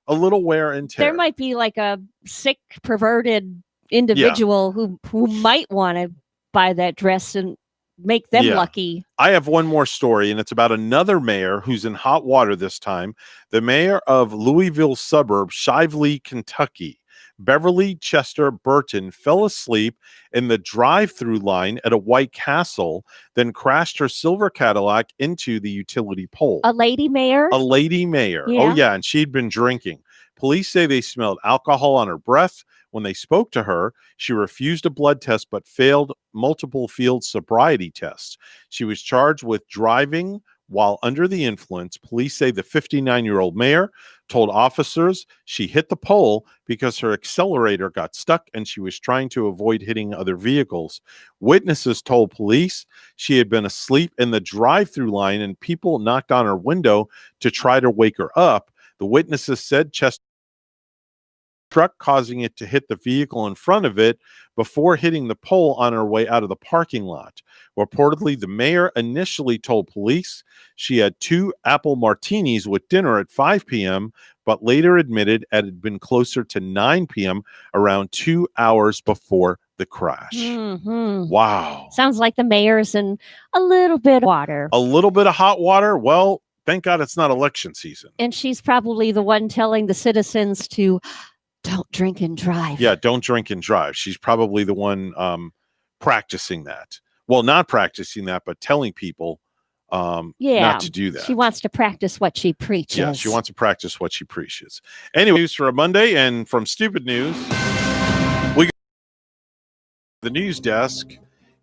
A little wear and tear. There might be like a sick, perverted individual who might want to buy that dress and make them lucky. I have one more story, and it's about another mayor who's in hot water this time. The mayor of Louisville suburb, Shively, Kentucky, Beverly Chester Burton, fell asleep in the drive-through line at a White Castle, then crashed her silver Cadillac into the utility pole. A lady mayor? A lady mayor. Yeah. Oh, yeah, and she'd been drinking. Police say they smelled alcohol on her breath. When they spoke to her, she refused a blood test but failed multiple field sobriety tests. She was charged with driving while under the influence. Police say the 59-year-old mayor told officers she hit the pole because her accelerator got stuck and she was trying to avoid hitting other vehicles. Witnesses told police she had been asleep in the drive-through line and people knocked on her window to try to wake her up. The witnesses said Chester truck, causing it to hit the vehicle in front of it before hitting the pole on her way out of the parking lot. Reportedly, the mayor initially told police she had 2 apple martinis with dinner at 5 p.m., but later admitted it had been closer to 9 p.m., around 2 hours before the crash. Mm-hmm. Wow. Sounds like the mayor's in a little bit of water. A little bit of hot water? Well, thank God it's not election season. And she's probably the one telling the citizens to don't drink and drive. Yeah, don't drink and drive. She's probably the one practicing that. Well, not practicing that, but telling people not to do that. She wants to practice what she preaches. Yeah, she wants to practice what she preaches. Anyway, news for a Monday, and from Stupid News, we go to the news desk.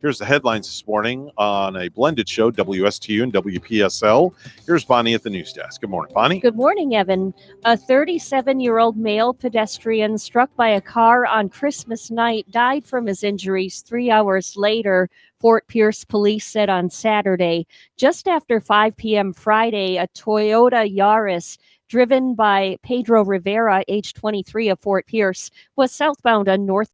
Here's the headlines this morning on a blended show, WSTU and WPSL. Here's Bonnie at the news desk. Good morning, Bonnie. Good morning, Evan. A 37-year-old male pedestrian struck by a car on Christmas night died from his injuries 3 hours later, Fort Pierce police said on Saturday. Just after 5 p.m. Friday, a Toyota Yaris driven by Pedro Rivera, age 23 of Fort Pierce, was southbound on North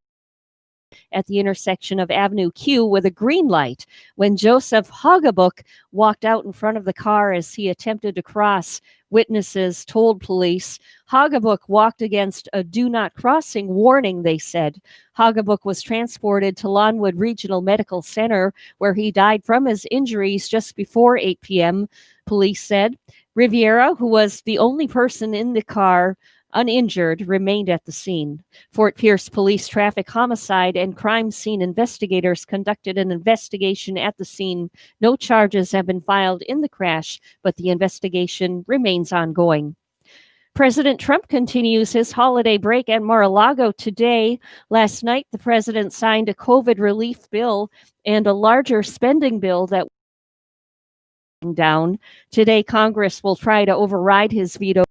at the intersection of Avenue Q with a green light when Joseph Hoggabook walked out in front of the car as he attempted to cross. Witnesses told police Hoggabook walked against a do not crossing warning, they said. Hoggabook was transported to Lawnwood Regional Medical Center where he died from his injuries just before 8 p.m., police said. Riviera, who was the only person in the car uninjured, remained at the scene. Fort Pierce Police Traffic Homicide and Crime Scene investigators conducted an investigation at the scene. No charges have been filed in the crash, but the investigation remains ongoing. President Trump continues his holiday break at Mar-a-Lago today. Last night, the president signed a COVID relief bill and a larger spending bill that down. Today, Congress will try to override his veto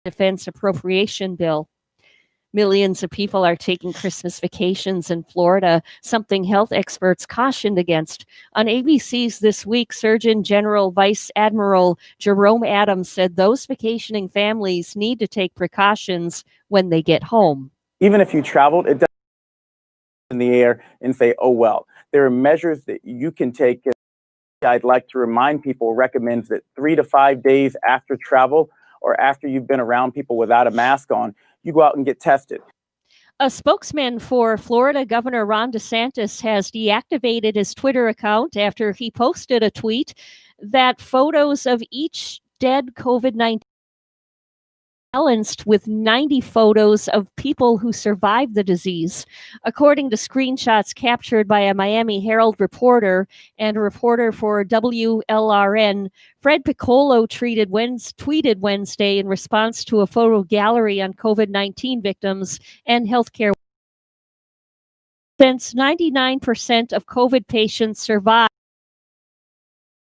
defense appropriation bill. Millions of people are taking Christmas vacations in Florida, something health experts cautioned against. On ABC's This Week, Surgeon General Vice Admiral Jerome Adams said those vacationing families need to take precautions when they get home. Even if you traveled, it doesn't in the air and say, oh, well, there are measures that you can take I'd like to remind people recommends that 3 to 5 days after travel or after you've been around people without a mask on, you go out and get tested. A spokesman for Florida Governor Ron DeSantis has deactivated his Twitter account after he posted a tweet that photos of each dead COVID-19 balanced with 90 photos of people who survived the disease. According to screenshots captured by a Miami Herald reporter and a reporter for WLRN, Fred Piccolo tweeted Wednesday in response to a photo gallery on COVID-19 victims and healthcare. Since 99% of COVID patients survived,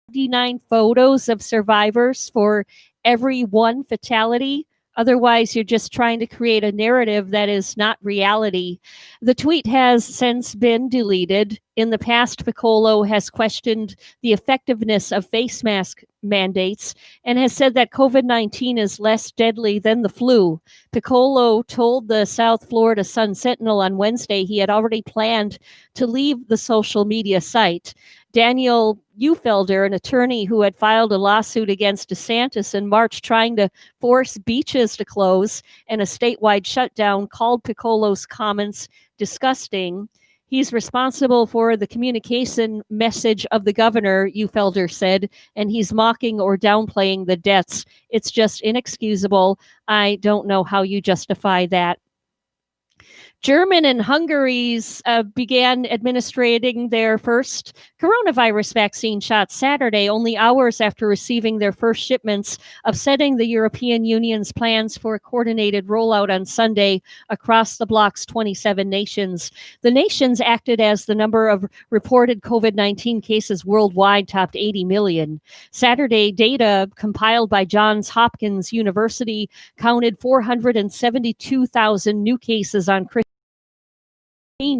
99 photos of survivors for every one fatality. Otherwise, you're just trying to create a narrative that is not reality. The tweet has since been deleted. In the past, Piccolo has questioned the effectiveness of face mask mandates and has said that COVID-19 is less deadly than the flu. Piccolo told the South Florida Sun-Sentinel on Wednesday he had already planned to leave the social media site. Daniel Ufelder, an attorney who had filed a lawsuit against DeSantis in March trying to force beaches to close and a statewide shutdown, called Piccolo's comments disgusting. He's responsible for the communication message of the governor, Ufelder said, and he's mocking or downplaying the deaths. It's just inexcusable. I don't know how you justify that. Germany and Hungary began administering their first coronavirus vaccine shot Saturday, only hours after receiving their first shipments, upsetting the European Union's plans for a coordinated rollout on Sunday across the bloc's 27 nations. The nations acted as the number of reported COVID-19 cases worldwide topped 80 million. Saturday data compiled by Johns Hopkins University counted 472,000 new cases on Christmas.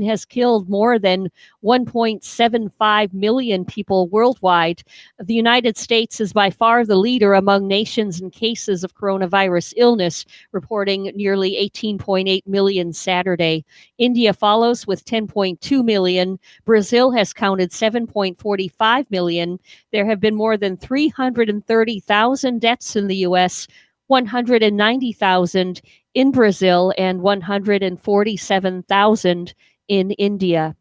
Has killed more than 1.75 million people worldwide. The United States is by far the leader among nations in cases of coronavirus illness, reporting nearly 18.8 million Saturday. India follows with 10.2 million. Brazil has counted 7.45 million. There have been more than 330,000 deaths in the U.S., 190,000 in Brazil, and 147,000 in India.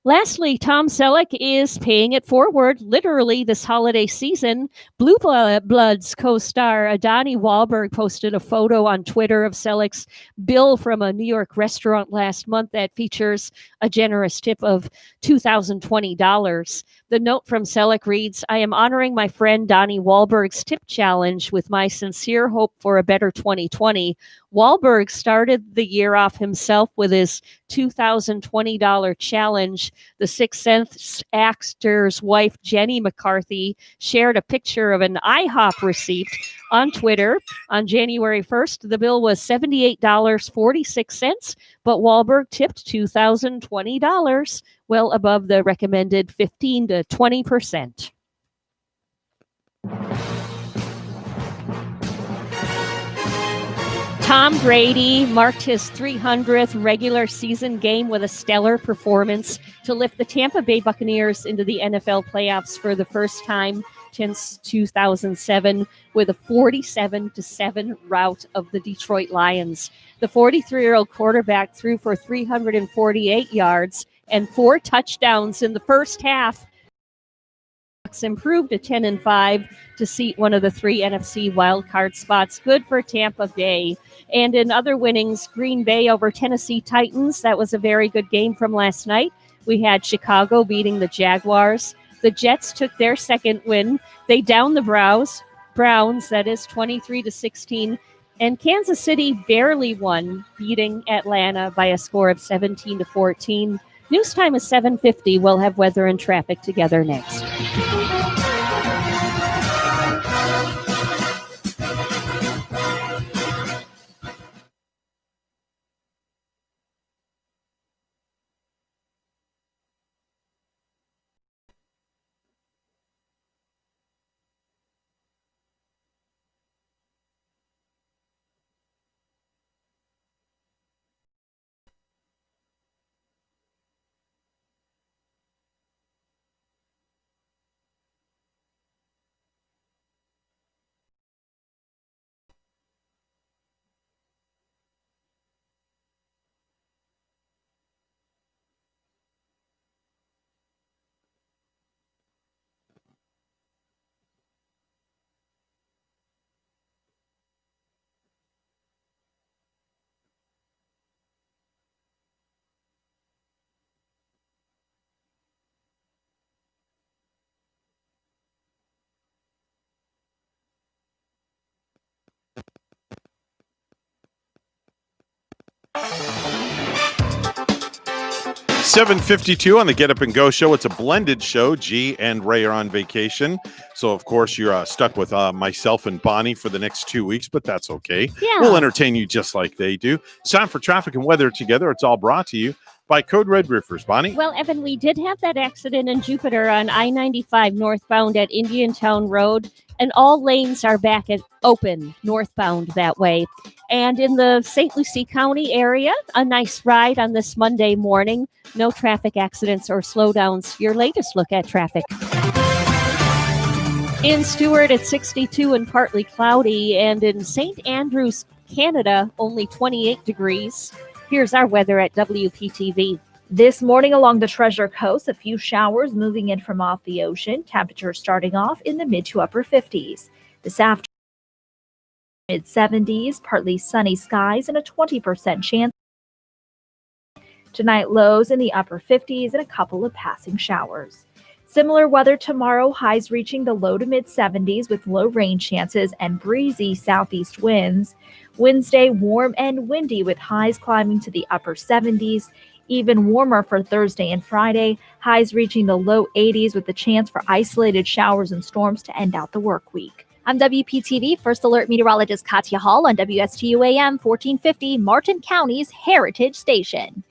Lastly, Tom Selleck is paying it forward, literally, this holiday season. Blue Bloods co-star Donnie Wahlberg posted a photo on Twitter of Selleck's bill from a New York restaurant last month that features a generous tip of $2,020. The note from Selleck reads, "I am honoring my friend Donnie Wahlberg's tip challenge with my sincere hope for a better 2020. Wahlberg started the year off himself with his $2,020 challenge. The Sixth Sense actor's wife, Jenny McCarthy, shared a picture of an IHOP receipt on Twitter. On January 1st, the bill was $78.46, but Wahlberg tipped $2,020, well above the recommended 15 to 20%. Tom Brady marked his 300th regular season game with a stellar performance to lift the Tampa Bay Buccaneers into the NFL playoffs for the first time since 2007 with a 47-7 rout of the Detroit Lions. The 43-year-old quarterback threw for 348 yards and 4 touchdowns in the first half. Improved to 10-5 to seat one of the 3 NFC wildcard spots. Good for Tampa Bay. And in other winnings, Green Bay over Tennessee Titans. That was a very good game from last night. We had Chicago beating the Jaguars. The Jets took their second win. They downed the Browns, that is 23-16. And Kansas City barely won, beating Atlanta by a score of 17-14. News time is 7:50. We'll have weather and traffic together next. 7:52 on the Get Up and Go show. It's a blended show. G and Ray are on vacation. So, of course, you're stuck with myself and Bonnie for the next 2 weeks, but that's okay. Yeah. We'll entertain you just like they do. It's time for traffic and weather together. It's all brought to you by Code Red Roofers. Bonnie? Well, Evan, we did have that accident in Jupiter on I-95 northbound at Indiantown Road, and all lanes are back open northbound that way. And in the St. Lucie County area, a nice ride on this Monday morning. No traffic accidents or slowdowns. Your latest look at traffic. In Stewart, it's 62 and partly cloudy, and in St. Andrews, Canada, only 28 degrees. Here's our weather at WPTV. This morning along the Treasure Coast, a few showers moving in from off the ocean. Temperatures starting off in the mid to upper 50s. This afternoon, mid 70s, partly sunny skies and a 20% chance. Tonight, lows in the upper 50s and a couple of passing showers. Similar weather tomorrow, highs reaching the low to mid 70s with low rain chances and breezy southeast winds. Wednesday, warm and windy with highs climbing to the upper 70s. Even warmer for Thursday and Friday, highs reaching the low 80s with the chance for isolated showers and storms to end out the work week. I'm WPTV First Alert Meteorologist Katya Hall on WSTU AM 1450, Martin County's Heritage Station.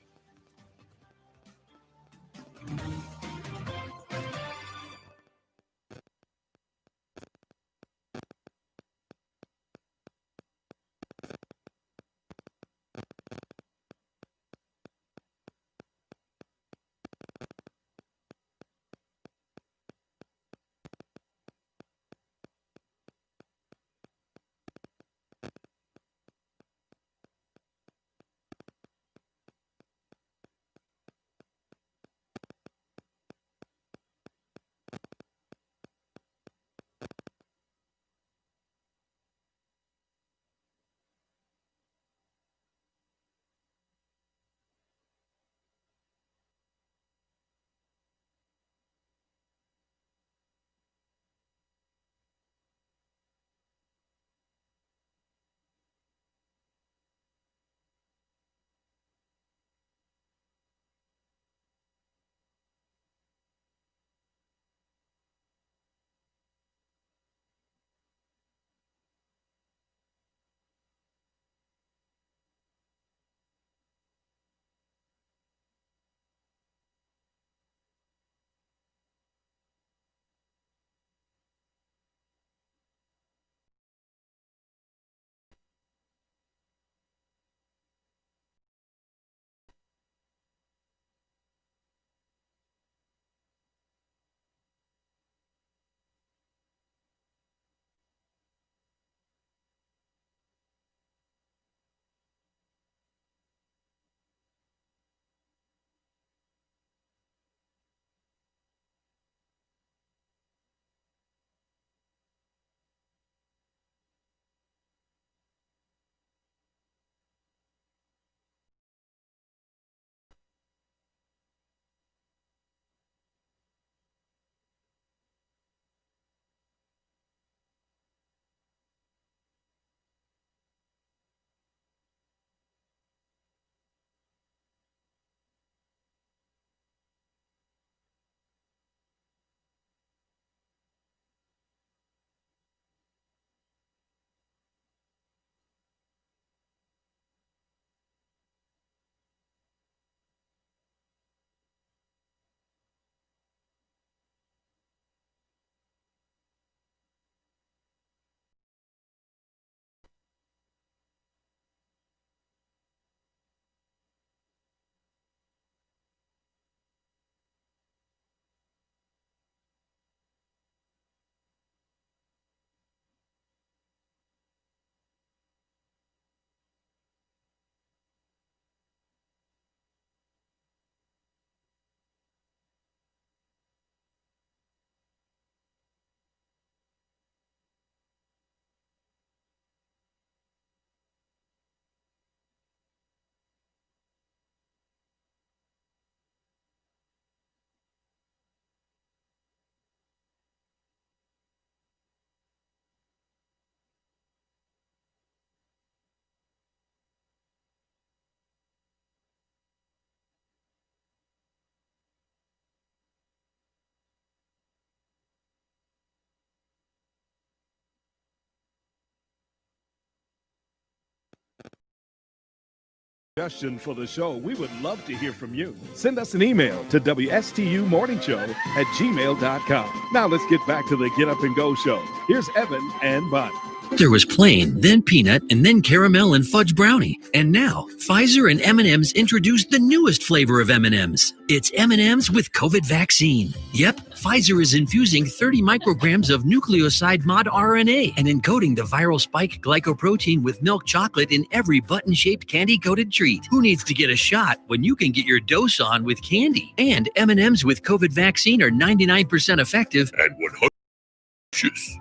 Suggestion for the show, we would love to hear from you. Send us an email to WSTUmorningshow@gmail.com. Now let's get back to the Get Up and Go show. Here's Evan and Bonnie. There was plain, then peanut, and then caramel and fudge brownie. And now, Pfizer and M&M's introduced the newest flavor of M&M's. It's M&M's with COVID vaccine. Yep, Pfizer is infusing 30 micrograms of nucleoside mod RNA and encoding the viral spike glycoprotein with milk chocolate in every button-shaped candy-coated treat. Who needs to get a shot when you can get your dose on with candy? And M&M's with COVID vaccine are 99% effective and 100%.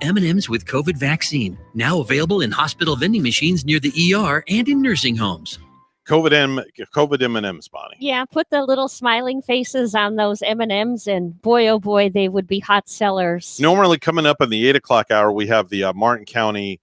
M&M's with COVID vaccine, now available in hospital vending machines near the ER and in nursing homes. COVID M&M's, Bonnie. Yeah, put the little smiling faces on those M&Ms, and boy, oh boy, they would be hot sellers. Normally coming up in the 8 o'clock hour, we have the Martin County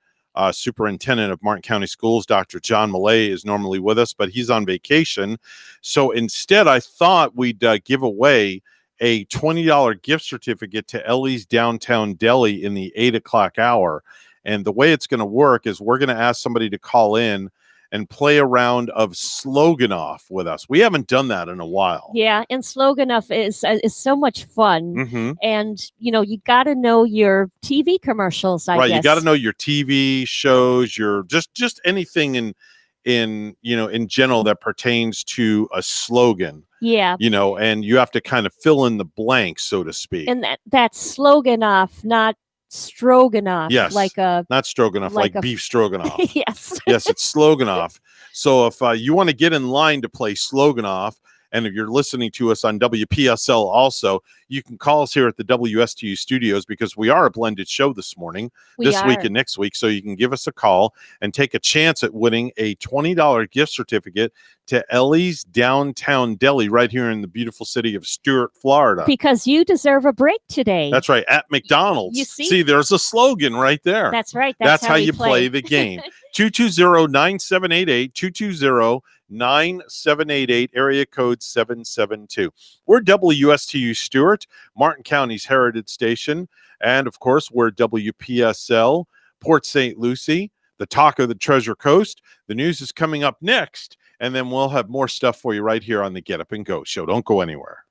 Superintendent of Martin County Schools, Dr. John Millay, is normally with us, but he's on vacation. So instead, I thought we'd give away a $20 gift certificate to Ellie's Downtown Deli in the 8 o'clock hour. And the way it's going to work is we're going to ask somebody to call in and play a round of Sloganoff with us. We haven't done that in a while. Yeah, and Sloganoff is so much fun. Mm-hmm. And, you got to know your TV commercials, I guess. You got to know your TV shows, your just anything in general that pertains to a slogan. Yeah. And you have to kind of fill in the blanks, so to speak. And that's Sloganoff, not Stroganoff. Yes. Not stroganoff, like beef stroganoff. Yes. Yes, it's Sloganoff. So if you want to get in line to play Sloganoff, and if you're listening to us on WPSL also, you can call us here at the WSTU studios, because we are a blended show this morning, this week and next week. So you can give us a call and take a chance at winning a $20 gift certificate to Ellie's Downtown Deli right here in the beautiful city of Stuart, Florida. Because you deserve a break today. That's right, at McDonald's. You see? There's a slogan right there. That's right. That's how you play the game. 220-9788, 220-9788, area code 772. We're WSTU Stuart, Martin County's Heritage Station, and of course, we're WPSL, Port St. Lucie, the talk of the Treasure Coast. The news is coming up next, and then we'll have more stuff for you right here on the Get Up and Go show. Don't go anywhere.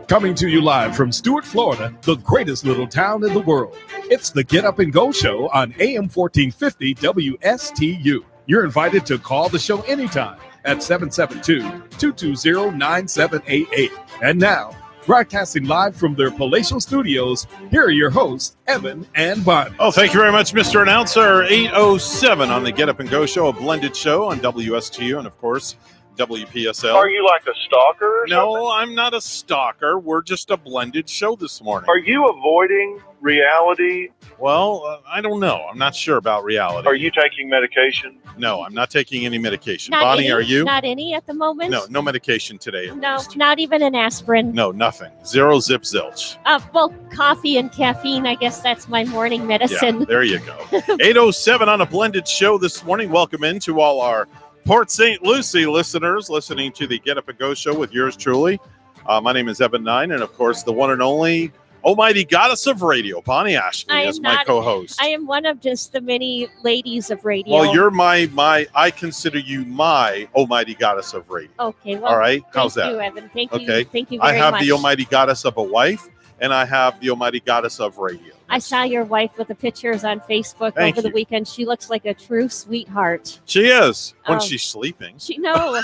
Coming to you live from Stuart, Florida, the greatest little town in the world. It's the Get Up and Go Show on AM 1450 WSTU. You're invited to call the show anytime at 772-220-9788. And now, broadcasting live from their palatial studios, here are your hosts, Evan and Bonnie. Oh, thank you very much, Mr. Announcer. 8:07 on the Get Up and Go Show, a blended show on WSTU and, of course, WPSL. Are you like a stalker or No, something? I'm not a stalker. We're just a blended show this morning. Are you avoiding reality? Well, I don't know. I'm not sure about reality. Are you taking medication? No, I'm not taking any medication. Not Bonnie, any, are you? Not any at the moment. No medication today. No, not even an aspirin. No, nothing. Zero zip zilch. Well, coffee and caffeine. I guess that's my morning medicine. Yeah, there you go. 8:07 on a blended show this morning. Welcome into all our Port St. Lucie listeners listening to the Get Up and Go Show with yours truly. My name is Evan Nine, and of course, the one and only almighty goddess of radio, Bonnie Ashley, is my co-host. I am one of just the many ladies of radio. Well, you're I consider you my almighty goddess of radio. Okay. Well, all right. How's thank that? you, Evan. Thank you. Okay. Thank you very I have much. the almighty goddess of a wife, and I have the almighty goddess of radio. I saw your wife with the pictures on Facebook Thank over the you. weekend. She looks like a true sweetheart. She is when Oh. she's sleeping. No.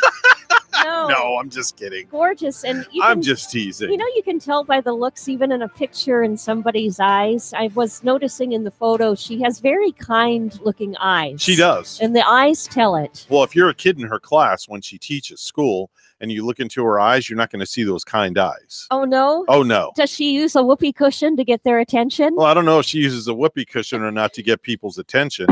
No, I'm just kidding. Gorgeous. And you I'm can- just teasing. You know, you can tell by the looks, even in a picture, in somebody's eyes. I was noticing in the photo, she has very kind looking eyes. She does. And the eyes tell it. Well, if you're a kid in her class when she teaches school and you look into her eyes, you're not going to see those kind eyes. Oh, no? Oh, no. Does she use a whoopee cushion to get their attention? Well, I don't know if she uses a whoopee cushion or not to get people's attention,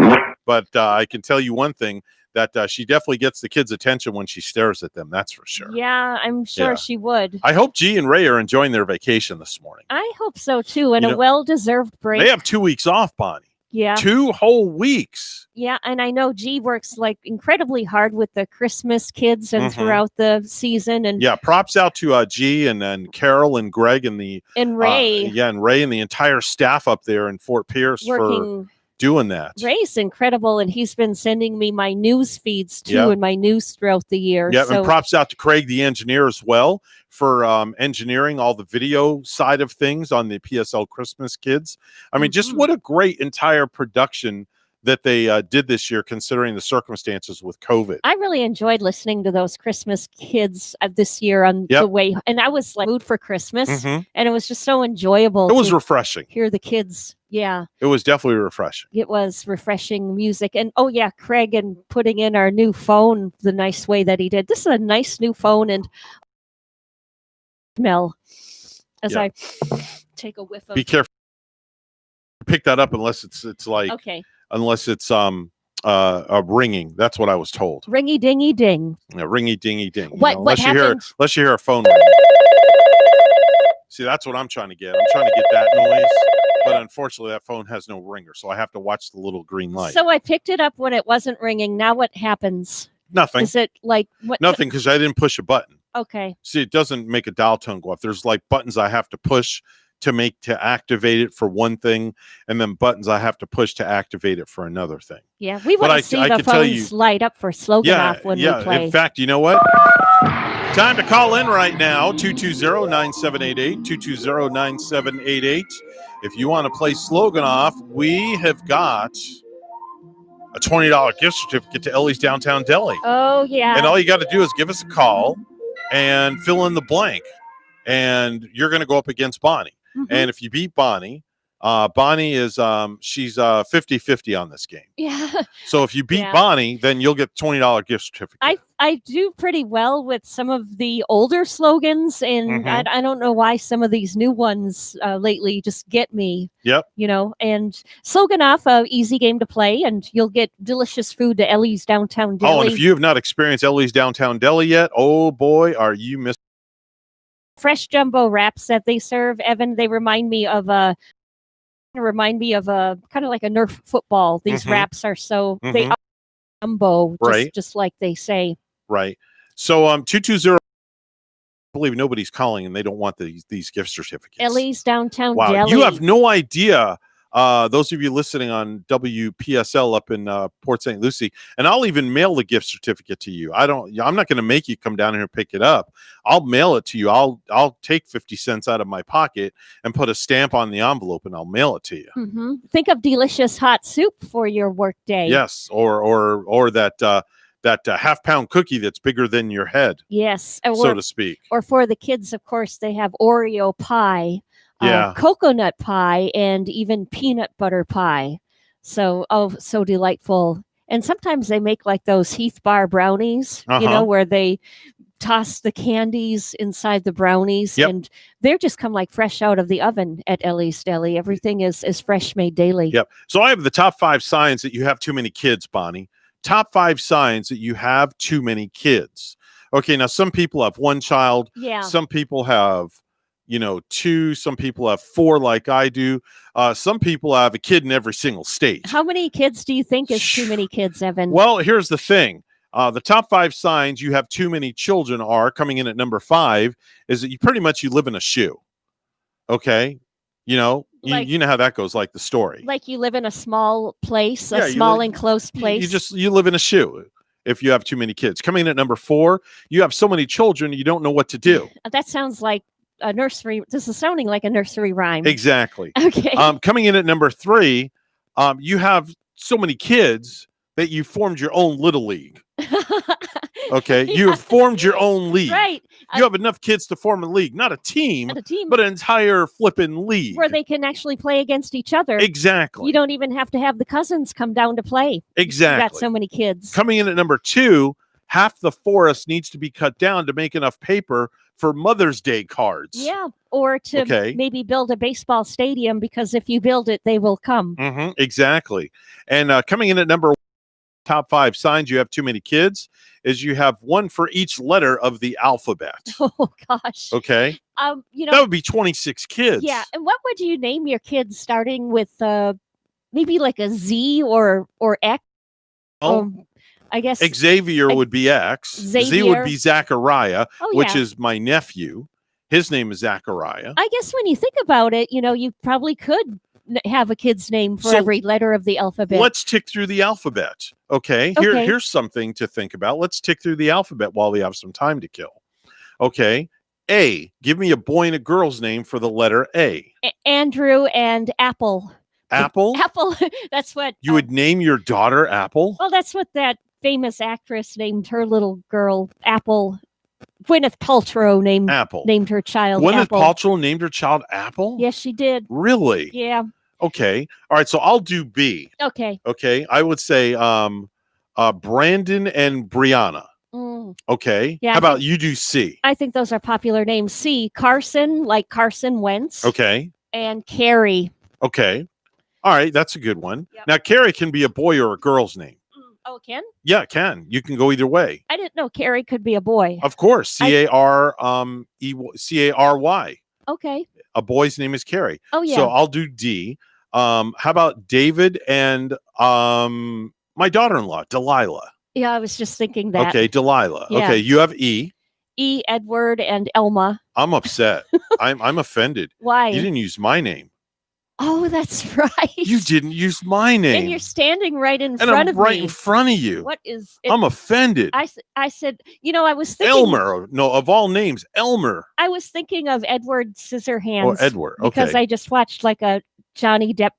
but I can tell you one thing, that she definitely gets the kids' attention when she stares at them. That's for sure. Yeah, I'm sure Yeah. she would. I hope G and Ray are enjoying their vacation this morning. I hope so, too. And You a know, well-deserved break. They have 2 weeks off, Bonnie. Yeah. 2 whole weeks. Yeah, and I know G works like incredibly hard with the Christmas kids and Mhm. throughout the season. And Yeah, props out to G and Carol and Greg and the Ray. and Ray and the entire staff up there in Fort Pierce for Working. doing that. Ray's incredible, and he's been sending me my news feeds too, Yeah. and my news throughout the year. Yeah, so and props out to Craig, the engineer, as well, for engineering all the video side of things on the PSL Christmas Kids. I mean, just what a great entire production that they did this year, considering the circumstances with COVID. I really enjoyed listening to those Christmas kids this year on Yep. the way, and I was like mood for Christmas, Mhm. and it was just so enjoyable. It was to refreshing. hear the kids. Yeah. It was definitely refreshing. It was refreshing music. And oh, yeah, Craig and putting in our new phone the nice way that he did. This is a nice new phone. And smell as Yeah. I take a whiff of Be careful. Pick that up unless it's like Okay. unless it's ringing. That's what I was told. Ringy dingy ding. Yeah, ringy dingy ding. What unless you hear happened? unless you hear a phone ring. See, that's what I'm trying to get. I'm trying to get that noise, but unfortunately, that phone has no ringer, so I have to watch the little green light. So I picked it up when it wasn't ringing. Now what happens? Nothing. Is it like what? Nothing, because I didn't push a button. Okay. See, it doesn't make a dial tone go off. There's like buttons I have to push to activate it for one thing, and then buttons I have to push to activate it for another thing. Yeah, we But want to see I the could tell phones light up for slogan off when we play. In fact, you know what? Time to call in right now, 220-9788, 220-9788. If you want to play slogan off, we have got a $20 gift certificate to Ellie's Downtown Deli. Oh, yeah. And all you got to do is give us a call and fill in the blank. And you're going to go up against Bonnie. Mhm. And if you beat Bonnie, Bonnie is she's 50-50 on this game. Yeah. So if you beat Yeah. Bonnie, then you'll get $20 gift certificate. I do pretty well with some of the older slogans, and Mhm. I don't know why some of these new ones lately just get me. Yep. You know, and slogan off, a easy game to play, and you'll get delicious food to Ellie's Downtown Deli. Oh, and if you have not experienced Ellie's Downtown Deli yet, oh boy, are you missing. Fresh jumbo wraps that they serve, Evan, they remind me of a kind of like a Nerf football. These Mhm. wraps are so they Mhm. are jumbo, Right. just like they say. Right. So 220, I believe nobody's calling and they don't want these gift certificates. Ellie's Downtown Wow, Deli. you have no idea those of you listening on WPSL up in Port St. Lucie, and I'll even mail the gift certificate to you. I'm not going to make you come down here and pick it up. I'll mail it to you. I'll take 50 cents out of my pocket and put a stamp on the envelope, and I'll mail it to you. Mm-hmm. Think of delicious hot soup for your work day. Yes, or that half-pound cookie that's bigger than your head. Yes, so to speak. Or for the kids, of course, they have Oreo pie. Yeah. Coconut pie, and even peanut butter pie. So delightful. And sometimes they make like those Heath Bar brownies, where they toss the candies inside the brownies. Yep. And they're just come like fresh out of the oven at Ellie's Deli. Everything is fresh made daily. Yep. So I have the top 5 signs that you have too many kids, Bonnie. Top 5 signs that you have too many kids. Okay, now some people have 1 child. Yeah. Some people have 2, some people have 4 like I do. Some people have a kid in every single state. How many kids do you think is too many kids, Evan? Well, here's the thing. The top 5 signs you have too many children are, coming in at number 5, is that you live in a shoe. Okay? You know how that goes, like the story. Like you live in a small place, small enclosed place. You live in a shoe if you have too many kids. Coming in at number 4, you have so many children, you don't know what to do. That sounds like a nursery. This is sounding like a nursery rhyme. Exactly. Okay. Coming in at number 3, you have so many kids that you formed your own little league. Okay. Yeah. You have formed your own league. Right. You have enough kids to form a league, not a team, but an entire flipping league. Where they can actually play against each other. Exactly. You don't even have to have the cousins come down to play. Exactly. You got so many kids. Coming in at number 2, half the forest needs to be cut down to make enough paper for Mother's Day cards. Yeah. Or to maybe build a baseball stadium, because if you build it, they will come. Mm-hmm, exactly. And coming in at number 1, top 5 signs you have too many kids is you have 1 for each letter of the alphabet. Oh, gosh. Okay. That would be 26 kids. Yeah. And what would you name your kids starting with maybe like a Z or X? I guess Xavier would be X. Z Xavier. would be Zachariah, which yeah. is my nephew. His name is Zachariah. I guess when you think about it, you probably could have a kid's name for every letter of the alphabet. Let's tick through the alphabet. Okay. Here's something to think about. Let's tick through the alphabet while we have some time to kill. Okay. A. Give me a boy and a girl's name for the letter A. Andrew and Apple. Apple? Apple. That's what you would name your daughter Apple? Well, that's what that famous actress named her little girl Apple. Gwyneth Paltrow named her child Gwyneth Apple. Paltrow named her child Apple? Yes, she did. Really? Yeah. Okay. All right. So I'll do B. Okay. Okay. I would say Brandon and Brianna. Okay. Yeah, How about you do C? I think those are popular names. C. Carson, like Carson Wentz. Okay. And Carrie. Okay. All right. That's a good one. Yep. Now, Carrie can be a boy or a girl's name. Oh, it can? Yeah, it can. You can go either way. I didn't know Carrie could be a boy. Of course. Cary. Okay. A boy's name is Carrie. Oh, yeah. So I'll do D. How about David and my daughter-in-law, Delilah? Yeah, I was just thinking that. Okay, Delilah. Yeah. Okay, you have E. E. Edward and Elma. I'm upset. I'm offended. Why? You didn't use my name. Oh, that's right. You didn't use my name. And you're standing right in front I'm of right me. in front of you. What is it? I'm offended. I said, I was thinking. Elmer. No, of all names, Elmer. I was thinking of Edward Scissorhands. Oh, Edward. Okay. Because I just watched like a Johnny Depp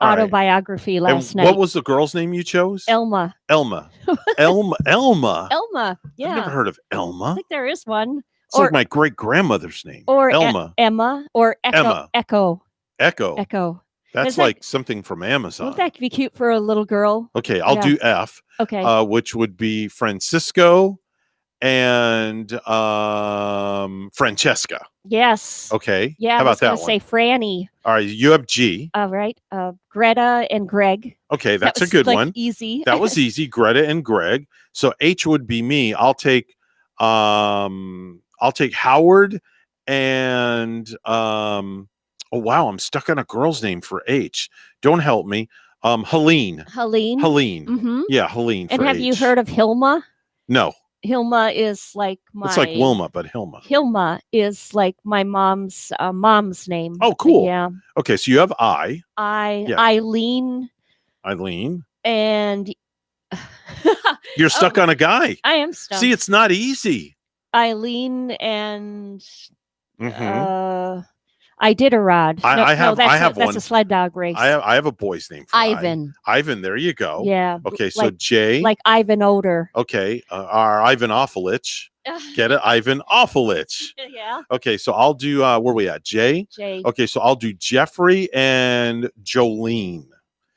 autobiography last night. What was the girl's name you chose? Elma. Elma. Elma. Elma. Yeah. I've never heard of Elma. I think there is one. It's like my great grandmother's name. Or Elma. Emma. Or Echo. Emma. Echo. Echo. That's like something from Amazon. Wouldn't that be cute for a little girl? Okay, I'll do F. Okay. Which would be Francisco and Francesca. Yes. Okay. Yeah. How about that I was one? Say Franny. All right. You have G. All right. Greta and Greg. Okay, that's that a good like one. Easy. That was easy. Greta and Greg. So H would be me. I'll take Howard and oh wow, I'm stuck on a girl's name for H. Don't help me. Helene. Helene. Helene. Mm-hmm. Yeah, Helene. And for have H. you heard of Hilma? No. Hilma is like my. It's like Wilma, but Hilma. Hilma is like my mom's name. Oh, cool. Yeah. Okay, so you have Yeah. Eileen, Eileen. and You're stuck on a guy. I am stuck. See, it's not easy. Eileen and Mhm. Iditarod. I have that's one. a sled dog race. I have a boy's name. For Ivan. Ivan. There you go. Yeah. Okay, so like- Jay. Like Ivan Oder. Okay, our Ivan Ofelich. Get it? Ivan Ofelich. Yeah. Okay, so I'll do, where we at? Jay? Jay. Okay, so I'll do Jeffrey and Jolene.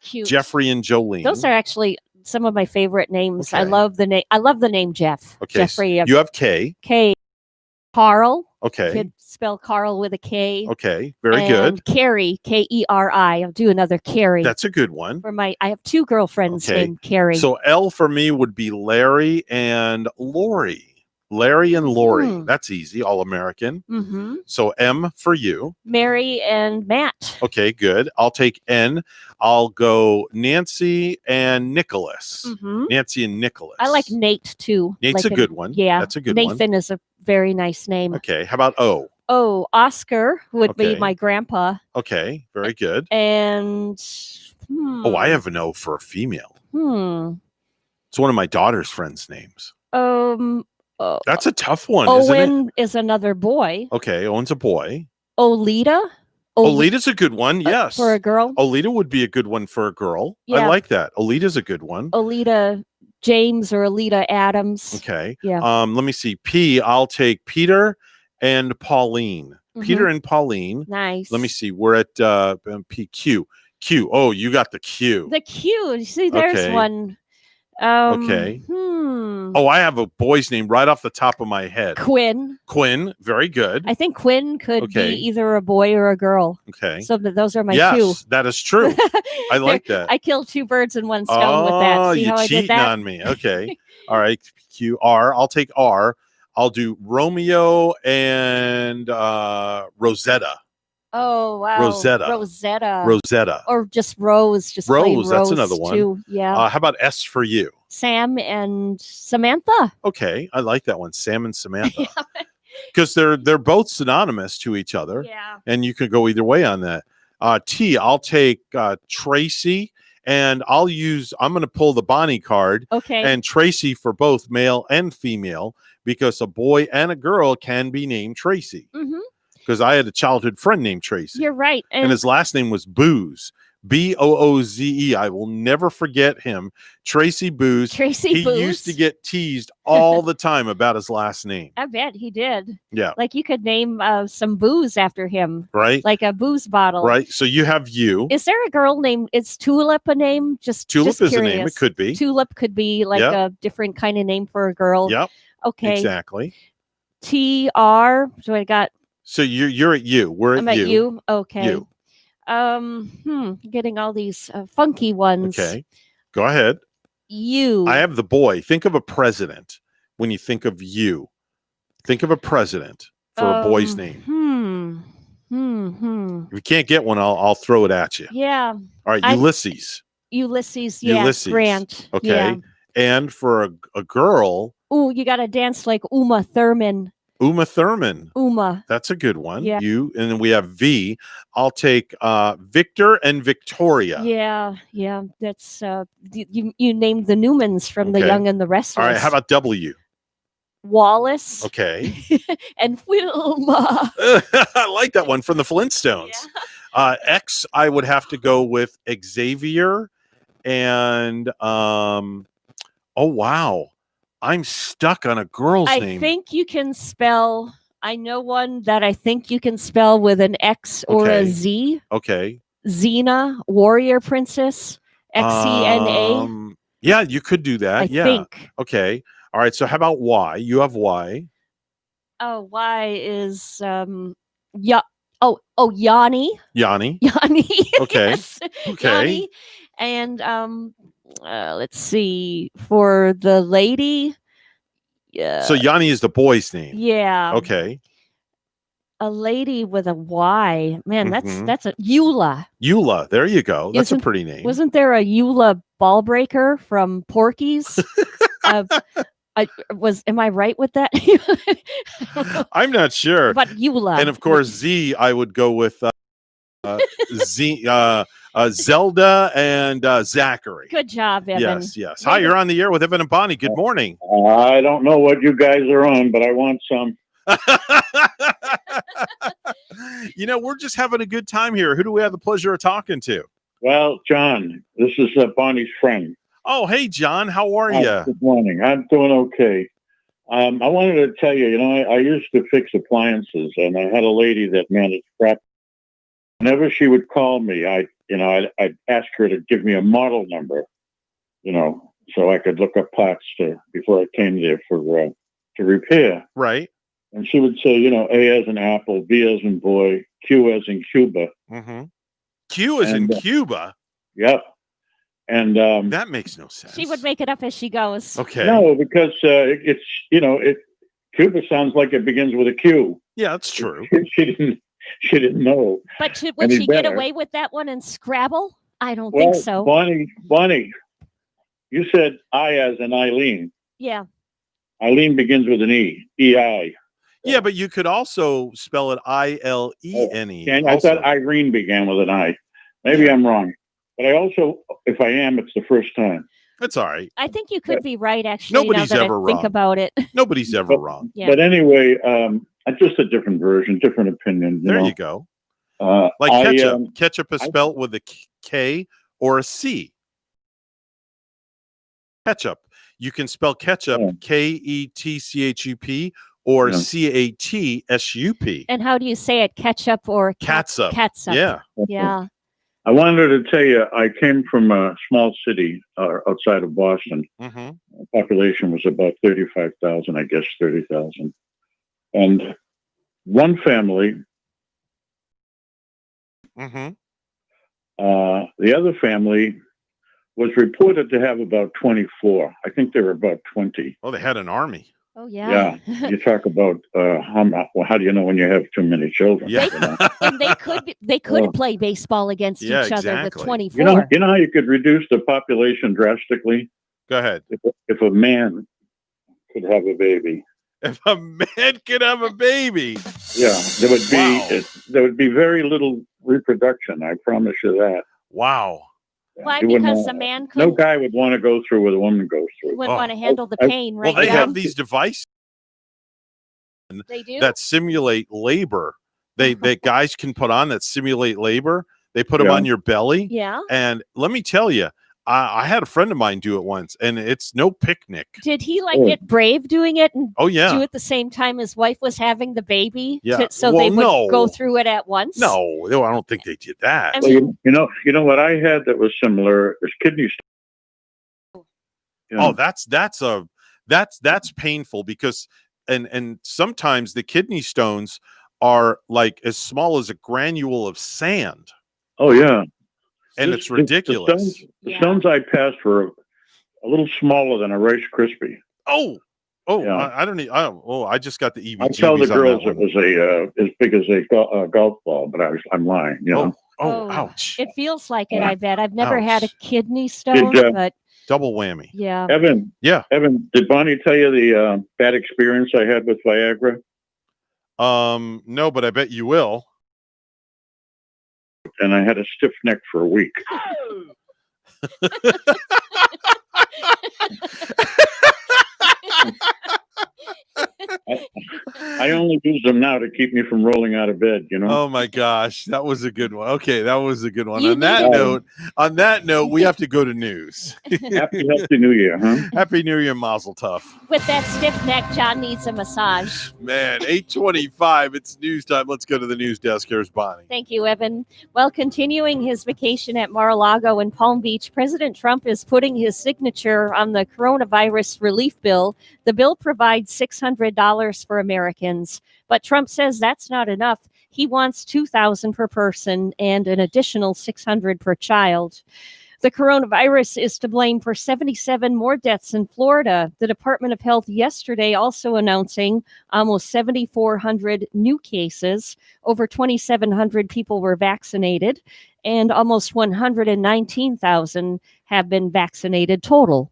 Cute. Jeffrey and Jolene. Those are actually some of my favorite names. I Okay. love the name. I love the name Jeff. Okay, Jeffrey. you have K. K. Carl. Okay. Could spell Carl with a K. Okay, very And good. Carrie. Keri. I'll do another Carrie. That's a good one. For I have two girlfriends Okay. named Carrie. So L for me would be Larry and Lori. Larry and Lori. Hmm. That's easy, all American. Mm-hmm. So M for you. Mary and Matt. Okay, good. I'll take N. I'll go Nancy and Nicholas. Mhm. Nancy and Nicholas. I like Nate too. Nate's Like a good one. Yeah. That's a good one. Nathan is a very nice name. Okay, how about O? Oh, Oscar would Okay. be my grandpa. Okay, very good. And Oh, I have an O for a female. hmm. It's one of my daughter's friends' names. Oh, That's a tough one, isn't it? Owen is another boy. Okay, Owen's a boy. Olita. Olita's a good one, yes. For a girl. Olita would be a good one for a girl. I Yeah. like that. Olita's a good one. Olita James or Olita Adams. Okay. Yeah. Let me see. P, I'll take Peter and Pauline. Peter Mhm. and Pauline. Nice. Let me see. We're at PQ. Q. Oh, you got the Q. The Q. You see, there's Okay. one. Okay. Oh, I have a boy's name right off the top of my head. Quinn. Quinn. Very good. I think Quinn could Okay. be either a boy or a girl. Okay. So those are my yes, two. that is true. I like There- that. I killed two birds in one stone with that. See you how I did cheating that? on me. Okay. All right. Q R. I'll take R. I'll do Romeo and Rosetta. Oh wow. Rosetta. Rosetta. Or just Rose. Just plain Rose. That's Rose, another one. Too. Yeah. How about S for you? Sam and Samantha. Okay, I like that one. Sam and Samantha. Because they're both synonymous to each other. Yeah. And you could go either way on that. T, I'll take Tracy, and I'm going to pull the Bonnie card. Okay. And Tracy for both male and female, because a boy and a girl can be named Tracy. Mm-hmm. Because I had a childhood friend named Tracy. You're right. And his last name was Booze. Booze. I will never forget him. Tracy Booze. Tracy he Booze. used to get teased all the time about his last name. I bet he did. Yeah. Like you could name some booze after him. Right. Like a booze bottle. Right. So you have you. Is there a girl named? Is Tulip a name? Tulip just is a name. curious. It could be. Tulip could be like Yep. a different kind of name for a girl. Yep. Okay. Exactly. TR. So I got. So you're at you. We're I'm at at you. Okay. You. Getting all these funky ones. Okay. Go ahead. You. I have the boy. Think of a president when you think of you. Think of a president for a boy's name. If you can't get one, I'll throw it at you. Yeah. All right, Ulysses. Ulysses. Yeah. Ulysses. Grant. Okay. Yeah. And for a girl, Ooh, you got to dance like Uma Thurman. Uma Thurman. Uma. That's a good one. Yeah. You, and then we have V. I'll take Victor and Victoria. Yeah, yeah. That's you named the Newmans from The Okay. Young and the Restless. All right, how about W? Wallace Okay. and Wilma? I like that one from the Flintstones. X, I would have to go with Xavier and oh wow. I'm stuck on a girl's I name. think you can spell. I know one that I think you can spell with an X or a Okay. Z. Okay. Xena, warrior princess. XENA. Yeah, you could do that. I yeah. think. Okay. All right. So how about Y? You have Y. Oh, Y is yeah. Oh, Yanni. Yanni. Yanni. Okay. Yes. Okay. Yanni. And let's see, for the lady. Yeah. So Yanni is the boy's name. Yeah. Okay. A lady with a Y. Man, Mhm. that's a Eula. Eula. There you go. That's a Isn't- pretty name. Wasn't there a Eula ball breaker from Porky's? Am I right with that? I'm not sure. But Eula. And of course, Z, I would go with Zelda and Zachary. Good job, Evan. Yes, yes. Hi, you're on the air with Evan and Bonnie. Good morning. I don't know what you guys are on, but I want some. We're just having a good time here. Who do we have the pleasure of talking to? Well, John, this is Bonnie's friend. Oh, hey, John. How are Hi, you? good morning. I'm doing okay. I wanted to tell you, I used to fix appliances, and I had a lady that managed crap. Whenever she would call me, I'd ask her to give me a model number, so I could look up parts before I came there to repair. Right. And she would say, A as in apple, B as in boy, Q as in Cuba. Mm-hmm. Q as in Cuba? Yep. And that makes no sense. She would make it up as she goes. Okay. No, because Cuba sounds like it begins with a Q. Yeah, that's true. She didn't know. But would any she get better. away with that one in Scrabble? I don't Well, think so. Bonnie, you said I as in Eileen. Yeah. Eileen begins with an E, E-I. Yeah, but you could also spell it I-L-E-N-E. I thought Irene began with an I. Maybe I'm wrong. But I also, if I am, it's the first time. That's all right. I think you could be right, actually. Nobody's now that ever I think wrong. about it. Nobody's ever wrong. Yeah. But anyway, just a different version, different opinion. There you go. Like ketchup. Ketchup is spelled with a K or a C. Ketchup. You can spell ketchup K-E-T-C-H-U-P or C-A-T-S-U-P. And how do you say it? Ketchup or Catsup. Catsup. Yeah. Yeah. I wanted to tell you, I came from a small city outside of Boston. Mm-hmm. The population was about 35,000, I guess 30,000. And one family, Mm-hmm. The other family was reported to have about 24. I think there were about 20. Oh, they had an army. Oh, yeah. Yeah. You talk about how do you know when you have too many children? Yeah. And they could play baseball against Yeah, each other with exactly. 24. You know how you could reduce the population drastically? Go ahead. If a man could have a baby. If a man could have a baby. Yeah, there would be very little reproduction. I promise you that. Wow. Why? You wouldn't Because want- a man no guy would want to go through what a woman goes through. wouldn't want to handle the pain, right? Well, they now. have these devices They do? that simulate labor. That guys can put on that simulate labor. They put them Yeah. on your belly. Yeah. And let me tell you, I had a friend of mine do it once, and it's no picnic. Did he Oh. get brave doing it and Oh, yeah. do it the same time his wife was having the baby? Yeah. So Well, they would no. go through it at once? No, I don't think they did that. I Well, mean- you know what I had that was similar is kidney stones. Oh, that's painful because and sometimes the kidney stones are like as small as a granule of sand. Oh yeah, And it's ridiculous. The stones I passed were a little smaller than a Rice Krispie. Oh, Yeah. I don't need. I just got the EBGBs. I tell the on that girls one. it was as big as a golf ball, but I'm lying. You know. Ouch! It feels like it, I bet. I've never had a kidney Did, stone, but Double whammy. yeah. Evan. Yeah. Evan, did Bonnie tell you the bad experience I had with Viagra? No, but I bet you will. And I had a stiff neck for a week. I only use them now to keep me from rolling out of bed. You know. Oh my gosh, that was a good one. Okay, that was a good one. You On that need- note, we have to go to news. Happy New Year, huh? Happy New Year, Mazel Tov. With that stiff neck, John needs a massage. Man, 8:25. It's news time. Let's go to the news desk. Here's Bonnie. Thank you, Evan. Well, continuing his vacation at Mar-a-Lago in Palm Beach, President Trump is putting his signature on the coronavirus relief bill. The bill provides $600 for Americans, but Trump says that's not enough. He wants $2,000 per person and an additional $600 per child. The coronavirus is to blame for 77 more deaths in Florida. The Department of Health yesterday also announcing almost 7,400 new cases. Over 2,700 people were vaccinated, and almost 119,000 have been vaccinated total.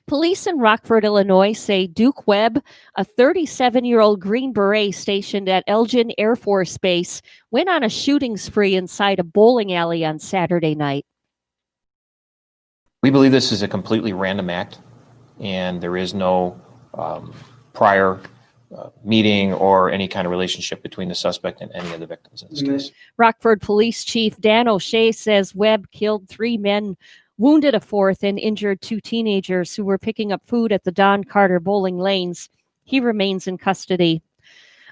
Police in Rockford, Illinois say Duke Webb, a 37-year-old Green Beret stationed at Elgin Air Force Base, went on a shooting spree inside a bowling alley on Saturday night. We believe this is a completely random act, and there is no prior meeting or any kind of relationship between the suspect and any of the victims in this case. Rockford Police Chief Dan O'Shea says Webb killed 3 men, wounded a 4th, and injured 2 teenagers who were picking up food at the Don Carter bowling lanes. He remains in custody.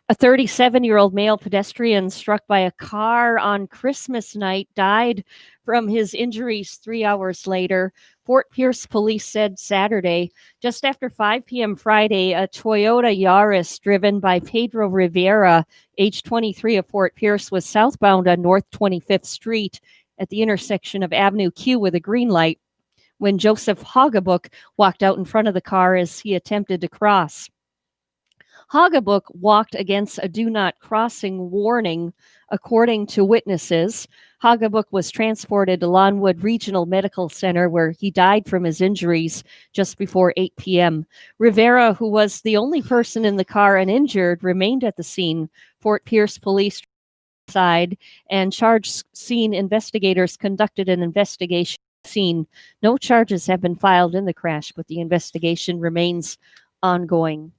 A 37-year-old male pedestrian struck by a car on Christmas night died from his injuries 3 hours later. Fort Pierce police said Saturday, just after 5 p.m. Friday, a Toyota Yaris driven by Pedro Rivera, age 23 of Fort Pierce, was southbound on North 25th Street at the intersection of Avenue Q with a green light when Joseph Hoggabook walked out in front of the car as he attempted to cross. Hoggabook walked against a do not crossing warning, according to witnesses. Hoggabook was transported to Lawnwood Regional Medical Center where he died from his injuries just before 8 p.m. Rivera, who was the only person in the car uninjured, remained at the scene. Fort Pierce police side and charge scene investigators conducted an investigation scene. No charges have been filed in the crash, but the investigation remains ongoing.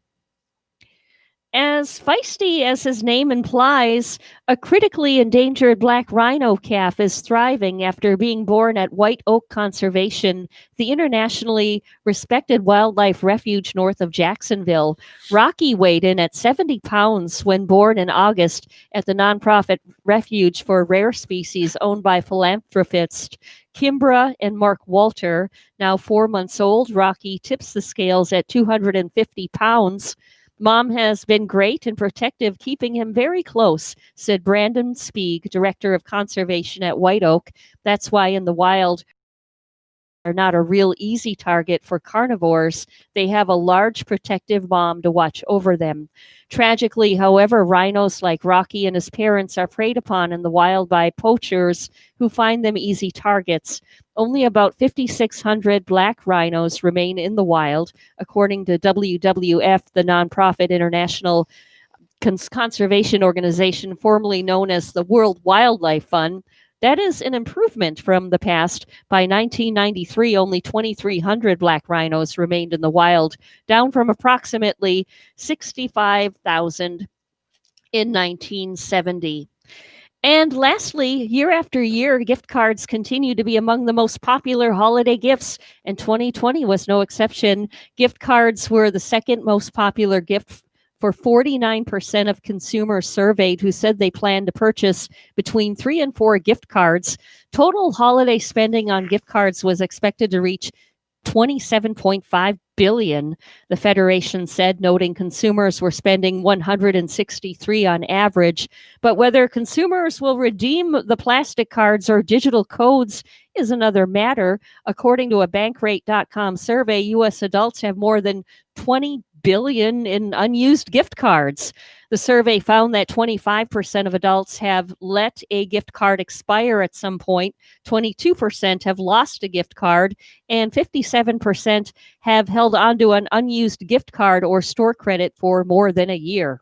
As feisty as his name implies, a critically endangered black rhino calf is thriving after being born at White Oak Conservation, the internationally respected wildlife refuge north of Jacksonville. Rocky weighed in at 70 pounds when born in August at the nonprofit refuge for rare species owned by philanthropist Kimbra and Mark Walter. Now 4 months old, Rocky tips the scales at 250 pounds. Mom has been great and protective, keeping him very close, said Brandon Spieg, director of conservation at White Oak. That's why in the wild are not a real easy target for carnivores. They have a large protective mom to watch over them. Tragically, however, rhinos like Rocky and his parents are preyed upon in the wild by poachers who find them easy targets. Only about 5,600 black rhinos remain in the wild, according to WWF, the nonprofit international conservation organization formerly known as the World Wildlife Fund. That is an improvement from the past. By 1993, only 2,300 black rhinos remained in the wild, down from approximately 65,000 in 1970. And lastly, year after year, gift cards continue to be among the most popular holiday gifts, and 2020 was no exception. Gift cards were the second most popular gift for 49% of consumers surveyed who said they plan to purchase between 3 and 4 gift cards. Total holiday spending on gift cards was expected to reach $27.5 billion, the Federation said, noting consumers were spending $163 on average. But whether consumers will redeem the plastic cards or digital codes is another matter. According to a Bankrate.com survey, U.S. adults have more than $20 billion in unused gift cards. The survey found that 25% of adults have let a gift card expire at some point, 22% have lost a gift card, and 57% have held onto an unused gift card or store credit for more than a year.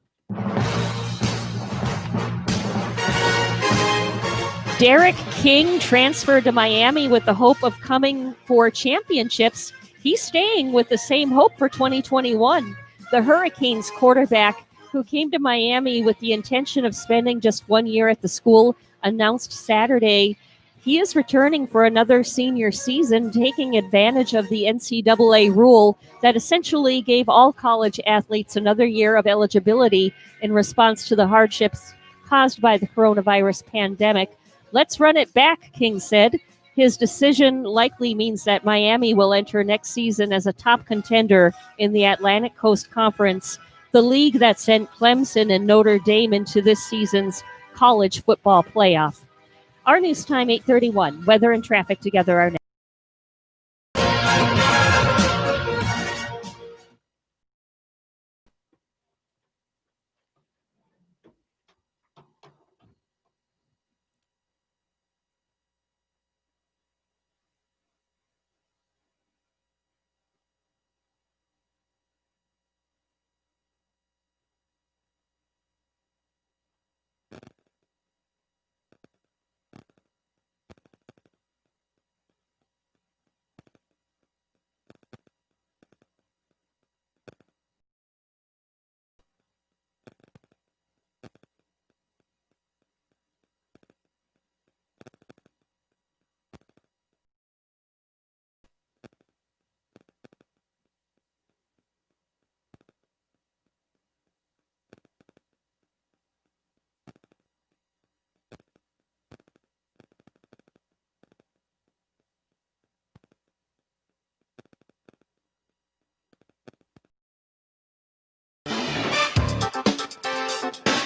Derek King transferred to Miami with the hope of coming for championships. He's staying with the same hope for 2021. The Hurricanes quarterback, who came to Miami with the intention of spending just 1 year at the school, announced Saturday he is returning for another senior season, taking advantage of the NCAA rule that essentially gave all college athletes another year of eligibility in response to the hardships caused by the coronavirus pandemic. Let's run it back, King said. His decision likely means that Miami will enter next season as a top contender in the Atlantic Coast Conference, the league that sent Clemson and Notre Dame into this season's college football playoff. Our news time, 8:31. Weather and traffic together are next.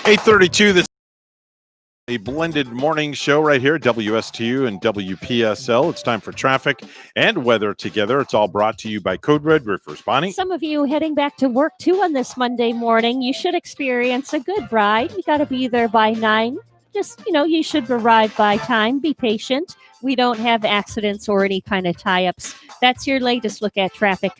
8:32. This a blended morning show right here at WSTU and WPSL. It's time for traffic and weather together. It's all brought to you by Code Red Roofers. Bonnie? Some of you heading back to work too on this Monday morning, you should experience a good ride. You got to be there by 9. Just, you should arrive by time. Be patient. We don't have accidents or any kind of tie-ups. That's your latest look at traffic.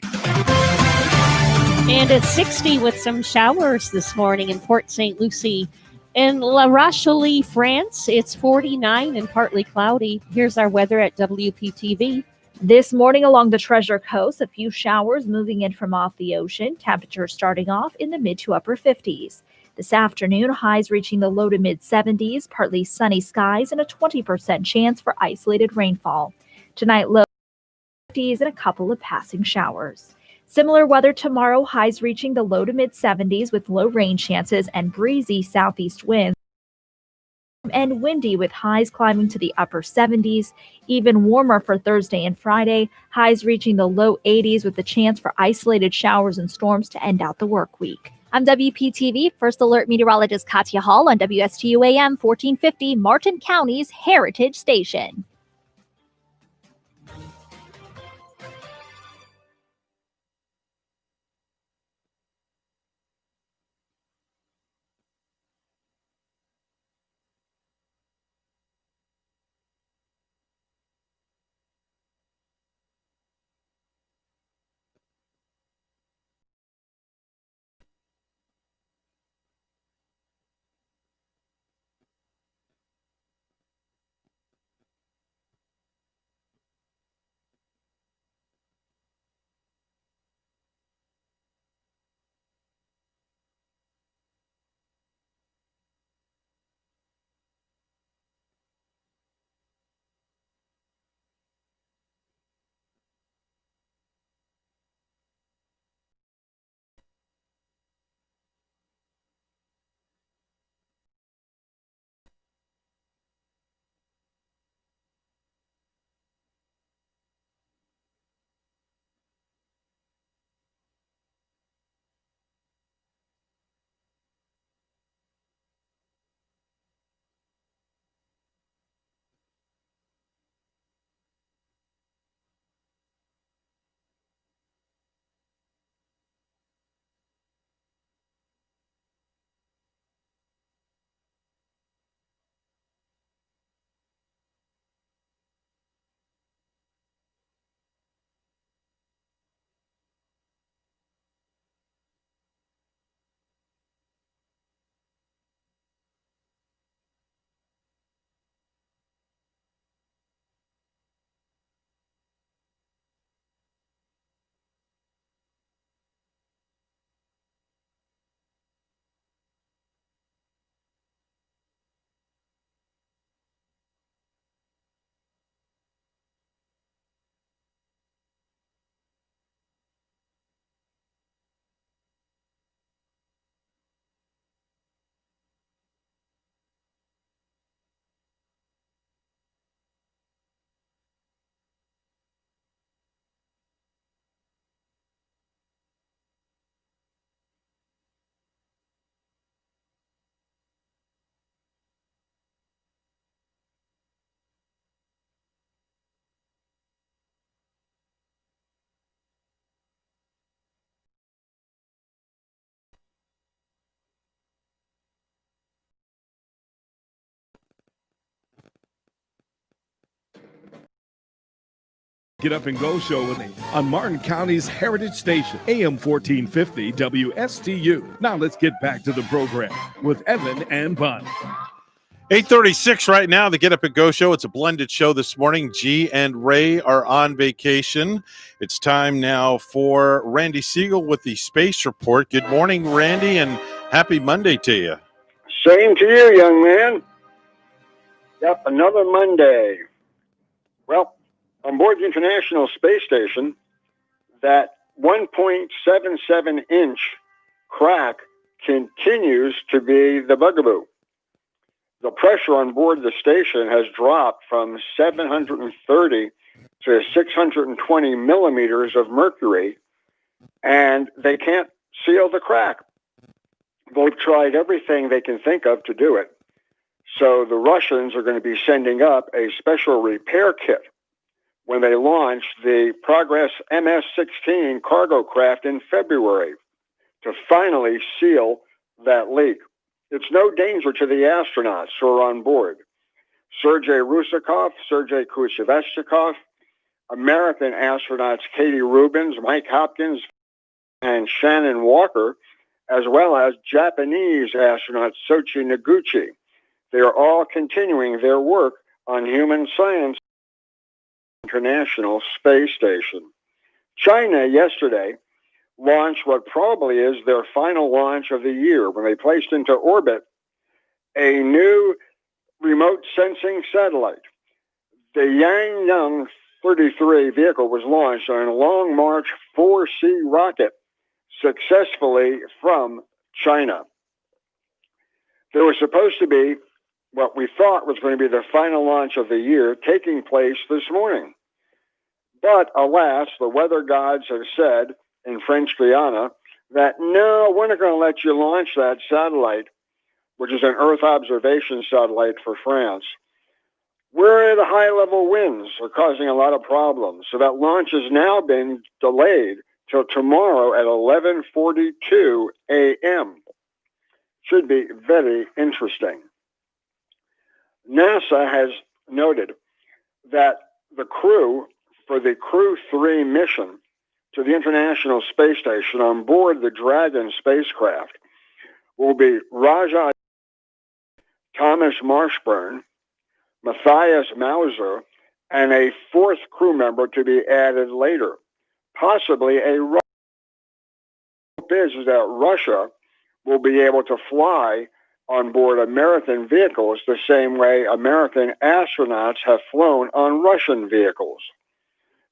And it's 60 with some showers this morning in Port St. Lucie. In La Rochelle, France, it's 49 and partly cloudy. Here's our weather at WPTV. This morning along the Treasure Coast, a few showers moving in from off the ocean. Temperatures starting off in the mid to upper 50s. This afternoon, highs reaching the low to mid 70s, partly sunny skies, and a 20% chance for isolated rainfall. Tonight, low 50s and a couple of passing showers. Similar weather tomorrow, highs reaching the low to mid 70s with low rain chances and breezy southeast winds. And windy with highs climbing to the upper 70s. Even warmer for Thursday and Friday, highs reaching the low 80s with the chance for isolated showers and storms to end out the work week. I'm WPTV First Alert Meteorologist Katya Hall on WSTU AM 1450, Martin County's Heritage Station. Get Up and Go show on Martin County's Heritage Station, AM 1450 WSTU. Now let's get back to the program with Evan and Bonnie. 8:36 right now, the Get Up and Go show. It's a blended show this morning. G and Ray are on vacation. It's time now for Randy Siegel with the Space Report. Good morning, Randy, and happy Monday to you. Same to you, young man. Yep, another Monday. Well, on board the International Space Station, that 1.77-inch crack continues to be the bugaboo. The pressure on board the station has dropped from 730 to 620 millimeters of mercury, and they can't seal the crack. They've tried everything they can think of to do it. So the Russians are going to be sending up a special repair kit when they launch the Progress MS-16 cargo craft in February to finally seal that leak. It's no danger to the astronauts who are on board. Sergei Rusakov, Sergei Kushevchikov, American astronauts Katie Rubins, Mike Hopkins, and Shannon Walker, as well as Japanese astronaut Soichi Noguchi. They are all continuing their work on human science International Space Station. China yesterday launched what probably is their final launch of the year when they placed into orbit a new remote sensing satellite. The Yangyang 33 vehicle was launched on a Long March 4C rocket successfully from China. There was supposed to be what we thought was going to be the final launch of the year taking place this morning. But alas, the weather gods have said in French Guiana that no, we're not going to let you launch that satellite, which is an Earth observation satellite for France. Where the high-level winds are causing a lot of problems. So that launch has now been delayed till tomorrow at 11:42 a.m. Should be very interesting. NASA has noted that the crew for the Crew 3 mission to the International Space Station on board the Dragon spacecraft will be Raja Thomas Marshburn, Matthias Mauser, and a fourth crew member to be added later, possibly a Russian. The hope is that Russia will be able to fly on board American vehicles the same way American astronauts have flown on Russian vehicles.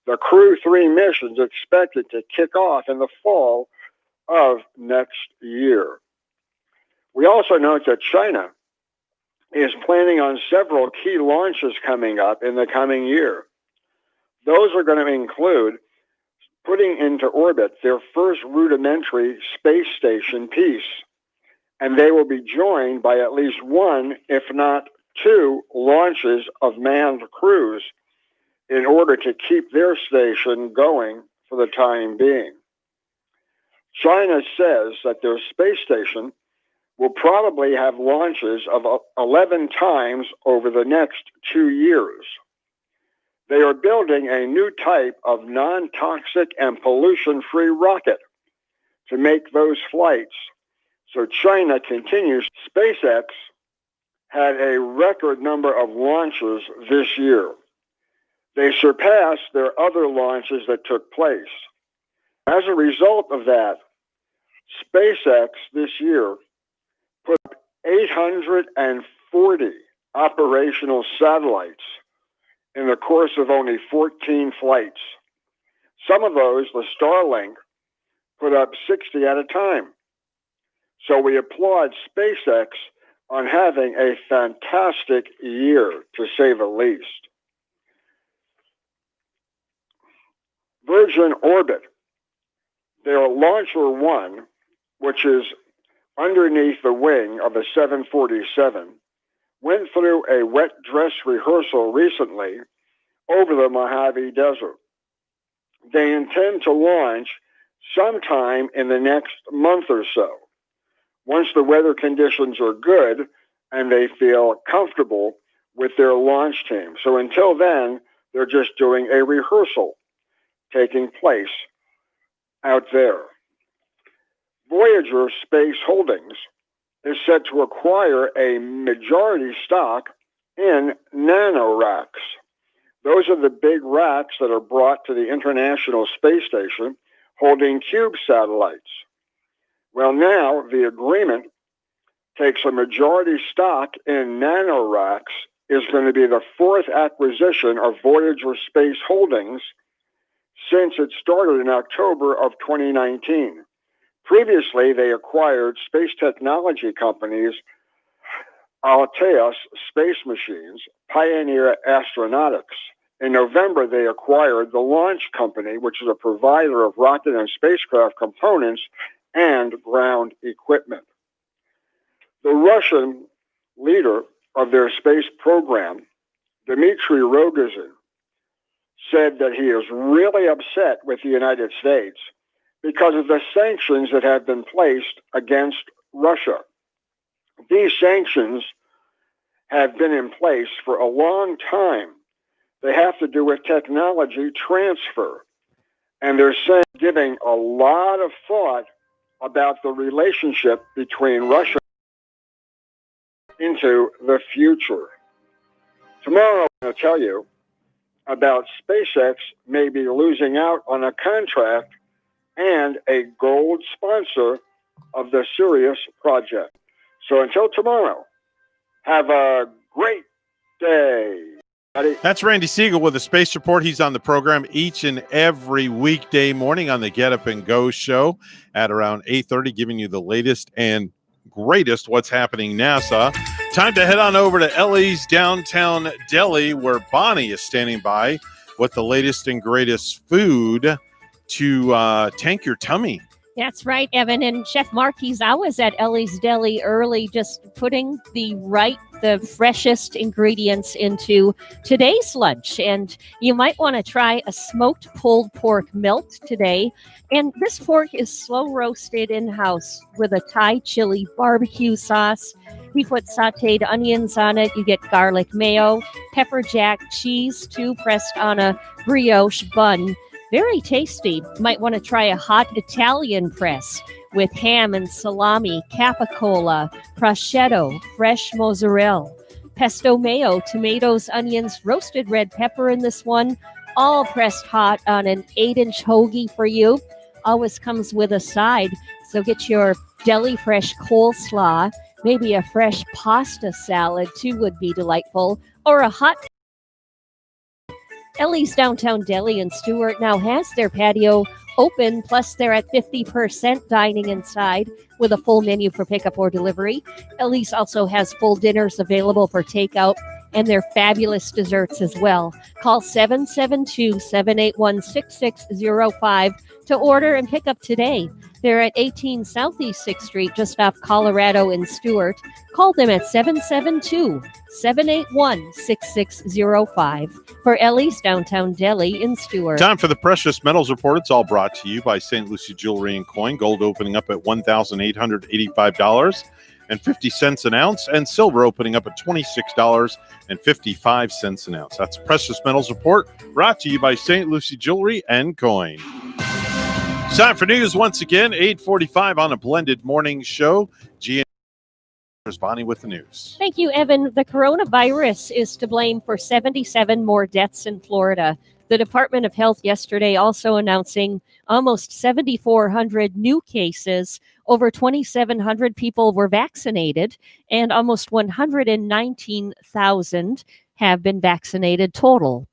The Crew 3 mission is expected to kick off in the fall of next year. We also note that China is planning on several key launches coming up in the coming year. Those are going to include putting into orbit their first rudimentary space station piece, and they will be joined by at least one, if not two, launches of manned crews in order to keep their station going for the time being. China says that their space station will probably have launches of 11 times over the next 2 years. They are building a new type of non-toxic and pollution-free rocket to make those flights. So China continues. SpaceX had a record number of launches this year. They surpassed their other launches that took place. As a result of that, SpaceX this year put 840 operational satellites in the course of only 14 flights. Some of those, the Starlink, put up 60 at a time. So we applaud SpaceX on having a fantastic year, to say the least. Virgin Orbit, their Launcher 1, which is underneath the wing of a 747, went through a wet dress rehearsal recently over the Mojave Desert. They intend to launch sometime in the next month or so, once the weather conditions are good and they feel comfortable with their launch team. So until then, they're just doing a rehearsal taking place out there. Voyager Space Holdings is set to acquire a majority stock in nanoracks. Those are the big racks that are brought to the International Space Station holding Cube satellites. Well, now the agreement takes a majority stock in nanoracks is going to be the fourth acquisition of Voyager Space Holdings since it started in October of 2019. Previously, they acquired space technology companies Alteos Space Machines, Pioneer Astronautics. In November, they acquired the Launch Company, which is a provider of rocket and spacecraft components and ground equipment. The Russian leader of their space program, Dmitry Rogozin, said that he is really upset with the United States because of the sanctions that have been placed against Russia. These sanctions have been in place for a long time. They have to do with technology transfer. And they're saying, giving a lot of thought about the relationship between Russia into the future. Tomorrow, I'm going to tell you about SpaceX maybe losing out on a contract and a gold sponsor of the Sirius project. So until tomorrow, have a great day. That's Randy Siegel with a Space Report. He's on the program each and every weekday morning on the Get Up and Go show at around 8:30, giving you the latest and greatest what's happening NASA. Time to head on over to Ellie's Downtown Deli, where Bonnie is standing by with the latest and greatest food to tank your tummy. That's right, Evan. And Chef Marquis, I was at Ellie's Deli early, just putting the freshest ingredients into today's lunch. And you might want to try a smoked pulled pork melt today. And this pork is slow roasted in-house with a Thai chili barbecue sauce. We put sauteed onions on it. You get garlic mayo, pepper jack cheese, too, pressed on a brioche bun. Very tasty. Might want to try a hot Italian press with ham and salami, capicola, prosciutto, fresh mozzarella, pesto mayo, tomatoes, onions, roasted red pepper in this one, all pressed hot on an 8-inch hoagie for you. Always comes with a side, so get your deli fresh coleslaw, maybe a fresh pasta salad too would be delightful, or a hot. Ellie's Downtown Deli in Stuart now has their patio open, plus they're at 50% dining inside with a full menu for pickup or delivery. Ellie's also has full dinners available for takeout and their fabulous desserts as well. Call 772-781-6605 to order and pick up today. They're at 18 Southeast 6th Street, just off Colorado in Stuart. Call them at 772-781-6605 for Ellie's Downtown Deli in Stuart. Time for the Precious Metals Report. It's all brought to you by St. Lucie Jewelry and Coin. Gold opening up at $1,885.50 an ounce, and silver opening up at $26.55 an ounce. That's Precious Metals Report, brought to you by St. Lucie Jewelry and Coin. Time for news once again, 8:45 on a blended morning show. Here's Bonnie with the news. Thank you, Evan. The coronavirus is to blame for 77 more deaths in Florida. The Department of Health yesterday also announcing almost 7,400 new cases. Over 2,700 people were vaccinated, and almost 119,000 have been vaccinated total.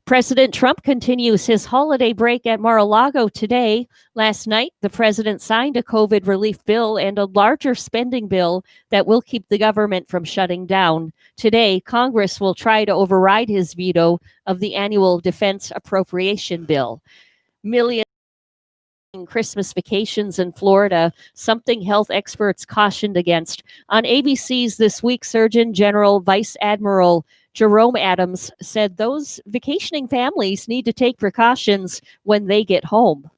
President Trump continues his holiday break at Mar-a-Lago today. Last night, the president signed a COVID relief bill and a larger spending bill that will keep the government from shutting down. Today, Congress will try to override his veto of the annual defense appropriation bill. Millions Christmas vacations in Florida, something health experts cautioned against. On ABC's This Week, Surgeon General Vice Admiral Jerome Adams said those vacationing families need to take precautions when they get home.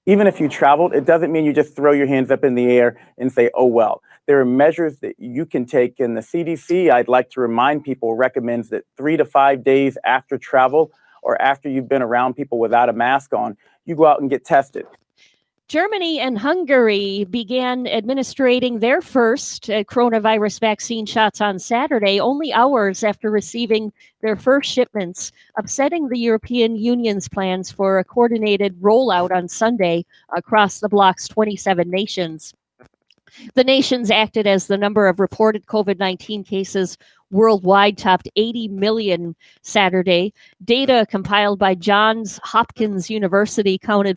Even if you traveled, it doesn't mean you just throw your hands up in the air and say, oh, well. There are measures that you can take, and the CDC, I'd like to remind people, recommends that 3 to 5 days after travel or after you've been around people without a mask on, you go out and get tested. Germany and Hungary began administering their first coronavirus vaccine shots on Saturday, only hours after receiving their first shipments, upsetting the European Union's plans for a coordinated rollout on Sunday across the bloc's 27 nations. The nations acted as the number of reported COVID-19 cases worldwide topped 80 million Saturday. Data compiled by Johns Hopkins University counted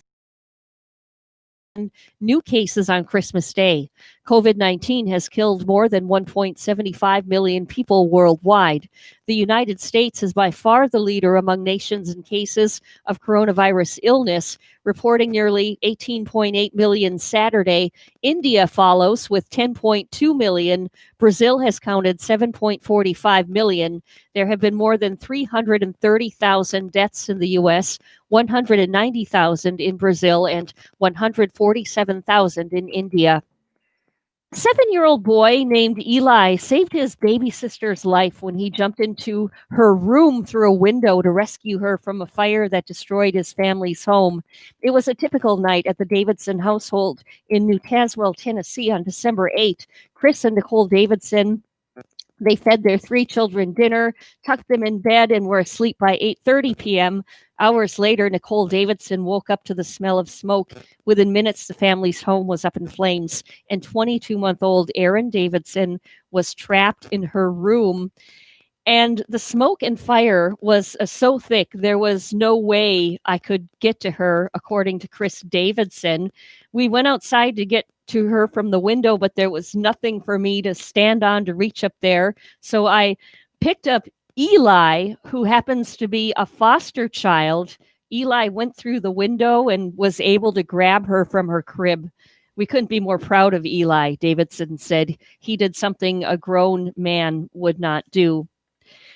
new cases on Christmas Day. COVID-19 has killed more than 1.75 million people worldwide. The The United States is by far the leader among nations in cases of coronavirus illness, reporting nearly 18.8 million Saturday. India follows with 10.2 million. Brazil has counted 7.45 million. There have been more than 330,000 deaths in the U.S., 190,000 in Brazil, and 147,000 in India. 7-year-old boy named Eli saved his baby sister's life when he jumped into her room through a window to rescue her from a fire that destroyed his family's home. It was a typical night at the Davidson household in New Tazewell, Tennessee on December 8. Chris and Nicole Davidson, they fed their 3 children dinner, tucked them in bed, and were asleep by 8:30 p.m. Hours later, Nicole Davidson woke up to the smell of smoke. Within minutes, the family's home was up in flames, and 22-month-old Erin Davidson was trapped in her room. And the smoke and fire was so thick, there was no way I could get to her, according to Chris Davidson. We went outside to get to her from the window, but there was nothing for me to stand on to reach up there. So I picked up Eli, who happens to be a foster child. Eli went through the window and was able to grab her from her crib. We couldn't be more proud of Eli, Davidson said. He did something a grown man would not do.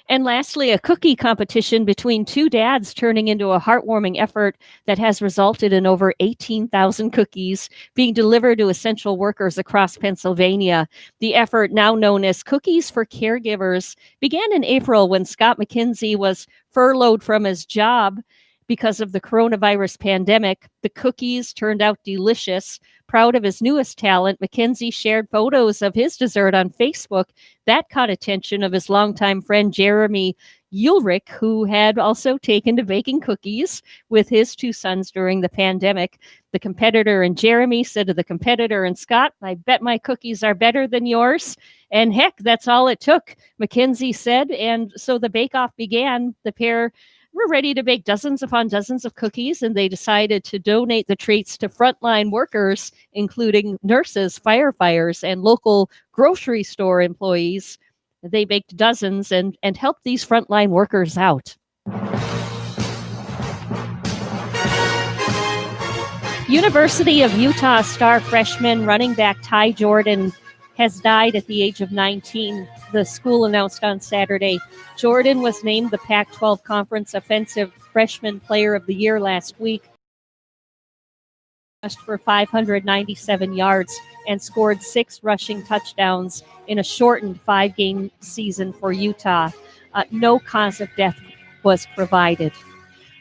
And lastly, a cookie competition between 2 dads turning into a heartwarming effort that has resulted in over 18,000 cookies being delivered to essential workers across Pennsylvania. The effort, now known as Cookies for Caregivers, began in April when Scott McKenzie was furloughed from his job because of the coronavirus pandemic. The cookies turned out delicious. Proud of his newest talent, McKenzie shared photos of his dessert on Facebook. That caught attention of his longtime friend Jeremy Ulrich, who had also taken to baking cookies with his 2 sons during the pandemic. The competitor and Jeremy said to the competitor and Scott, "I bet my cookies are better than yours." And heck, that's all it took, McKenzie said. And so the bake-off began. The pair were ready to bake dozens upon dozens of cookies, and they decided to donate the treats to frontline workers, including nurses, firefighters, and local grocery store employees. They baked dozens and helped these frontline workers out. University of Utah star freshman running back Ty Jordan has died at the age of 19, the school announced on Saturday. Jordan was named the Pac-12 Conference Offensive Freshman Player of the Year last week, rushed for 597 yards and scored 6 rushing touchdowns in a shortened 5-game season for Utah. No cause of death was provided.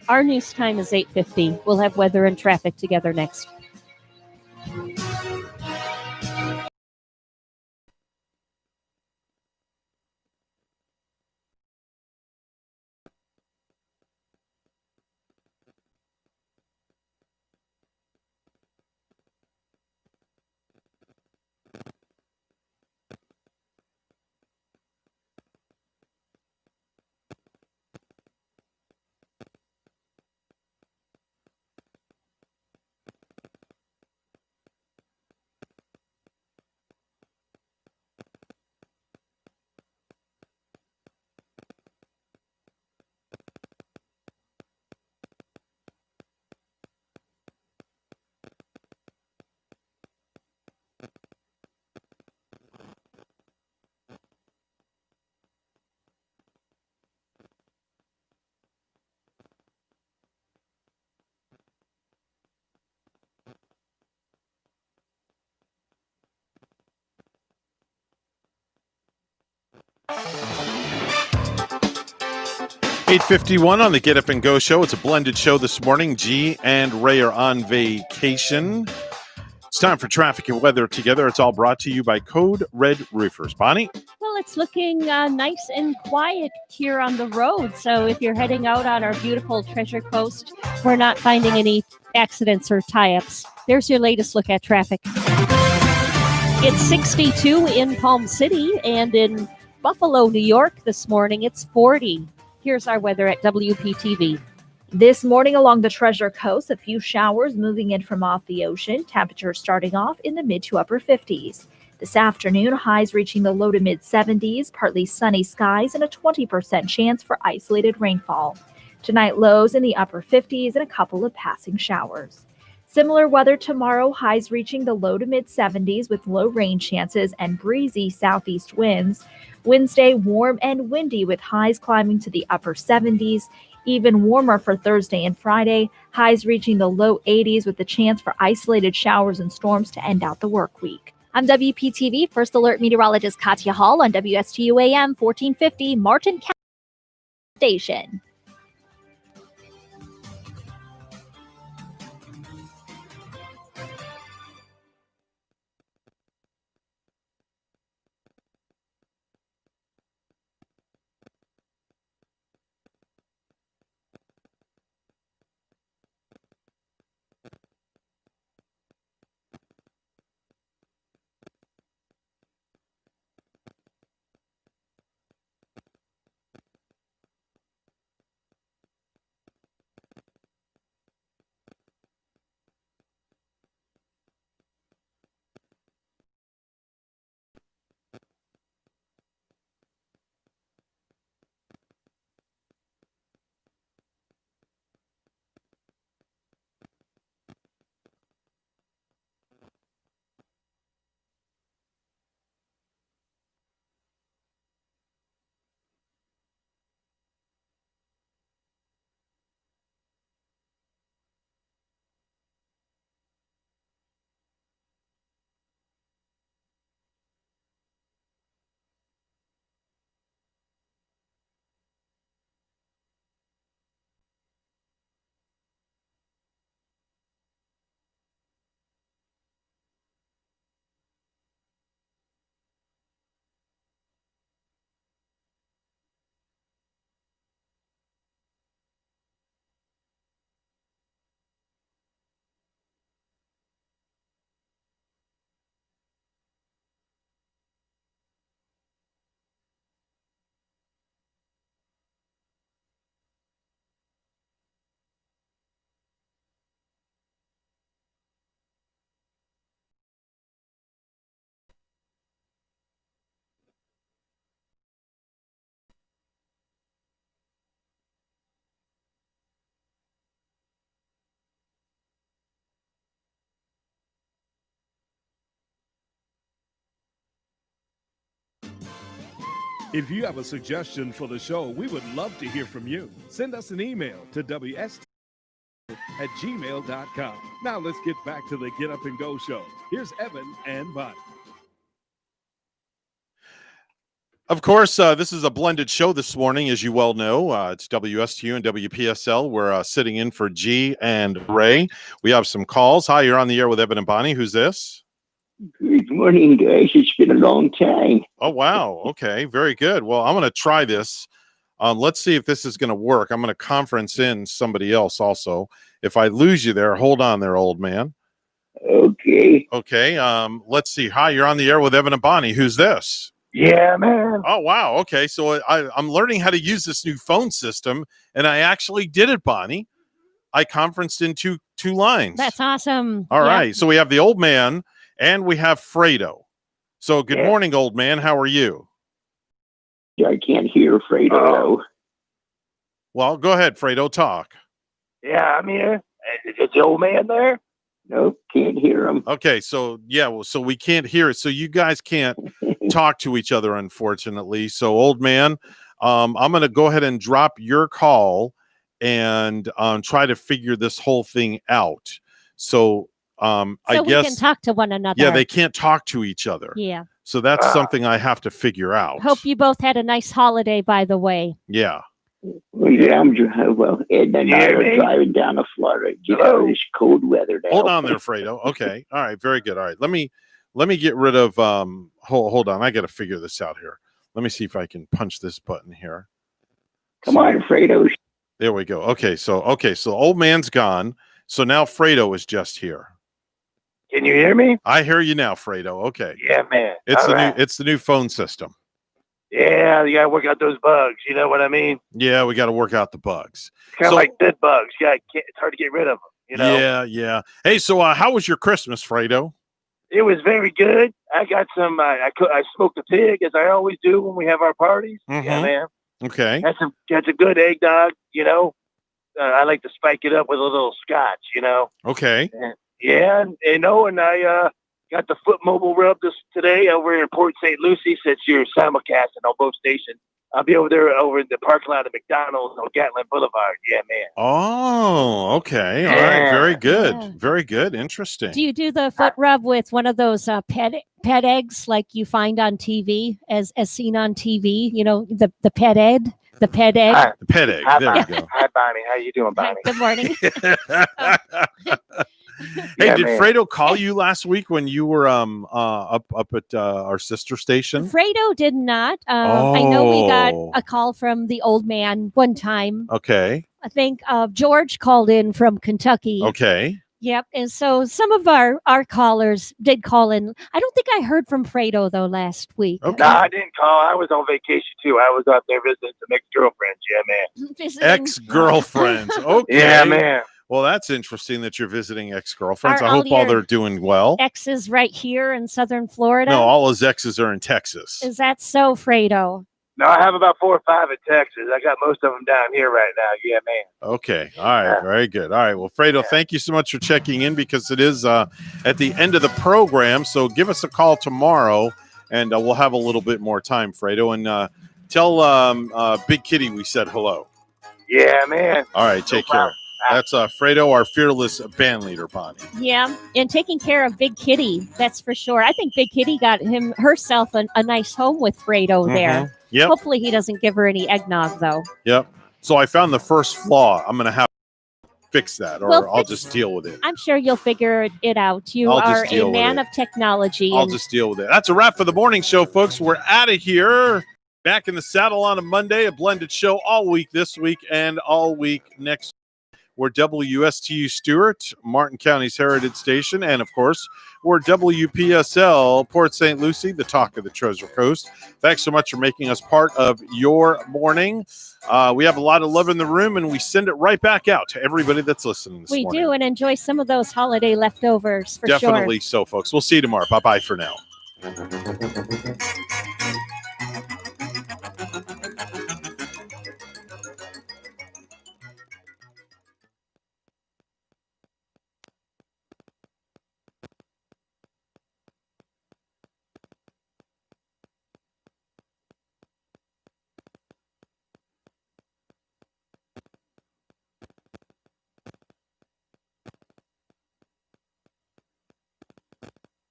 Our news time is 8:50. We'll have weather and traffic together next. $8:51 on the Get Up and Go show. It's a blended show this morning. G and Ray are on vacation. It's time for traffic and weather together. It's all brought to you by Code Red Roofers. Bonnie? Well, it's looking nice and quiet here on the road. So if you're heading out on our beautiful Treasure Coast, we're not finding any accidents or tie-ups. There's your latest look at traffic. It's 62 in Palm City, and in Buffalo, New York this morning, it's 40. Here's our weather at WPTV. This morning along the Treasure Coast, a few showers moving in from off the ocean. Temperatures starting off in the mid to upper 50s. This afternoon, highs reaching the low to mid 70s, partly sunny skies, and a 20% chance for isolated rainfall. Tonight, lows in the upper 50s and a couple of passing showers. Similar weather tomorrow, highs reaching the low to mid 70s with low rain chances and breezy southeast winds. Wednesday, warm and windy with highs climbing to the upper 70s. Even warmer for Thursday and Friday, highs reaching the low 80s with the chance for isolated showers and storms to end out the work week. I'm WPTV First Alert Meteorologist Katya Hall on WSTU AM 1450 Martin County Station. If you have a suggestion for the show, we would love to hear from you. Send us an email to wst@gmail.com. Now let's get back to the Get Up and Go show. Here's Evan and Bonnie. Of course, this is a blended show this morning, as you well know. It's WSTU and WPSL. We're sitting in for G and Ray. We have some calls. Hi, you're on the air with Evan and Bonnie. Who's this? Good morning, guys. It's been a long time. Oh, wow. Okay, very good. Well, I'm going to try this. Let's see if this is going to work. I'm going to conference in somebody else also. If I lose you there, hold on there, old man. Okay. Okay, let's see. Hi, you're on the air with Evan and Bonnie. Who's this? Yeah, man. Oh, wow. Okay, so I'm learning how to use this new phone system, and I actually did it, Bonnie. I conferenced in two lines. That's awesome. All right, so we have the old man, and we have Fredo. So good morning, old man. How are you? I can't hear Fredo. Well, go ahead, Fredo. Talk. Yeah, I'm here. Is the old man there? Nope, can't hear him. Okay, so so we can't hear it. So you guys can't talk to each other, unfortunately. So, old man, I'm going to go ahead and drop your call and try to figure this whole thing out. So, I guess we can talk to one another. Yeah, they can't talk to each other. Yeah. So that's something I have to figure out. Hope you both had a nice holiday, by the way. Yeah. Well, yeah, Ed and I are driving down to Florida. Get out of this cold weather now. Hold on there, Fredo. Okay. All right. Very good. All right. Let me get rid of hold on. I got to figure this out here. Let me see if I can punch this button here. Come on, Fredo. There we go. Okay. So old man's gone. So now Fredo is just here. Can you hear me? I hear you now, Fredo. Okay. Yeah, man. It's it's the new phone system. Yeah, you gotta work out those bugs. You know what I mean? Yeah, we got to work out the bugs. Kind of like bed bugs. Yeah, it's hard to get rid of them. You know? Yeah. Hey, so how was your Christmas, Fredo? It was very good. I got some. I smoked a pig, as I always do when we have our parties. Mhm. Yeah, man. Okay. That's a good eggnog. You know, I like to spike it up with a little scotch. You know. Okay. Yeah, and I got the Foot Mobile rub today over in Port St. Lucie. Since you're simulcasting on both stations, I'll be over there over in the parking lot of McDonald's on Gatlin Boulevard. Yeah, man. Oh, okay. All right. Very good. Very good. Interesting. Do you do the foot rub with one of those pet eggs like you find on TV, as seen on TV? You know, the pet egg. The pet egg. Hi. The pet egg. Hi, There Bonnie. we go. Hi, Bonnie. How you doing, Bonnie? Good morning. Hey, Yeah, did man. Fredo call you last week when you were up at our sister station? Fredo did not. I know we got Oh. a call from the old man one time. Okay. I think George called in from Kentucky. Okay. Yep. And so some of our callers did call in. I don't think I heard from Fredo, though, last week. No, I didn't call. I was on vacation, too. I was out there visiting some ex-girlfriends. Yeah, man. Visiting- Ex-girlfriends. Okay. Yeah, man. Well, that's interesting that you're visiting ex-girlfriends. Are I all hope all your they're doing well. Exes right here in Southern Florida. No, all his exes are in Texas. Is that so, Fredo? No, I have about 4 or 5 in Texas. I got most of them down here right now. Yeah, man. Okay. All right. Very good. All right. Well, Fredo, thank you so much for checking in because it is at the end of the program. So give us a call tomorrow and we'll have a little bit more time, Fredo. And tell Big Kitty we said hello. Yeah, man. All right. Take care. That's Fredo, our fearless band leader, Bonnie. Yeah, and taking care of Big Kitty, that's for sure. I think Big Kitty got herself a nice home with Fredo there. Mhm. Yep. Hopefully he doesn't give her any eggnog, though. Yep. So I found the first flaw. I'm going to have to fix that or Well, I'll just deal with it. I'm sure you'll figure it out. You I'll just are deal a with man it. of technology. I'll and just deal with it. That's a wrap for the morning show, folks. We're out of here. Back in the saddle on a Monday, a blended show all week this week and all week next. We're WSTU Stewart, Martin County's Heritage Station, and of course, we're WPSL Port St. Lucie, the talk of the Treasure Coast. Thanks so much for making us part of your morning. We have a lot of love in the room, and we send it right back out to everybody that's listening this we morning. do, and enjoy some of those holiday leftovers for sure. Definitely so, folks. We'll see you tomorrow. Bye-bye for now.